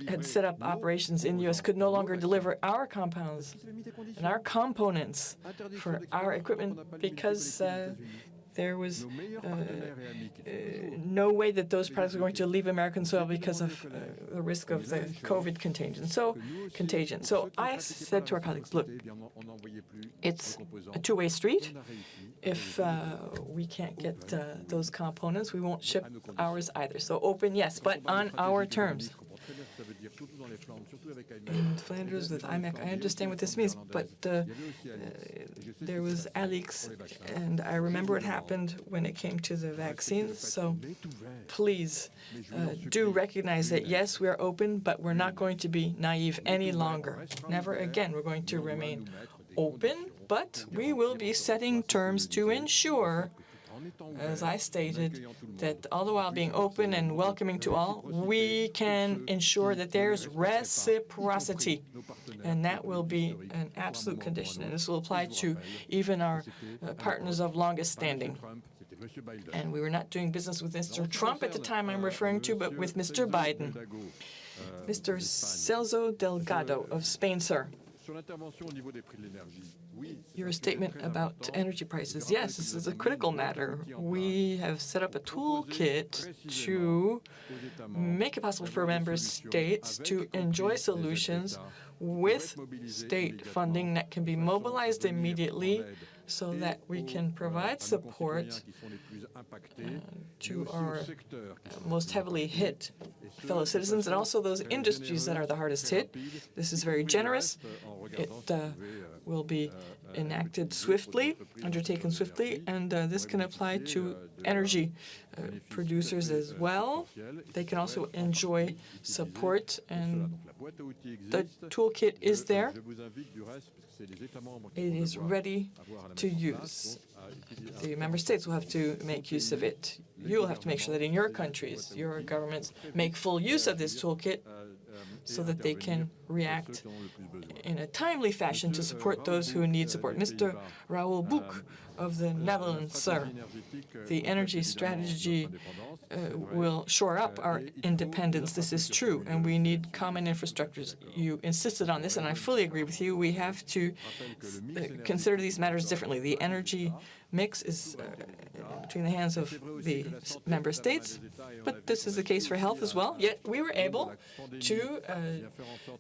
had set up operations in the U.S., could no longer deliver our compounds and our components for our equipment because there was no way that those products were going to leave American soil because of the risk of the COVID contagion. So I said to our colleagues, look, it's a two-way street. If we can't get those components, we won't ship ours either. So open, yes, but on our terms. in Flanders with IMEC. I understand what this means, but there was Alix, and I remember what happened when it came to the vaccines. So please do recognize that, yes, we are open, but we're not going to be naive any longer. Never again. We're going to remain open, but we will be setting terms to ensure, as I stated, that all the while being open and welcoming to all, we can ensure that there's reciprocity. And that will be an absolute condition. And this will apply to even our partners of longest standing. And we were not doing business with Mr. Trump at the time I'm referring to, but with Mr. Biden. Mr. Celso Delgado of Spain, sir. Your statement about energy prices. Yes, this is a critical matter. We have set up a toolkit to make it possible for member states to enjoy solutions with state funding that can be mobilized immediately so that we can provide support to our most heavily hit fellow citizens and also those industries that are the hardest hit. This is very generous. It will be enacted swiftly, undertaken swiftly, and this can apply to energy producers as well. They can also enjoy support, and the toolkit is there. It is ready to use. The member states will have to make use of it. You will have to make sure that in your countries, your governments make full use of this toolkit so that they can react in a timely fashion to support those who need support. Mr. Raoul Boek of the Netherlands, sir, the energy strategy will shore up our independence. This is true, and we need common infrastructures. You insisted on this, and I fully agree with you. We have to consider these matters differently. The energy mix is between the hands of the member states, but this is the case for health as well. Yet we were able to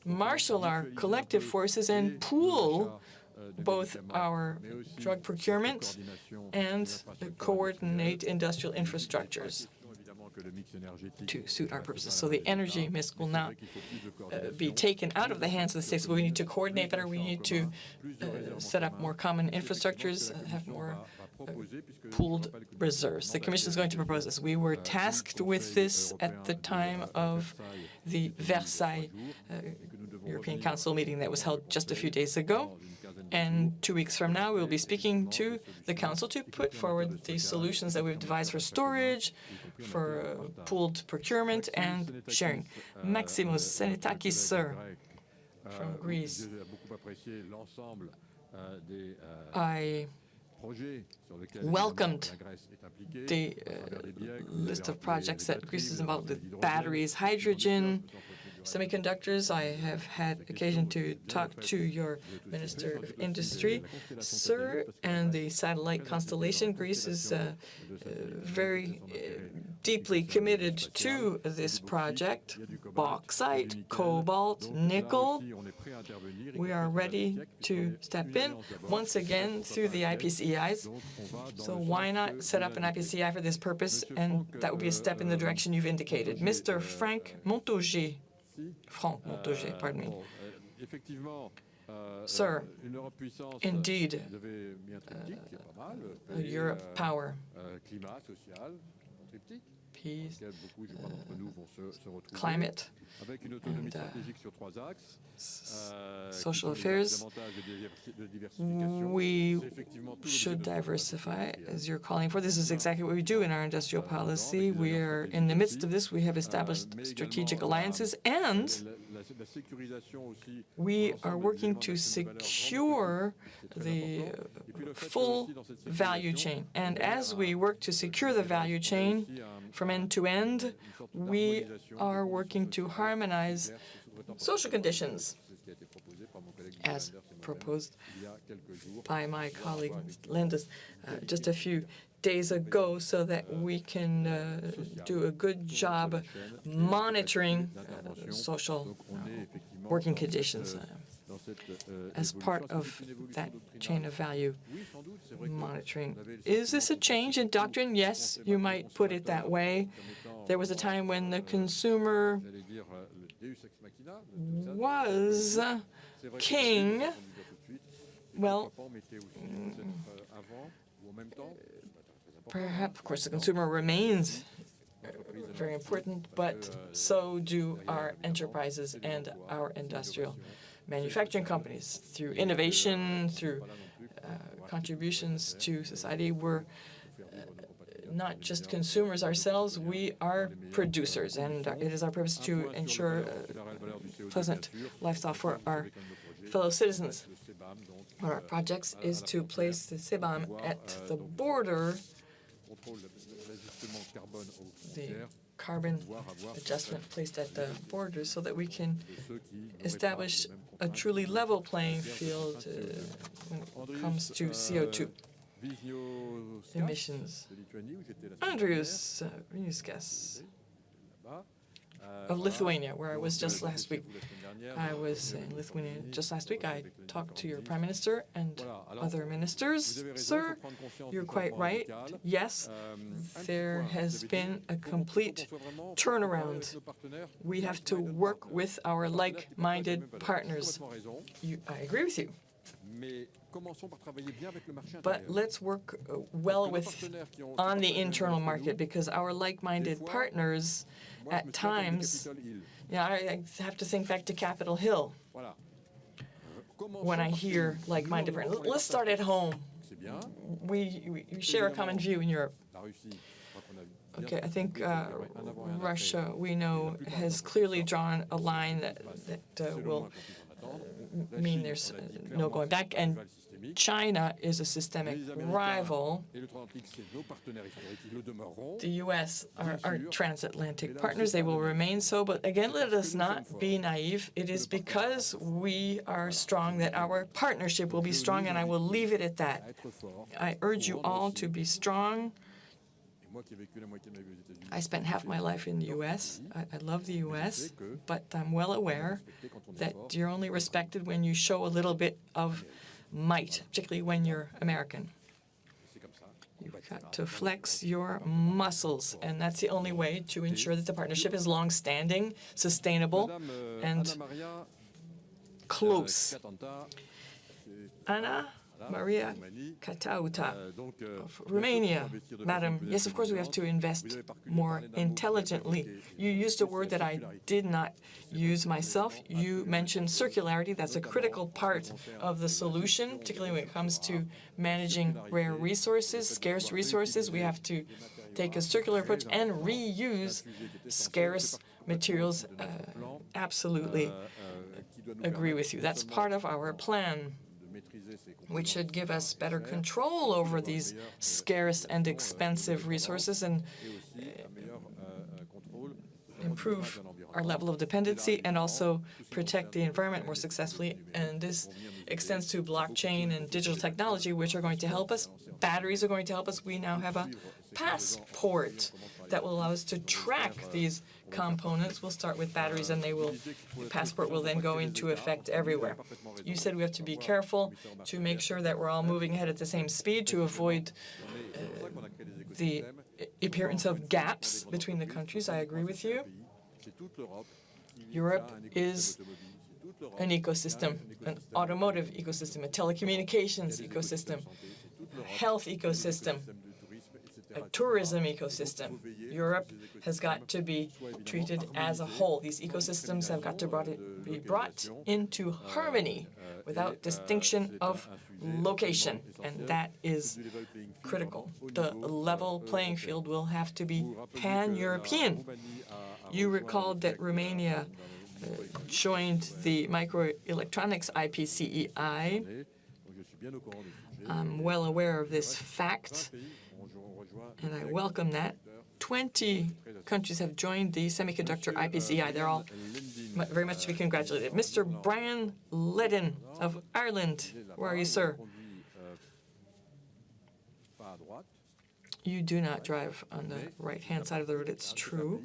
marshal our collective forces and pool both our drug procurement and coordinate industrial infrastructures to suit our purposes. So the energy mix will not be taken out of the hands of the states, but we need to coordinate better. We need to set up more common infrastructures, have more pooled reserves. The Commission is going to propose this. We were tasked with this at the time of the Versailles European Council meeting that was held just a few days ago. And 2 weeks from now, we will be speaking to the Council to put forward the solutions that we've devised for storage, for pooled procurement and sharing. Maximus Senitakis, sir, from Greece. I welcomed the list of projects that Greece is involved with: batteries, hydrogen, semiconductors. I have had occasion to talk to your Minister of Industry, sir, and the satellite constellation. Greece is very deeply committed to this project. Bauxite, cobalt, nickel. We are ready to step in once again through the IPCEIs. So why not set up an IPCEI for this purpose? And that would be a step in the direction you've indicated. Mr. Franck Montaugé, pardon me. Sir, indeed, a Europe power, peace, climate, and social affairs. We should diversify, as you're calling for. This is exactly what we do in our industrial policy. We are in the midst of this. We have established strategic alliances, and we are working to secure the full value chain. And as we work to secure the value chain from end to end, we are working to harmonize social conditions, as proposed by my colleague Lindis just a few days ago, so that we can do a good job monitoring social working conditions as part of that chain of value monitoring. Is this a change in doctrine? Yes, you might put it that way. There was a time when the consumer was king. Well, perhaps, of course, the consumer remains very important, but so do our enterprises and our industrial manufacturing companies. Through innovation, through contributions to society, we're not just consumers ourselves, we are producers, and it is our purpose to ensure a pleasant lifestyle for our fellow citizens. One of our projects is to place the CBAM at the border, the carbon adjustment placed at the border, so that we can establish a truly level playing field when it comes to CO2 emissions. Andrius Riuskas of Lithuania, where I was just last week. I was in Lithuania just last week. I talked to your Prime Minister and other ministers. Sir, you're quite right. Yes, there has been a complete turnaround. We have to work with our like-minded partners. I agree with you. But let's work well on the internal market, because our like-minded partners at times, I have to think back to Capitol Hill when I hear like-minded partners. Let's start at home. We share a common view in Europe. Okay, I think Russia, we know, has clearly drawn a line that will mean there's no going back, and China is a systemic rival. The U.S. are our transatlantic partners. They will remain so. But again, let us not be naive. It is because we are strong that our partnership will be strong, and I will leave it at that. I urge you all to be strong. I spent half my life in the U.S. I love the U.S., but I'm well aware that you're only respected when you show a little bit of might, particularly when you're American. You've got to flex your muscles, and that's the only way to ensure that the partnership is long-standing, sustainable, and close. Anna Maria Catauta of Romania. Madam, yes, of course we have to invest more intelligently. You used a word that I did not use myself. You mentioned circularity. That's a critical part of the solution, particularly when it comes to managing rare resources, scarce resources. We have to take a circular approach and reuse scarce materials. Absolutely agree with you. That's part of our plan, which should give us better control over these scarce and expensive resources and improve our level of dependency and also protect the environment more successfully. And this extends to blockchain and digital technology, which are going to help us. Batteries are going to help us. We now have a passport that will allow us to track these components. We'll start with batteries, and the passport will then go into effect everywhere. You said we have to be careful to make sure that we're all moving ahead at the same speed to avoid the appearance of gaps between the countries. I agree with you. Europe is an ecosystem, an automotive ecosystem, a telecommunications ecosystem, a health ecosystem, a tourism ecosystem. Europe has got to be treated as a whole. These ecosystems have got to be brought into harmony without distinction of location, and that is critical. The level playing field will have to be pan-European. You recalled that Romania joined the microelectronics IPCEI. I'm well aware of this fact, and I welcome that. 20 countries have joined the semiconductor IPCEI. They're all very much to be congratulated. Mr. Brian Ledden of Ireland, where are you, sir? You do not drive on the right-hand side of the road, it's true,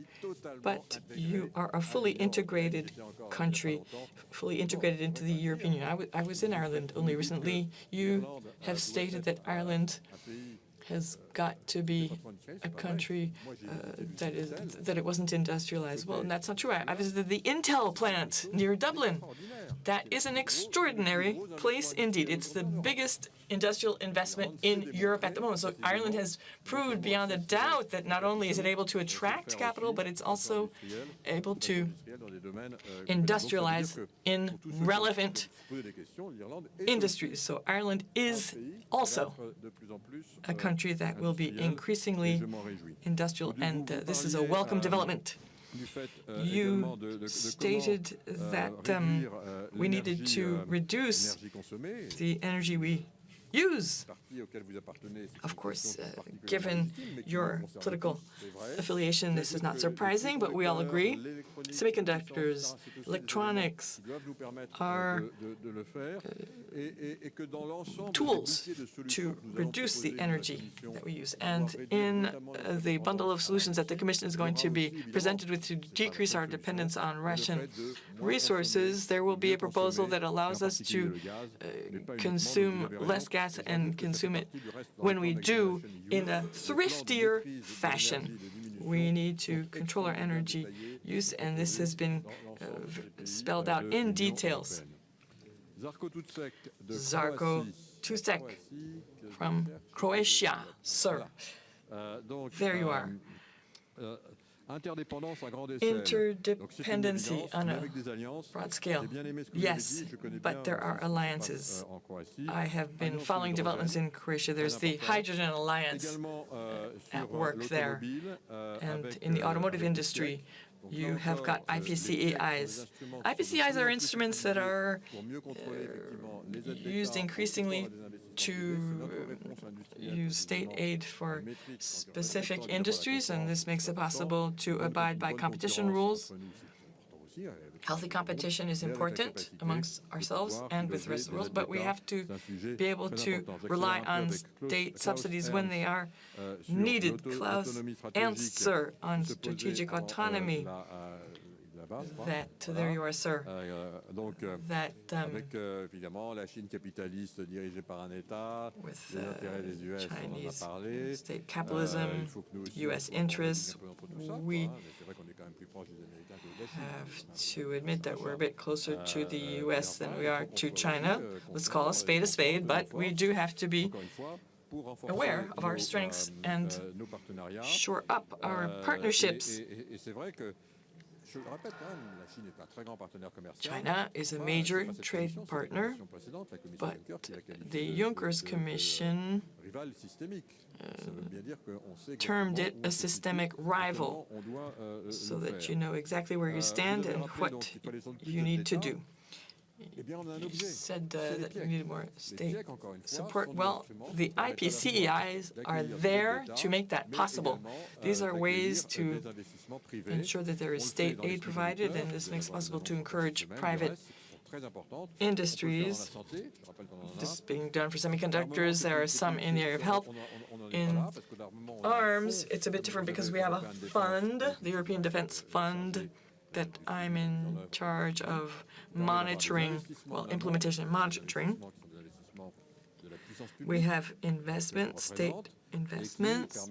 but you are a fully integrated country, fully integrated into the European Union. I was in Ireland only recently. You have stated that Ireland has got to be a country that it wasn't industrialized. Well, and that's not true. I visited the Intel plant near Dublin. That is an extraordinary place indeed. It's the biggest industrial investment in Europe at the moment. So Ireland has proved beyond a doubt that not only is it able to attract capital, but it's also able to industrialize in relevant industries. So Ireland is also a country that will be increasingly industrial, and this is a welcome development. You stated that we needed to reduce the energy we use. Of course, given your political affiliation, this is not surprising, but we all agree. Semiconductors, electronics are tools to reduce the energy that we use. And in the bundle of solutions that the Commission is going to be presented with to decrease our dependence on Russian resources, there will be a proposal that allows us to consume less gas and consume it when we do in a thriftier fashion. We need to control our energy use, and this has been spelled out in details. Zarko Tusek from Croatia, sir. There you are. Interdependency on a broad scale, yes, but there are alliances. I have been following developments in Croatia. There's the Hydrogen Alliance at work there, and in the automotive industry, you have got IPCEIs. IPCEIs are instruments that are used increasingly to use state aid for specific industries, and this makes it possible to abide by competition rules. Healthy competition is important amongst ourselves and with the rest of the world, but we have to be able to rely on state subsidies when they are needed. Klaus' answer on strategic autonomy, that, there you are, sir, that with Chinese state capitalism, U.S. interests, we have to admit that we're a bit closer to the U.S. than we are to China. Let's call a spade, but we do have to be aware of our strengths and shore up our partnerships. China is a major trade partner, but the Juncker Commission termed it a systemic rival, so that you know exactly where you stand and what you need to do. You said that you needed more state support. Well, the IPCEIs are there to make that possible. These are ways to ensure that there is state aid provided, and this makes it possible to encourage private industries. This is being done for semiconductors. There are some in the area of health. In arms, it's a bit different because we have a fund, the European Defence Fund, that I'm in charge of monitoring, well, implementation and monitoring. We have investments, state investments,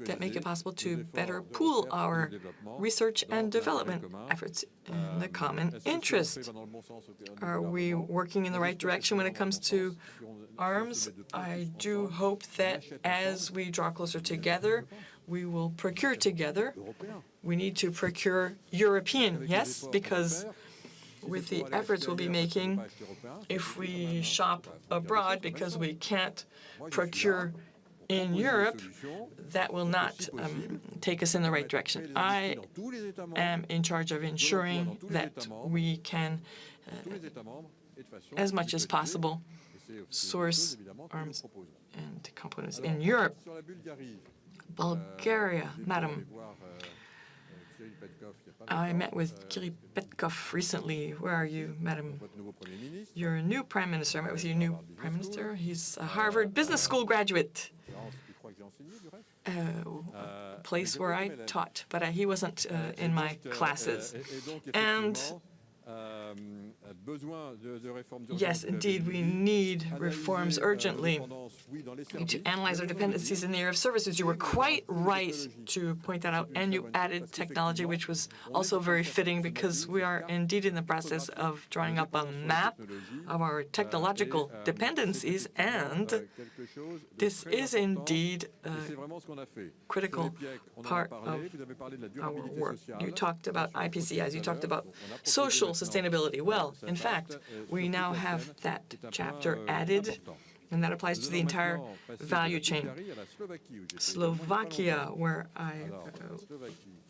that make it possible to better pool our research and development efforts in the common interest. Are we working in the right direction when it comes to arms? I do hope that as we draw closer together, we will procure together. We need to procure European, yes, because with the efforts we'll be making, if we shop abroad because we can't procure in Europe, that will not take us in the right direction. I am in charge of ensuring that we can, as much as possible, source arms and components in Europe. Bulgaria, madam. I met with Kirill Petkov recently. Where are you, madam? Your new prime minister. I met with your new prime minister. He's a Harvard Business School graduate. A place where I taught, but he wasn't in my classes. And Yes, indeed, we need reforms urgently. We need to analyze our dependencies in the area of services. You were quite right to point that out, and you added technology, which was also very fitting because we are indeed in the process of drawing up a map of our technological dependencies, and this is indeed a critical part of our work. You talked about IPCIs, you talked about social sustainability. Well, in fact, we now have that chapter added, and that applies to the entire value chain. Slovakia, where I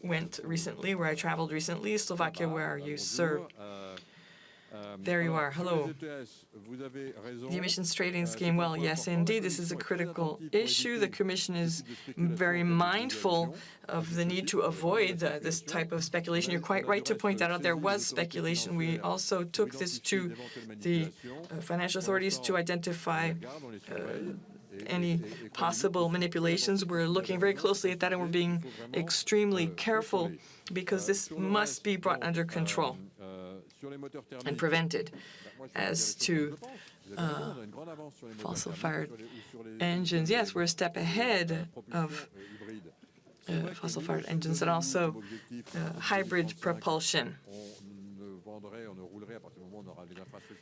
went recently, where I traveled recently, Slovakia, where you serve. There you are. Hello. The emissions trading scheme. Well, yes, indeed, this is a critical issue. The Commission is very mindful of the need to avoid this type of speculation. You're quite right to point that out. There was speculation. We also took this to the financial authorities to identify any possible manipulations. We're looking very closely at that, and we're being extremely careful because this must be brought under control and prevented. As to fossil-fired engines, yes, we're a step ahead of fossil-fired engines and also hybrid propulsion,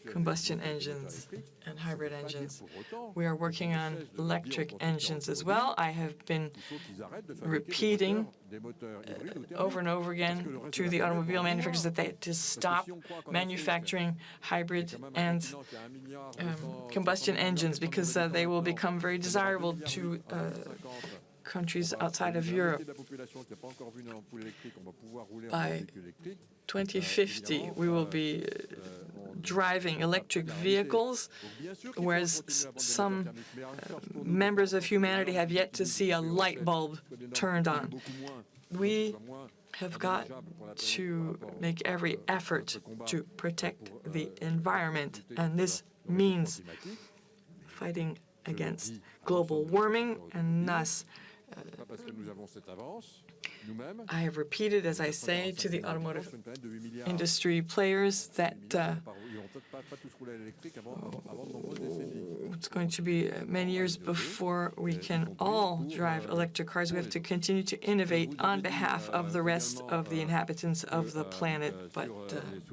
combustion engines and hybrid engines. We are working on electric engines as well. I have been repeating over and over again to the automobile manufacturers that they had to stop manufacturing hybrid and combustion engines because they will become very desirable to countries outside of Europe. By 2050, we will be driving electric vehicles, whereas some members of humanity have yet to see a light bulb turned on. We have got to make every effort to protect the environment, and this means fighting against global warming, and thus I have repeated, as I say, to the automotive industry players that it's going to be many years before we can all drive electric cars. We have to continue to innovate on behalf of the rest of the inhabitants of the planet, but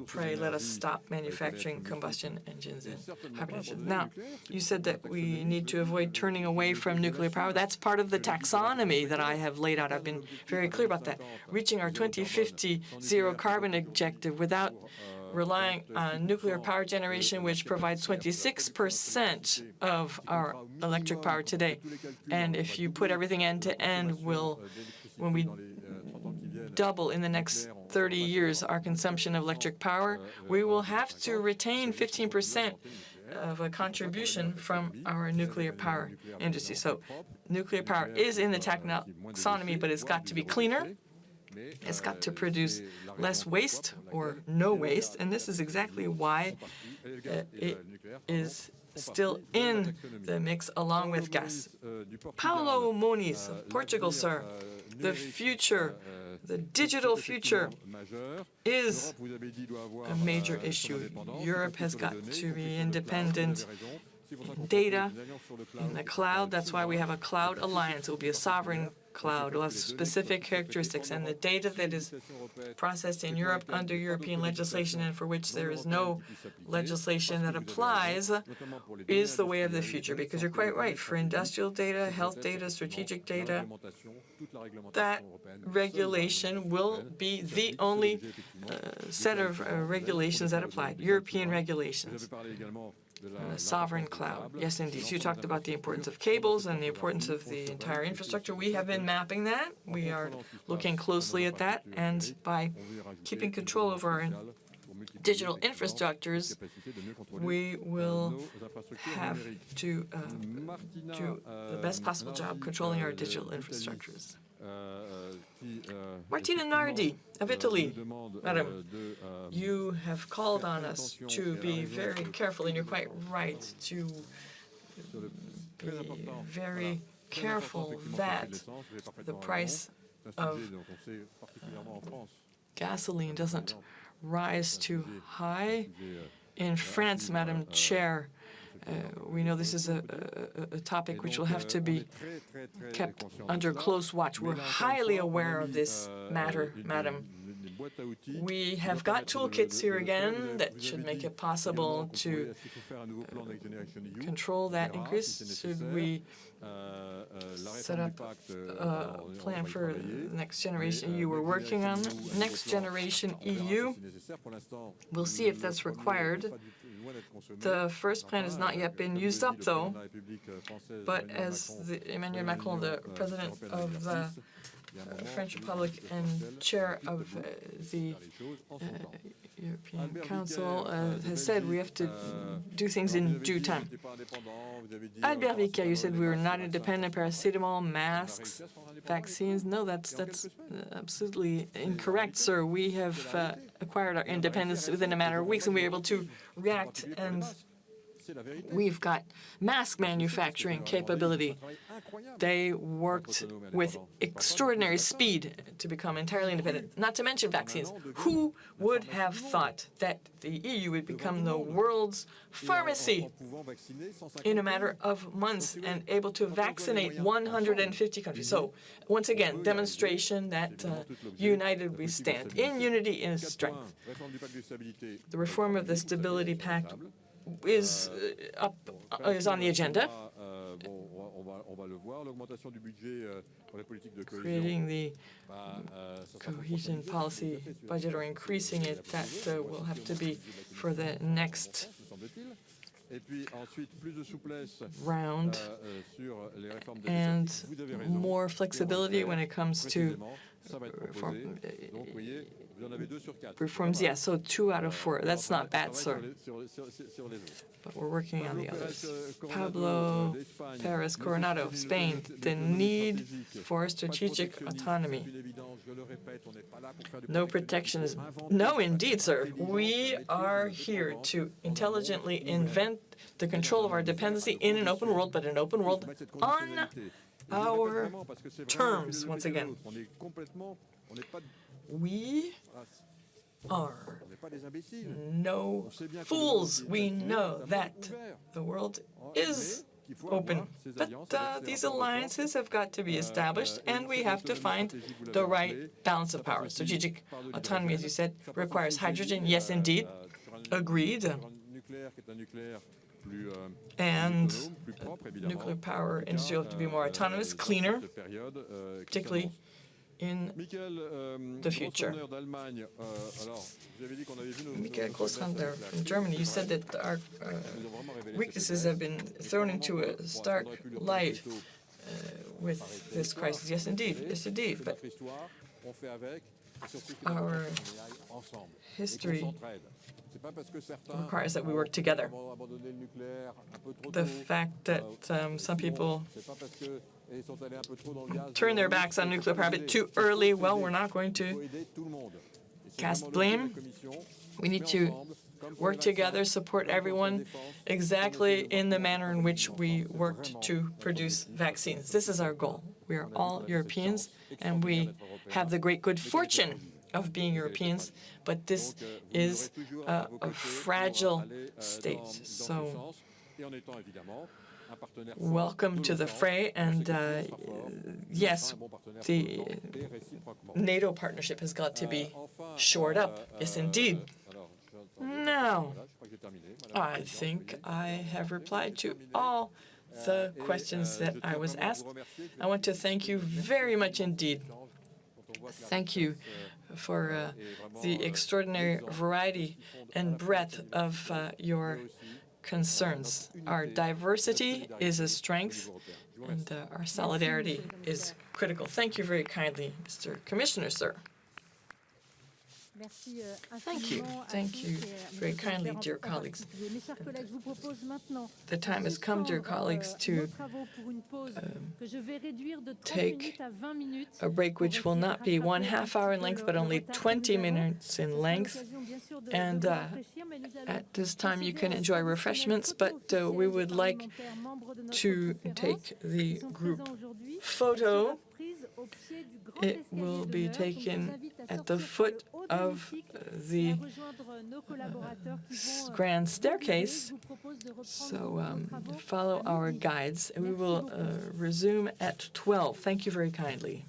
pray let us stop manufacturing combustion engines and hybrid engines. Now, you said that we need to avoid turning away from nuclear power. That's part of the taxonomy that I have laid out. I've been very clear about that. Reaching our 2050 zero carbon objective without relying on nuclear power generation, which provides 26% of our electric power today. And if you put everything end to end, when we double in the next 30 years our consumption of electric power, we will have to retain 15% of a contribution from our nuclear power industry. So nuclear power is in the taxonomy, but it's got to be cleaner. It's got to produce less waste or no waste, and this is exactly why it is still in the mix along with gas. Paulo Moniz of Portugal, sir, the future, the digital future is a major issue. Europe has got to be independent in data, in the cloud. That's why we have a cloud alliance. It will be a sovereign cloud. It will have specific characteristics, and the data that is processed in Europe under European legislation and for which there is no legislation that applies is the way of the future, because you're quite right. For industrial data, health data, strategic data, that regulation will be the only set of regulations that apply, European regulations. Sovereign cloud. Yes, indeed. You talked about the importance of cables and the importance of the entire infrastructure. We have been mapping that. We are looking closely at that. And by keeping control over our digital infrastructures, we will have to do the best possible job controlling our digital infrastructures. Martina Nardi of Italy. Madam, you have called on us to be very careful, and you're quite right to be very careful that the price of gasoline doesn't rise too high. In France, Madam Chair, we know this is a topic which will have to be kept under close watch. We're highly aware of this matter, Madam. We have got toolkits here again that should make it possible to control that increase. Should we set up a plan for the next generation EU we're working on? Next generation EU, we'll see if that's required. The first plan has not yet been used up, though, but as Emmanuel Macron, the president of the French Republic and chair of the European Council has said, we have to do things in due time. Albert Vica, you said we were not independent. Paracetamol, masks, vaccines. No, that's absolutely incorrect, sir. We have acquired our independence within a matter of weeks, and we were able to react, and we've got mask manufacturing capability. They worked with extraordinary speed to become entirely independent, not to mention vaccines. Who would have thought that the EU would become the world's pharmacy in a matter of months and able to vaccinate 150 countries? So, once again, demonstration that united we stand. In unity, in strength. The reform of the Stability Pact is on the agenda. Creating the cohesion policy budget or increasing it, that will have to be for the next round, and more flexibility when it comes to reforms. Yes, so 2 out of 4. That's not bad, sir. But we're working on the others. Pablo Perez Coronado, Spain, the need for strategic autonomy. No protectionism. No, indeed, sir. We are here to intelligently invent the control of our dependency in an open world, but an open world on our terms, once again. We are no fools. We know that the world is open, but these alliances have got to be established, and we have to find the right balance of power. Strategic autonomy, as you said, requires hydrogen. Yes, indeed. Agreed. And nuclear power industry will have to be more autonomous, cleaner, particularly in the future. Michael Grosshandler from Germany, you said that our weaknesses have been thrown into a stark light with this crisis. Yes, indeed. Yes, indeed. But our history requires that we work together. The fact that some people turn their backs on nuclear power a bit too early, well, we're not going to cast blame. We need to work together, support everyone exactly in the manner in which we worked to produce vaccines. This is our goal. We are all Europeans, and we have the great good fortune of being Europeans, but this is a fragile state. So welcome to the fray, and yes, the NATO partnership has got to be shored up. Yes, indeed. Now, I think I have replied to all the questions that I was asked. I want to thank you very much indeed. Thank you for the extraordinary variety and breadth of your concerns. Our diversity is a strength, and our solidarity is critical. Thank you very kindly, Mr. Commissioner, sir. Thank you. Thank you very kindly, dear colleagues. The time has come, dear colleagues, to take a break which will not be 1/2 hour in length, but only 20 minutes in length. And at this time, you can enjoy refreshments, but we would like to take the group photo It will be taken at the foot of the grand staircase. So follow our guides, and we will resume at 12. Thank you very kindly.